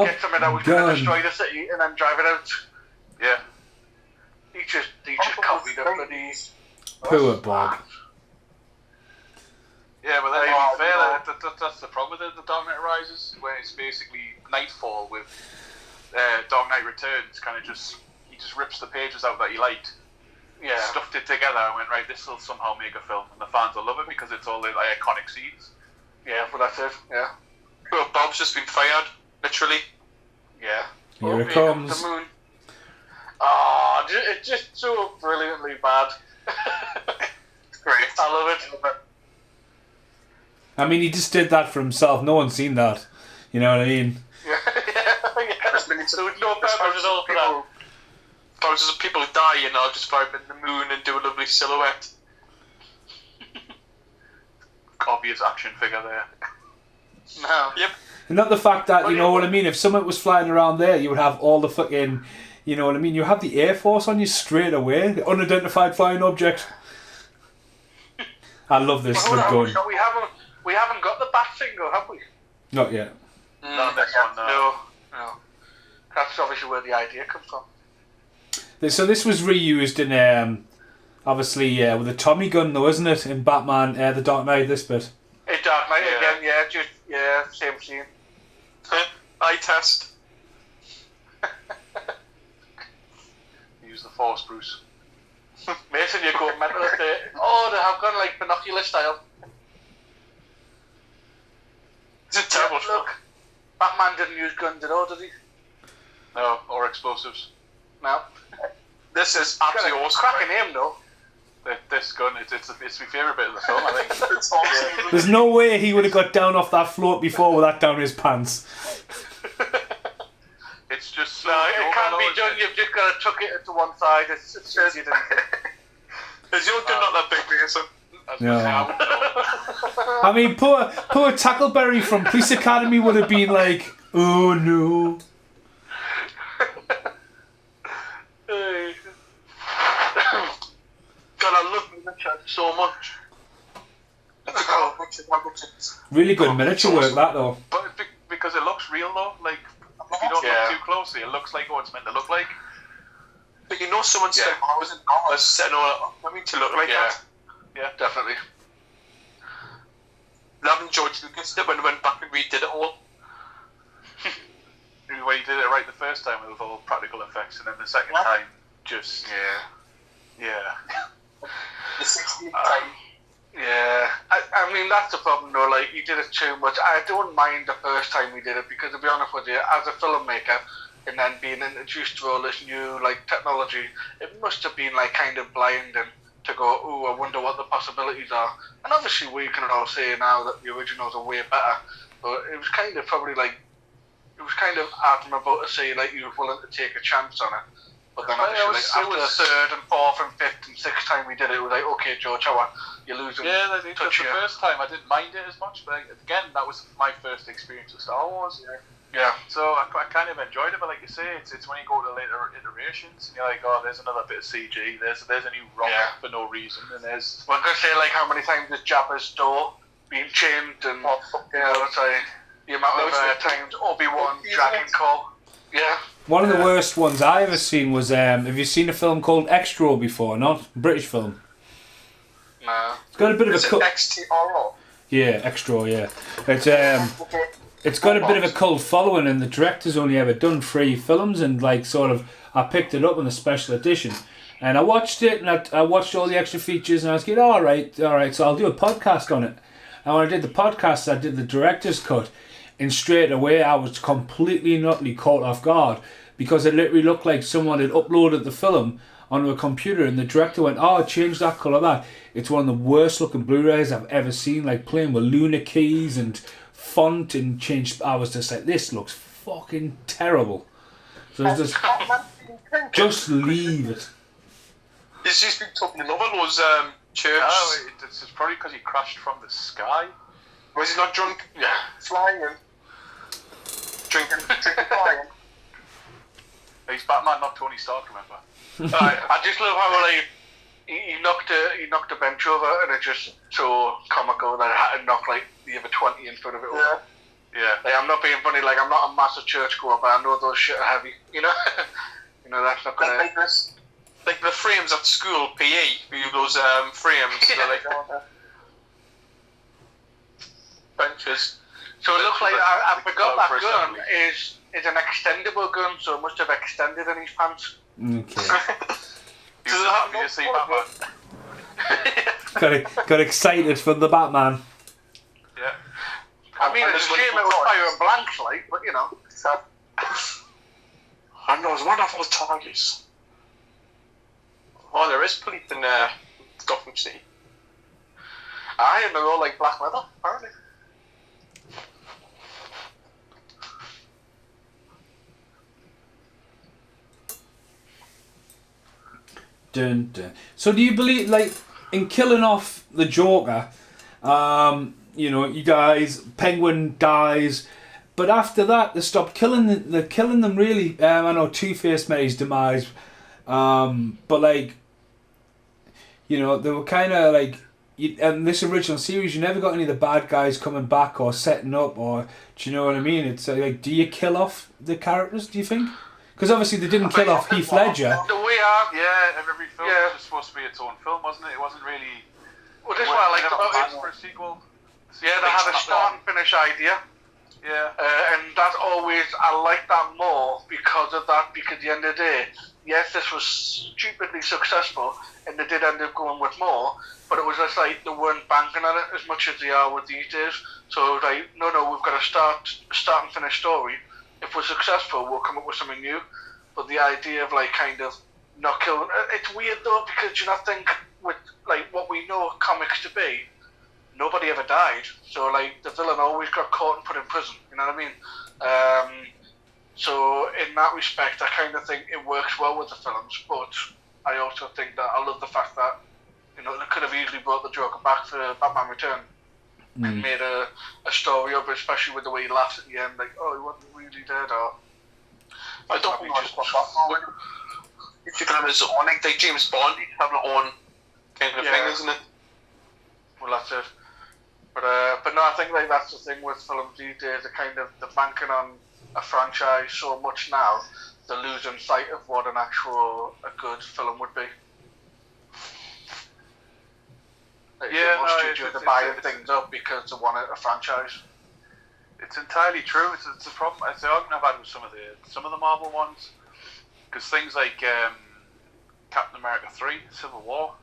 get something that was going to destroy the city, and then drive it out? Yeah. He just copied the bloody. Poor Bob. Yeah, but then to be fair, that's the problem with the Dark Knight Rises, where it's basically Nightfall with Dark Knight Returns. He just rips the pages out that he liked. Yeah. Stuffed it together and went, right, this will somehow make a film, and the fans will love it because it's all the iconic scenes. Yeah, well that's it. Yeah. Well, Bob's just been fired, literally. Yeah. Here it comes. The moon. Oh, it's just so brilliantly bad. Great. I love it. I mean, he just did that for himself. No one's seen that. You know what I mean? Yeah. There was no purpose at all for that. Thousands of people die, you know, just vibe in the moon and do a lovely silhouette. Obvious action figure there. No. Yep. And not the fact that, you know what I mean, if someone was flying around there, you would have all the fucking, you know what I mean, you have the Air Force on you straight away. The unidentified flying object. I love this gun. We haven't got the bat single, have we? Not yet. Not this one, no. No. That's obviously where the idea comes from. So this was reused in, obviously, with a Tommy gun though, isn't it? In Batman, The Dark Knight, this bit. In Dark Knight again, same scene. Eye test. Use the Force, Bruce. Mason, you're going mental at the... Oh, they have gone like binocular style. It's a terrible look. Batman didn't use guns at all, did he? No, or explosives. No. This is absolutely awesome. Cracking aim though. This gun, it's my favourite bit of the film, I think. It's awesome. There's no way he would have got down off that float before with that down his pants. It's just... No, it can't be done. You've just got to tuck it to one side. It's easier than Is your gun not that big, Mason? No. I mean, poor Tackleberry from Police Academy would have been like, oh no. God, I love miniature so much. Really good miniature work, that though. But because it looks real though, like, if you don't look too closely, it looks like what it's meant to look like. But you know someone spent hours and hours setting all up to look like that. Yeah, definitely. Loving George Lucas did when he went back and redid it all. When he did it right the first time with all practical effects, and then the second time, just... Yeah. The 16th time. Yeah, I mean that's the problem though. Like he did it too much. I don't mind the first time he did it because to be honest with you, as a filmmaker, and then being introduced to all this new like technology, it must have been like kind of blinding to go, oh, I wonder what the possibilities are. And obviously we can all say now that the originals are way better, but it was kind of probably like it was kind of admirable to say like you were willing to take a chance on it. But then obviously, after the third and fourth and fifth and sixth time we did it, it was like, okay, George, you're losing. Yeah, the first time I didn't mind it as much, but again, that was my first experience with Star Wars. Yeah. So I kind of enjoyed it, but like you say, it's when you go to later iterations and you're like, oh, there's another bit of CG, there's a new rock for no reason, and there's... We're going to say, like, how many times is Jabba's door being chained and, it's like, the amount of times Obi-Wan dragging Cole. Yeah. One of the worst ones I ever seen was, have you seen a film called Extra before? Not British film. No. It's got a bit of a cult. XTRO? Yeah, Extra. Yeah. It's got a bit of a cult following, and the director's only ever done 3 films, and like sort of I picked it up in a special edition, and I watched it, and I watched all the extra features, and I was getting all right. So I'll do a podcast on it. And when I did the podcast, I did the director's cut. And straight away, I was completely and utterly caught off guard because it literally looked like someone had uploaded the film onto a computer and the director went, oh, change that colour, that. It's one of the worst looking Blu-rays I've ever seen, like playing with Luna keys and font and changed. I was just like, this looks fucking terrible. So it's just leave it. He's just been talking in over those church. Oh, it's probably because he crashed from the sky. Was he not drunk? Yeah. Flying and drinking flying. He's Batman, not Tony Stark, remember? I just love how like he knocked a bench over and it just so comical that it had to knock like the other 20 in front of it over. Yeah. Like I'm not being funny, like I'm not a massive churchgoer, but I know those shit are heavy, you know? You know, that's not gonna... Like the frames at school, PE, those frames, they're like... benches. So it looks like I forgot that gun is an extendable gun, so it must have extended in his pants. Okay. Does it happen to see Batman? got excited for the Batman. Yeah. I mean, it's a shame it was fire and blanks, like, but you know. And those wonderful targets. Oh, there is police in Gotham City. Aye, and they're all like black leather, apparently. Dun, dun. So do you believe, like, in killing off the Joker, you know, you guys, Penguin dies, but after that they stopped killing them really. I know Two-Face met his demise, but like, you know, they were kind of like, in this original series, you never got any of the bad guys coming back or setting up, or do you know what I mean? It's like, do you kill off the characters? Do you think? Because obviously they didn't kill off Heath Ledger. The way are, every film was just supposed to be its own film, wasn't it? It wasn't really. Well, this is what I liked about it. For a sequel. Yeah, they had a start and finish idea. Yeah. And that's always, I like that more because of that, because at the end of the day, yes, this was stupidly successful, and they did end up going with more, but it was just like they weren't banking on it as much as they are with these days. So it was like, no, we've got a start and finish story. If we're successful, we'll come up with something new. But the idea of like kind of not killing, it's weird though, because you know, I think with like what we know comics to be, nobody ever died. So like the villain always got caught and put in prison. You know what I mean? So in that respect, I kind of think it works well with the films. But I also think that I love the fact that, you know, they could have easily brought the Joker back for Batman Return and made a story of it, especially with the way he laughs at the end, like, oh, he wasn't really dead, or I don't know just what Batman. If you can have his own, like James Bond, he'd have his own kind of thing, isn't it? Well, that's it. But no, I think like that's the thing with films these days. They're banking on a franchise so much now, they're losing sight of what a good film would be. They're buying things up because they want a franchise. It's entirely true. It's a problem. It's the argument I've had with some of the Marvel ones, because things like Captain America 3, Civil War,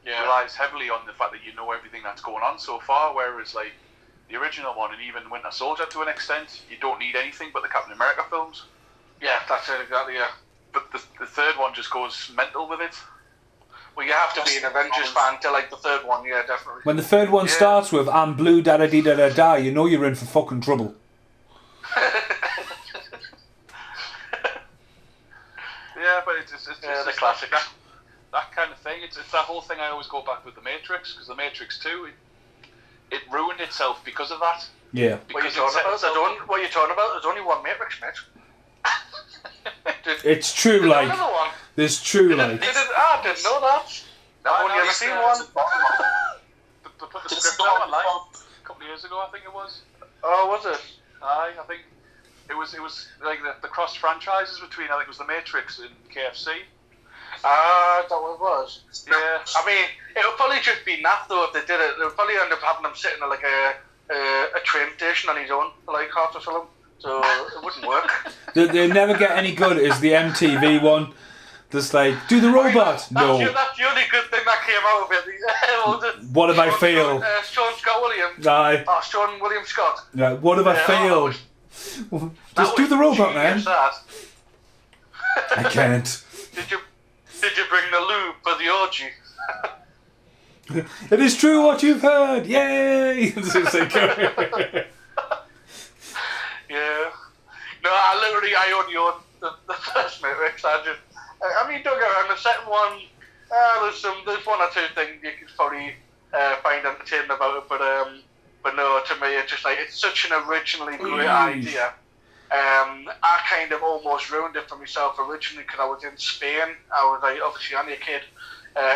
relies heavily on the fact that you know everything that's going on so far, whereas like the original one and even Winter Soldier to an extent, you don't need anything but the Captain America films. Yeah, that's it exactly. Yeah. But the third one just goes mental with it. Well, you have to be an Avengers fan to like the third one, yeah, definitely. When the third one starts with "I'm blue, da da dee da da da," you know you're in for fucking trouble. Yeah, but it's the classic. That kind of thing. It's that whole thing I always go back with The Matrix, because The Matrix 2, it ruined itself because of that. Yeah. What are you talking about? There's only one Matrix, mate. It's true, like. There's true, like. I didn't know that. I've only ever seen one. They put the script out online a couple of years ago, I think it was. Oh, was it? Aye, I think it was like the cross franchises between, I think it was The Matrix and KFC. That what it was. Yeah. I mean, it would probably just be naff though if they did it. They would probably end up having him sitting at like a train station on his own for like half the film. So it wouldn't work. They never get any good as the MTV one. Just like, do the robot. No. That's the only good thing that came out of it. What if I fail? Sean Scott Williams. Aye. Oh, Sean William Scott. Yeah, what if I failed? Just do the robot, man. I can't. Did you bring the lube for the orgy? It is true what you've heard. Yay! Yeah. No, I only own the first Matrix. I mean, don't get me wrong, the second one, there's one or two things you can probably find entertaining about it, but no, to me, it's just like, it's such an originally great idea. I kind of almost ruined it for myself originally because I was in Spain. I was like, obviously only a kid,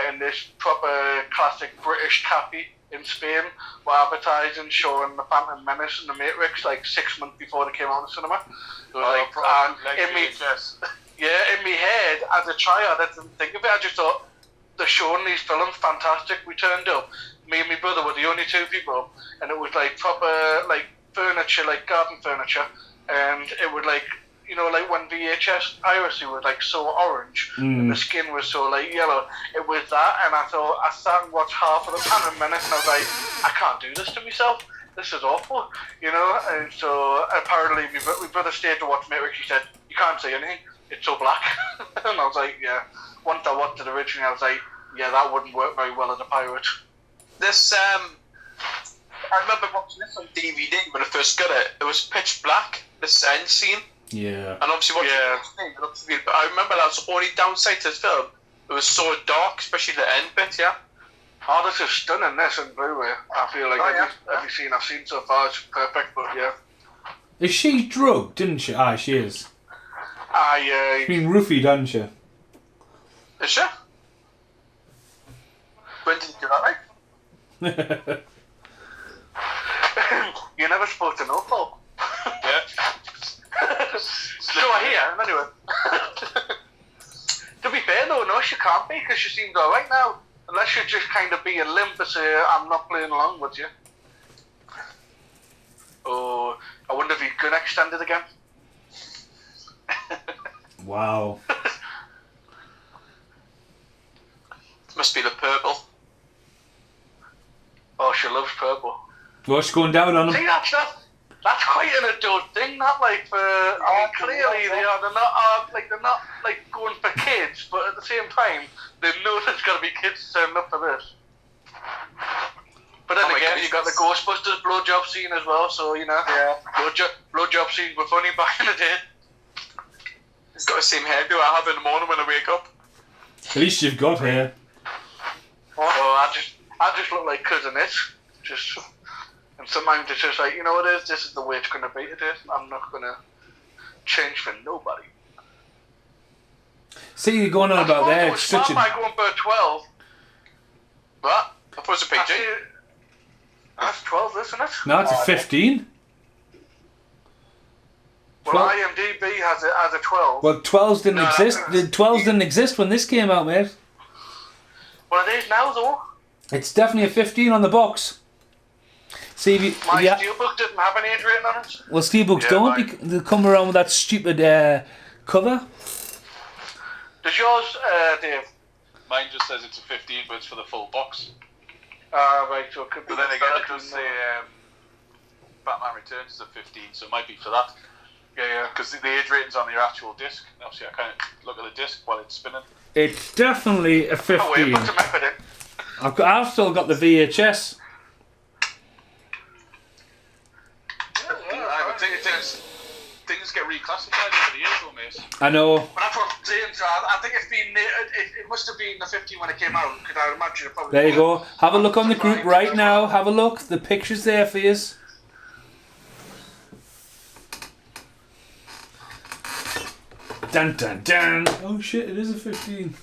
in this proper classic British cafe in Spain, were advertising showing the Phantom Menace and the Matrix like 6 months before they came out in the cinema. It was in my head, as a child, I didn't think of it. I just thought, they're showing these films, fantastic. We turned up. Me and my brother were the only two people, and it was like proper like furniture, like garden furniture, and it would like, you know, like when VHS piracy was like so orange and the skin was so like yellow. It was that, and I sat and watched half of the Phantom Menace, and I was like, I can't do this to myself. This is awful, you know. And so apparently my brother stayed to watch Matrix. He said, you can't say anything. It's so black. And I was like, yeah. once I watched it originally, I was like, yeah, that wouldn't work very well as a pirate. This, I remember watching this on DVD when I first got it. It was pitch black, this end scene. Yeah. And obviously watching it, but I remember that was the only downside to the film. It was so dark, especially the end bit, yeah? Oh, this is stunning, this in Blu-ray. I feel like every scene I've seen so far is perfect, but yeah. Is she drugged, didn't she? Ah, she is. She's been roofied, hasn't she? Is she? When did you do that, like? You're never supposed to know, Paul. Yeah. So I hear, anyway. To be fair though, no, she can't be, because she seems alright now. Unless you just kind of be a limp and say, I'm not playing along with you. Oh, I wonder if you can extend it again. Wow. Must be the purple. Oh, she loves purple. What's going down on See, him? that's quite an adult thing, not like for. I mean, clearly they're not going for kids, but at the same time, they know there's got to be kids turning up for this. But then again, you got the Ghostbusters blowjob scene as well, so you know, blowjob scenes were funny back in the day. It's got the same hairdo I have in the morning when I wake up. At least you've got hair. Oh, I just look like Cousin It. Just, and sometimes it's just like, you know what it is? This is the way it's going to be today. I'm not going to change for nobody. See, you're going on about there. It's such a. By going for 12. What? I thought it was a PG. That's 12, isn't it? No, it's a 15. Well, IMDb has it as a 12. Well, 12s didn't exist. The 12s didn't exist when this came out, mate. Well, it is now, though. It's definitely a 15 on the box. See, My Steelbook didn't have an age rating on it. Well, Steelbooks don't. They come around with that stupid cover. Does yours, Dave? Mine just says it's a 15, but it's for the full box. Right, so it could be. But then again, it does say Batman Returns is a 15, so it might be for that. Yeah. Because the age rating's on your actual disc. Obviously, I can't look at the disc while it's spinning. It's definitely a 15. Oh, wait, put some effort in. I've still got the VHS. Things get reclassified over the years, though, mate. I know. But that's what I'm saying, so I think it must have been the 15 when it came out, because I imagine it probably. There you go. Have a look on the group right now. Have a look. The picture's there for you. Dun dun dun. Oh shit, it is a 15.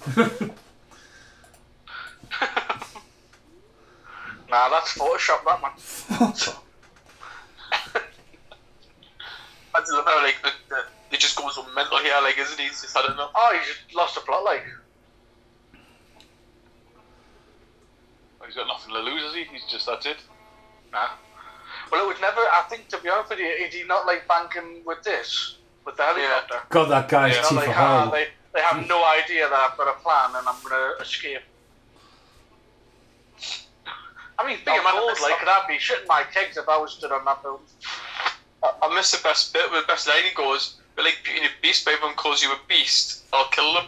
Nah, that's Photoshop, that man. I don't know, like, it just goes on mental here, like, isn't he? Just, I don't know. Oh, he's just lost the plot, like. Well, he's got nothing to lose, has he? He's just, that's it. Nah. Well, it was never, I think, to be honest with you, is he not, like, banking with this? With the helicopter? God, that guy's teeth like, are horrible. They have no idea that I've got a plan and I'm going to escape. I mean, being old, like, could I be shitting my kegs if I was stood on that building? I miss the best bit where the best line goes, but like Beauty and the Beast, but everyone calls you a beast, I'll kill them.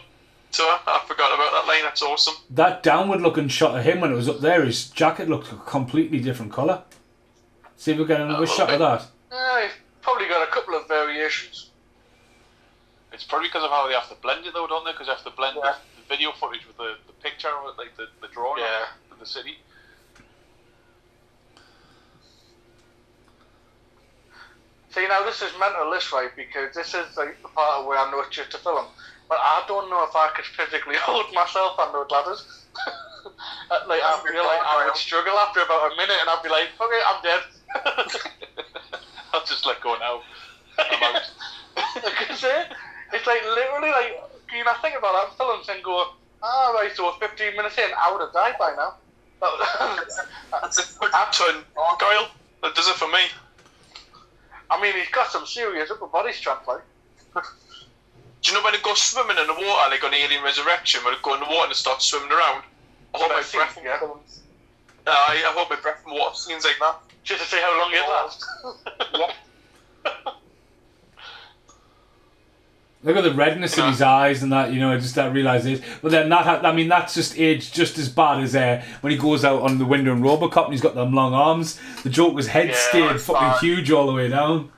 So I forgot about that line, that's awesome. That downward looking shot of him when it was up there, his jacket looked a completely different colour. See if we get another shot of that. Yeah, he's probably got a couple of variations. It's probably because of how they have to blend it though, don't they? Because they have to blend the video footage with the picture, like the drawing of the city. See, now this is mental list, right? Because this is like the part where I know it's just a film. But I don't know if I could physically hold myself on those ladders. Like, I feel like I would struggle after about a minute and I'd be like, okay, I'm dead. I'll just let go now. I'm out. It's like literally like, you know, think about that film and go, right, so 15 minutes in, I would have died by now. That's a good ton, Kyle. That does it for me. I mean, he's got some serious upper body strength, like. Do you know when they go swimming in the water, like on Alien Resurrection, when they go in the water and start swimming around? I hold my breath. I hold my breath in water scenes like that. Just to see how long it lasts. Look at the redness in his eyes and that, just that realisation. But then that's just aged just as bad as when he goes out on the window in RoboCop and he's got them long arms. The Joker's head stayed fucking huge all the way down.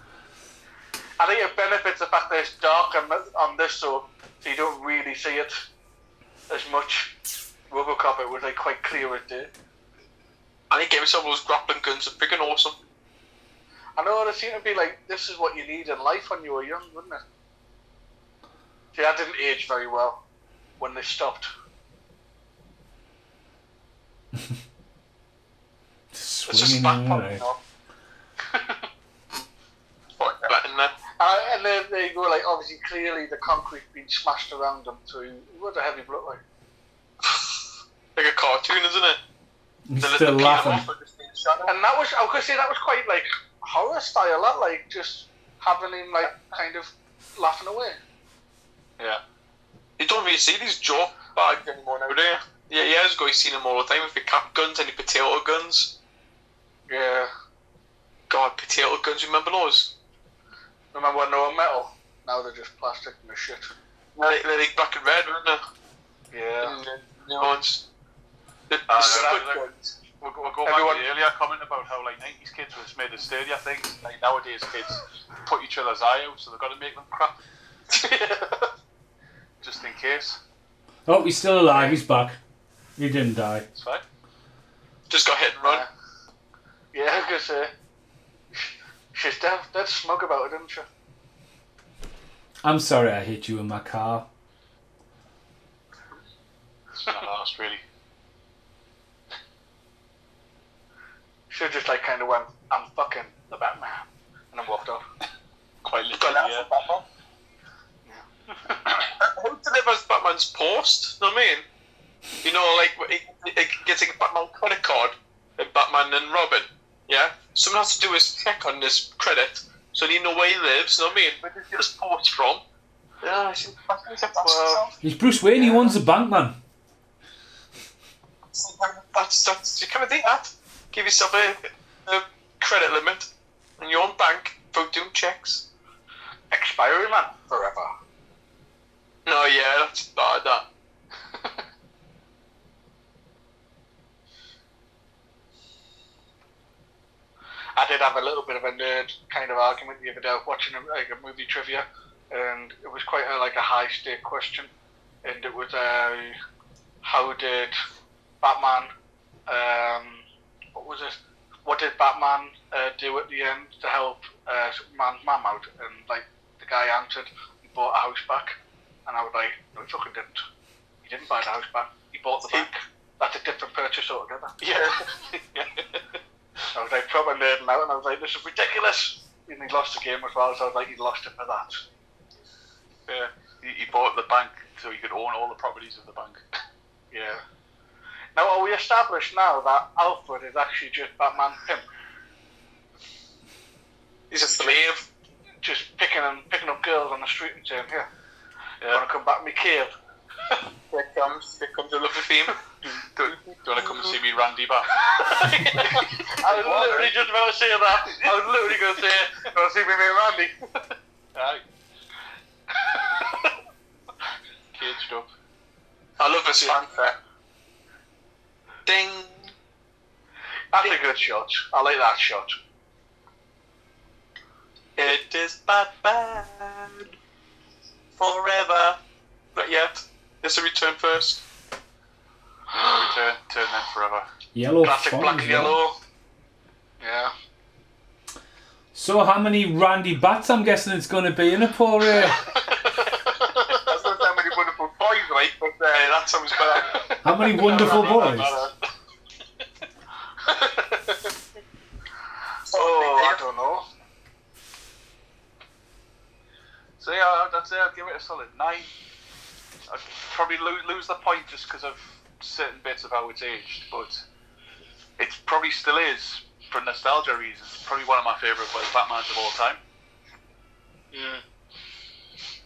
I think it benefits the fact that it's dark on this, so you don't really see it as much. RoboCop, it was like quite clear as day. And he gave himself those grappling guns are freaking awesome. I know, they seem to be like, this is what you need in life when you were young, wouldn't it? See, that didn't age very well when they stopped. It's just backpopping on. And then there you go, like, obviously, clearly the concrete being smashed around them, so what a heavy blood, like. Like a cartoon, isn't it? He's still laughing. And that was, I was going to say, that was quite, like, horror style, that, like, just having him, like, kind of laughing away. Yeah. You don't really see these joke bags anymore now, do you? Yeah, years ago you seen them all the time with your cap guns and your potato guns. Yeah. God, potato guns, remember those? Remember when they were metal? Now they're just plastic and they're shit. They're like black and red, weren't they? Yeah. And new ones. We'll go back to the earlier comment about how like 90s kids were just made of sturdier things. Like nowadays kids put each other's eye out, so they've got to make them crap. Just in case. Oh, he's still alive. He's back. He didn't die. It's fine. Just got hit and run. Yeah, I was going to say. She's dead smug about it, isn't she? I'm sorry I hit you in my car. It's not last, really. She just like kind of went, I'm fucking the Batman, and then walked off. Quite literally, yeah. Who delivers Batman's post? Know what I mean? You know, like it gets a Batman credit card, like Batman and Robin. Yeah, someone has to do his check on this credit, so they know where he lives. Know what I mean? Where did he get his post from? Yeah, He's Bruce Wayne. He owns the bank, man. That's you can't do that. Give yourself a credit limit in your own bank for doing checks. Expiry, man, forever. No, yeah, that's bad, that. I did have a little bit of a nerd kind of argument the other day watching a movie trivia, and it was quite a high stake question, and it was how did Batman what did Batman do at the end to help Superman's mum out? And like the guy answered, he bought a house back. And I was like, no, he fucking didn't. He didn't buy the house back. He bought the bank. That's a different purchase altogether. Yeah. I was like proper nerding out, and I was like, this is ridiculous. And he lost the game as well, so I was like, he lost it for that. Yeah. He bought the bank so he could own all the properties of the bank. Yeah. Now, are we established now that Alfred is actually just Batman's pimp? He's a slave. Just picking up girls on the street and saying, here, want to come back to my cave? Here comes the lovely theme. Do you want to come and see me Randy back? I was literally just about to say that. I was literally going to say, you want to see me Randy? Aye. Caged up. I love this fanfare. Ding. That's a good shot. I like that shot. It is Batman forever. Not yet. It's a return first. Return then forever. Yellow. Classic black and yellow. Yeah. So how many Randy Bats I'm guessing it's going to be in a Paul Ray? That's not how many wonderful boys, right? But that sounds better. How many wonderful boys? I don't know. So yeah, that's it. I'd give it a solid 9. I'd probably lose the point just because of certain bits of how it's aged, but it probably still is, for nostalgia reasons, probably one of my favourite Batmans of all time.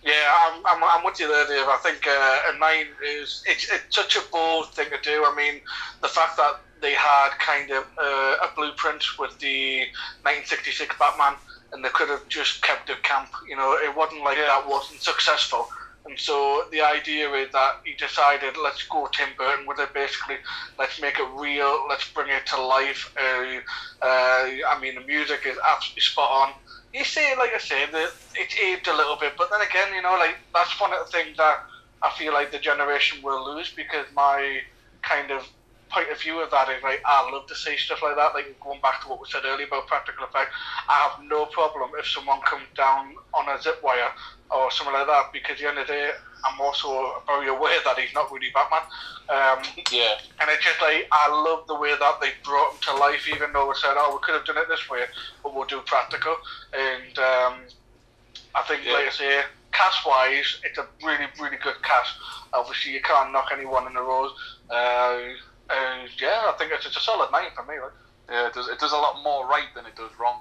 Yeah, I'm with you there, Dave. I think a 9 is it's such a bold thing to do. I mean, the fact that they had kind of a blueprint with the 1966 Batman, and they could have just kept it camp. You know, it wasn't like that wasn't successful. And so the idea is that he decided, let's go Tim Burton with it, basically. Let's make it real. Let's bring it to life. I mean, the music is absolutely spot on. You say, like I say, that it's aged a little bit, but then again, you know, like, that's one of the things that I feel like the generation will lose, because my kind of point of view of that is, like, I love to see stuff like that, like going back to what we said earlier about practical effect. I have no problem if someone comes down on a zip wire or something like that, because at the end of the day, I'm also very aware that he's not really Batman. And it's just like, I love the way that they brought him to life, even though we said, oh, we could have done it this way, but we'll do practical. And I think, like I say, cast-wise, it's a really, really good cast. Obviously, you can't knock anyone in the rows. I think it's a solid 9 for me. Like. Yeah, it does a lot more right than it does wrong.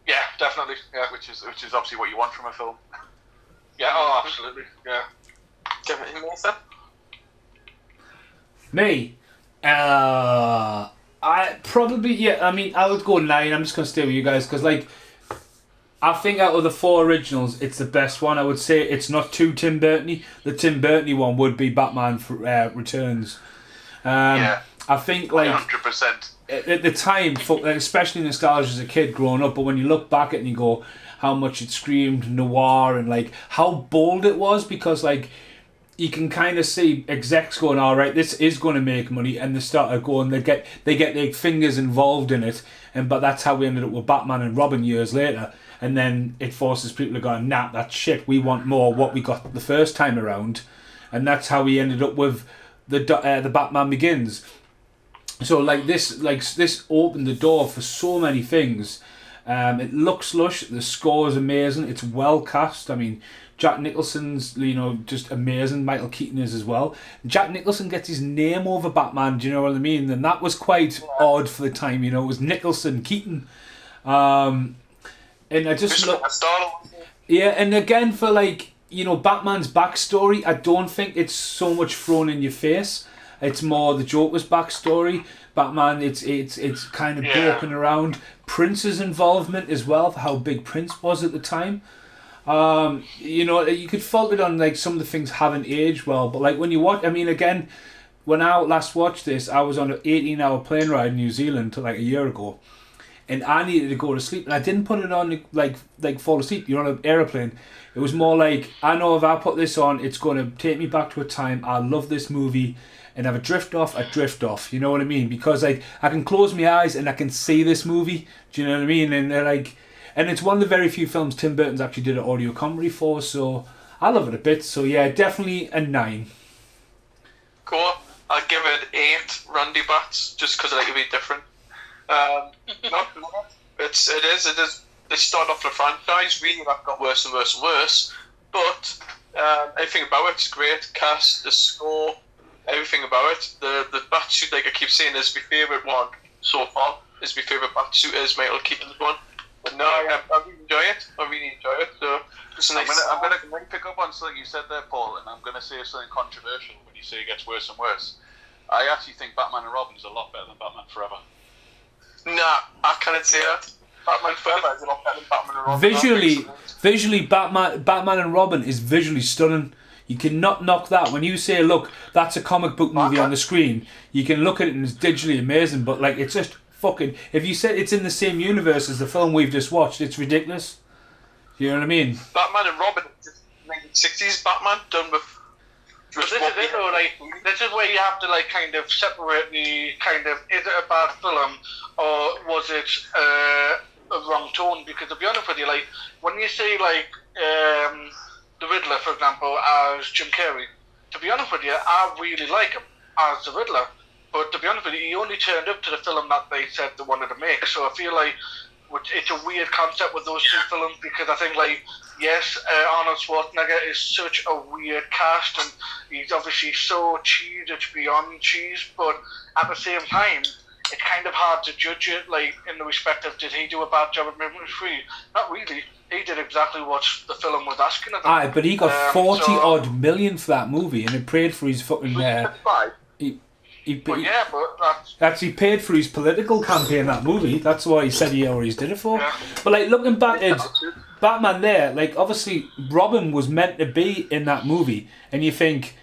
Yeah, definitely. Yeah, which is obviously what you want from a film. Yeah, oh, absolutely. Yeah. Definitely more so. Me? I probably, I mean, I would go 9. I'm just going to stay with you guys, because, like, I think out of the 4 originals, it's the best one. I would say it's not too Tim Burton-y. The Tim Burton-y one would be Batman Returns. I think, like, 100%. At the time, especially nostalgia as a kid growing up, but when you look back at it and you go, how much it screamed noir, and, like, how bold it was, because, like, you can kind of see execs going, all right, this is going to make money, and they start going, they get their fingers involved in it, but that's how we ended up with Batman and Robin years later. And then it forces people to go, nah, that's shit, we want more what we got the first time around. And that's how we ended up with the Batman Begins. So, like, this opened the door for so many things. It looks lush, the score is amazing, it's well cast. I mean, Jack Nicholson's, you know, just amazing. Michael Keaton is as well. Jack Nicholson gets his name over Batman, do you know what I mean? And that was quite odd for the time, you know, it was Nicholson, Keaton. And I just look, and again, for, like, you know, Batman's backstory, I don't think it's so much thrown in your face. It's more the Joker's backstory. Batman, it's kind of broken around. Prince's involvement as well, for how big Prince was at the time. You know, you could fault it on, like, some of the things haven't aged well, but, like, when you watch, I mean, again, when I last watched this, I was on an 18-hour plane ride in New Zealand like a year ago. And I needed to go to sleep, and I didn't put it on like fall asleep. You're on an aeroplane. It was more like, I know if I put this on, it's going to take me back to a time I love this movie, and if I drift off. You know what I mean? Because, like, I can close my eyes and I can see this movie. Do you know what I mean? And and it's one of the very few films Tim Burton's actually did an audio commentary for. So I love it a bit. So yeah, definitely a 9. Cool. I'll give it 8 Randy Bats, just because I like to be different. It is. They start off the franchise, really, that got worse and worse and worse. But everything about it's great. Cast, the score, everything about it. The Batsuit, like I keep saying, is my favourite one so far. Is my favourite Batsuit is Michael Keaton's one. But no, I really enjoy it. So it's nice. I'm gonna pick up on something you said there, Paul, and I'm gonna say something controversial when you say it gets worse and worse. I actually think Batman and Robin is a lot better than Batman Forever. Nah, I can't say that. Batman Forever is a lot better than Batman and Robin. Visually, Batman and Robin is visually stunning. You cannot knock that. When you say, look, that's a comic book movie on the screen, you can look at it and it's digitally amazing, but, like, it's just fucking... If you said it's in the same universe as the film we've just watched, it's ridiculous. You know what I mean? Batman and Robin, 1960s Batman, done with... But this is it though, like, this is where you have to, like, kind of separate the kind of, is it a bad film or was it a wrong tone? Because to be honest with you, like, when you say, like, the Riddler, for example, as Jim Carrey, to be honest with you, I really like him as the Riddler. But to be honest with you, he only turned up to the film that they said they wanted to make. So I feel like it's a weird concept with those two films, because I think, like, yes, Arnold Schwarzenegger is such a weird cast, and he's obviously so cheese, it's beyond cheese, but at the same time, it's kind of hard to judge it, like, in the respect of, did he do a bad job of making it free? Not really. He did exactly what the film was asking of him. Aye, but he got 40 odd million for that movie, and it paid for his fucking... Actually paid for his political campaign, that movie. That's why he said he always did it for. Yeah. But like looking back at Batman there, like obviously Robin was meant to be in that movie, and you think,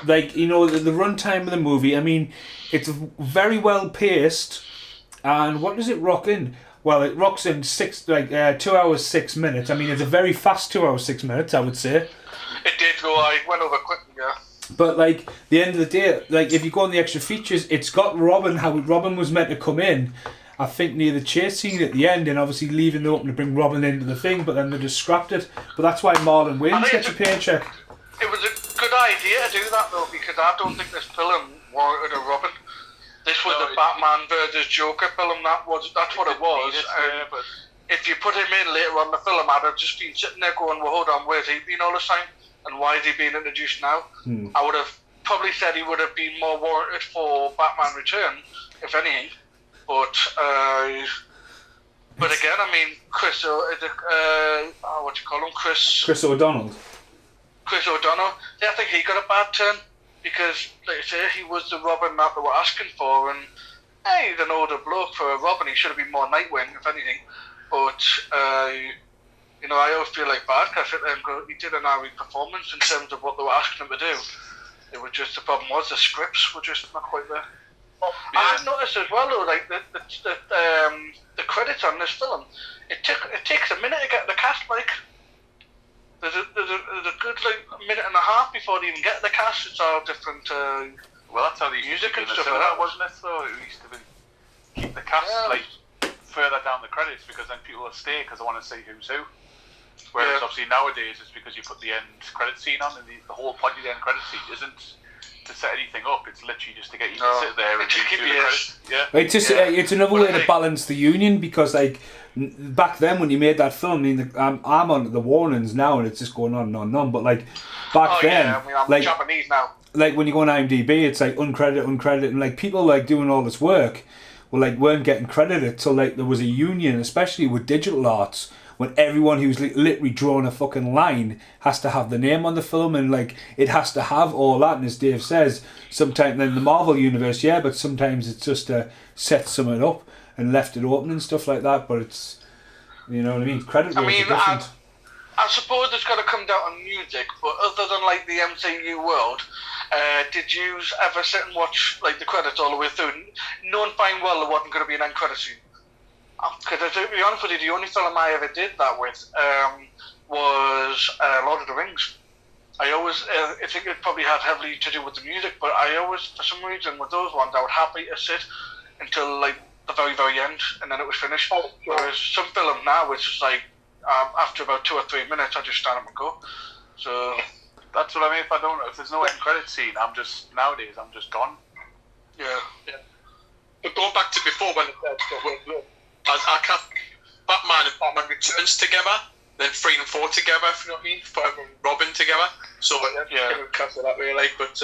like, you know, the runtime of the movie, I mean, it's very well paced, and what does it rock in? Well, it rocks in 2 hours 6 minutes. I mean, it's a very fast 2 hours 6 minutes, I would say. It did go. I went over quickly, yeah. But like the end of the day, like if you go on the extra features, it's got Robin, how Robin was meant to come in, I think near the chase scene at the end, and obviously leaving it open to bring Robin into the thing, but then they just scrapped it. But that's why Marlon Wayans gets a paycheck. It was a good idea to do that though, because I don't think this film warranted a Robin. This was the Batman versus Joker film. That's what it was. But if you put him in later on in the film, I'd have just been sitting there going, "Well, hold on, where's he been all this time? And why is he being introduced now?" I would have probably said he would have been more warranted for Batman Return, if anything. But again, I mean, Chris O'Donnell. Chris O'Donnell. Yeah, I think he got a bad turn because, like I say, he was the Robin that they were asking for, and he's an older bloke for a Robin. He should have been more Nightwing, if anything. But you know, I always feel like bad because he did an alright performance in terms of what they were asking him to do. It was just the problem was the scripts were just not quite there. I noticed as well though, like the credits on this film, it takes a minute to get the cast. Like there's a good like minute and a half before they even get the cast. It's all different. Well, that's how the music and stuff like that, wasn't it? So it used to keep the cast like further down the credits because then people will stay because they want to see who's who. Whereas obviously nowadays it's because you put the end credit scene on, and the whole point of the end credit scene isn't to set anything up. It's literally just to get you to sit there and keep the credits. Yeah, it's just it's another way to balance the union because like back then when you made that film, I mean, I'm on the warnings now and it's just going on and on and on. But like back then, I mean, I'm like Japanese now. Like when you go on IMDb, it's like uncredited, and like people like doing all this work, weren't getting credited till like there was a union, especially with digital arts. When everyone who's literally drawing a fucking line has to have the name on the film and like it has to have all that, and as Dave says, sometimes in the Marvel universe, but sometimes it's just to set something up and left it open and stuff like that. But it's, you know what I mean. Credit rates are different. I suppose it's got to come down on music, but other than like the MCU world, did you ever sit and watch like the credits all the way through, knowing fine well there wasn't going to be an end credit scene? Because to be honest with you, the only film I ever did that with was Lord of the Rings. I always, I think it probably had heavily to do with the music, but I always, for some reason, with those ones, I would happy to sit until like the very, very end, and then it was finished. Whereas some film now, it's just like after about 2 or 3 minutes, I just stand up and go. So that's what I mean. If there's no end credit scene, nowadays I'm just gone. Yeah. But going back to before when I cast Batman and Batman Returns together, then 3 and 4 together, if you know what I mean, Batman and Robin together. So cast it that way, like. But if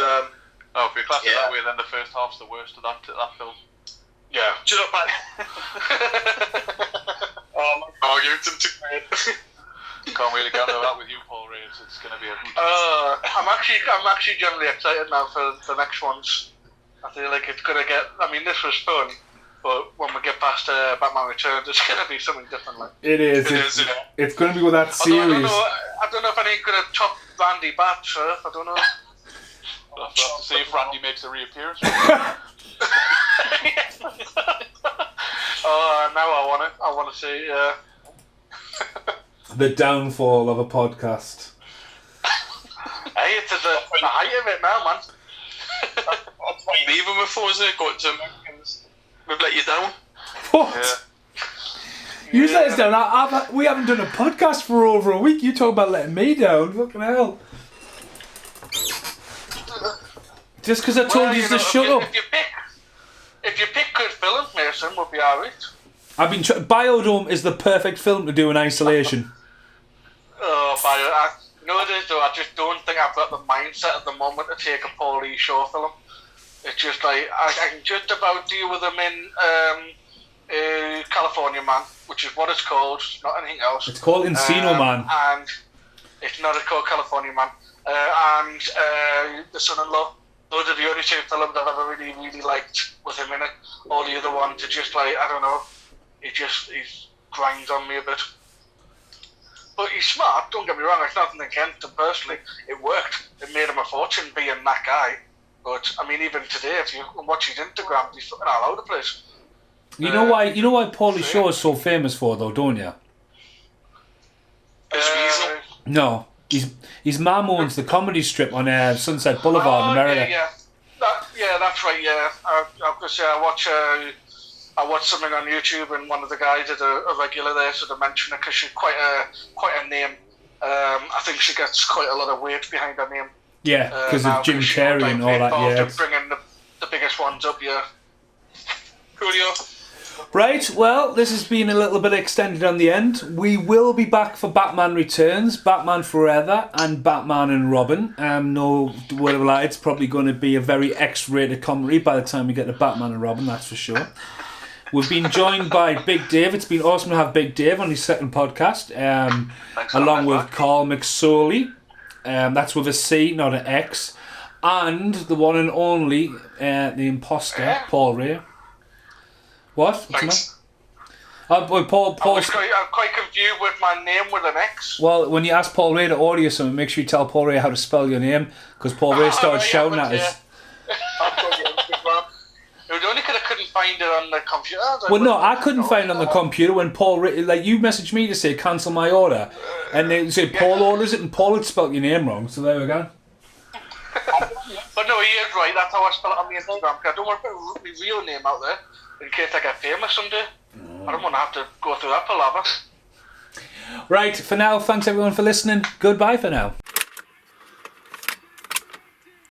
you class it that way, then the first half's the worst of that film. Yeah. Shut up, man. Argued them too great. Can't really get into that with you, Paul Reeves. It's going to be a. I'm actually generally excited now for the next ones. I feel like it's going to get. I mean, this was fun. But when we get past Batman Returns, it's going to be something different. Like. It is. It's going to be with that series. I don't know if anyone's going to top Randy Batch. I don't know. We'll have to see if Randy makes a reappearance. Now I want to see. The downfall of a podcast. Hey, it's the height of it now, man. That's why you leave them before, is it? Got to Americans. We've let you down. What? Yeah. You let us down. We haven't done a podcast for over a week. You talk about letting me down. Fucking hell. Just because I told you to shut up. If you pick good films, Mason would be alright. I've been Biodome is the perfect film to do in isolation. You know what it is though? I just don't think I've got the mindset at the moment to take a Paulie Shaw film. It's just like I can just about deal with them in California Man, which is what it's called, not anything else. It's called Encino Man, and it's not called California Man. And The Son-in-Law. Those are the only two films I've ever really, really liked with him in it. All the other ones are just like, I don't know, he grinds on me a bit. But he's smart, don't get me wrong, it's nothing against him personally. It worked. It made him a fortune being that guy. But, I mean, even today, if you watch his Instagram, he's fucking all over the place. You know why Paulie Shaw is so famous for, though, don't you? No. His mum owns the comedy strip on Sunset Boulevard in America. Yeah, that's right, yeah. I was going to say, I watched something on YouTube and one of the guys is a regular there, so they mention it because she's quite a name. I think she gets quite a lot of weight behind her name. Yeah, because of Jim Carrey and all that, yeah. Bringing the biggest ones up, yeah. Coolio. Right, well, this has been a little bit extended on the end. We will be back for Batman Returns, Batman Forever, and Batman and Robin. No word of a lie, it's probably going to be a very X-rated comedy by the time we get to Batman and Robin, that's for sure. We've been joined by Big Dave. It's been awesome to have Big Dave on his second podcast, along with Carl McSorley. That's with a C, not an X. And the one and only, the imposter, Paul Ray. What? Thanks. Paul. I'm quite confused with my name with an X. Well, when you ask Paul Ray to audio something, make sure you tell Paul Ray how to spell your name, because Paul Ray started shouting at us. It was only because I couldn't find it on the computer. Well, no, I couldn't find it on the computer when Paul Ray, like, you messaged me to say cancel my order, and they said Paul orders it, and Paul had spelt your name wrong, so there we go. But no, he is right, that's how I spell it on my Instagram, because I don't want to put my real name out there in case I get famous someday. I don't want to have to go through that palaver. Right, for now, thanks everyone for listening. Goodbye for now.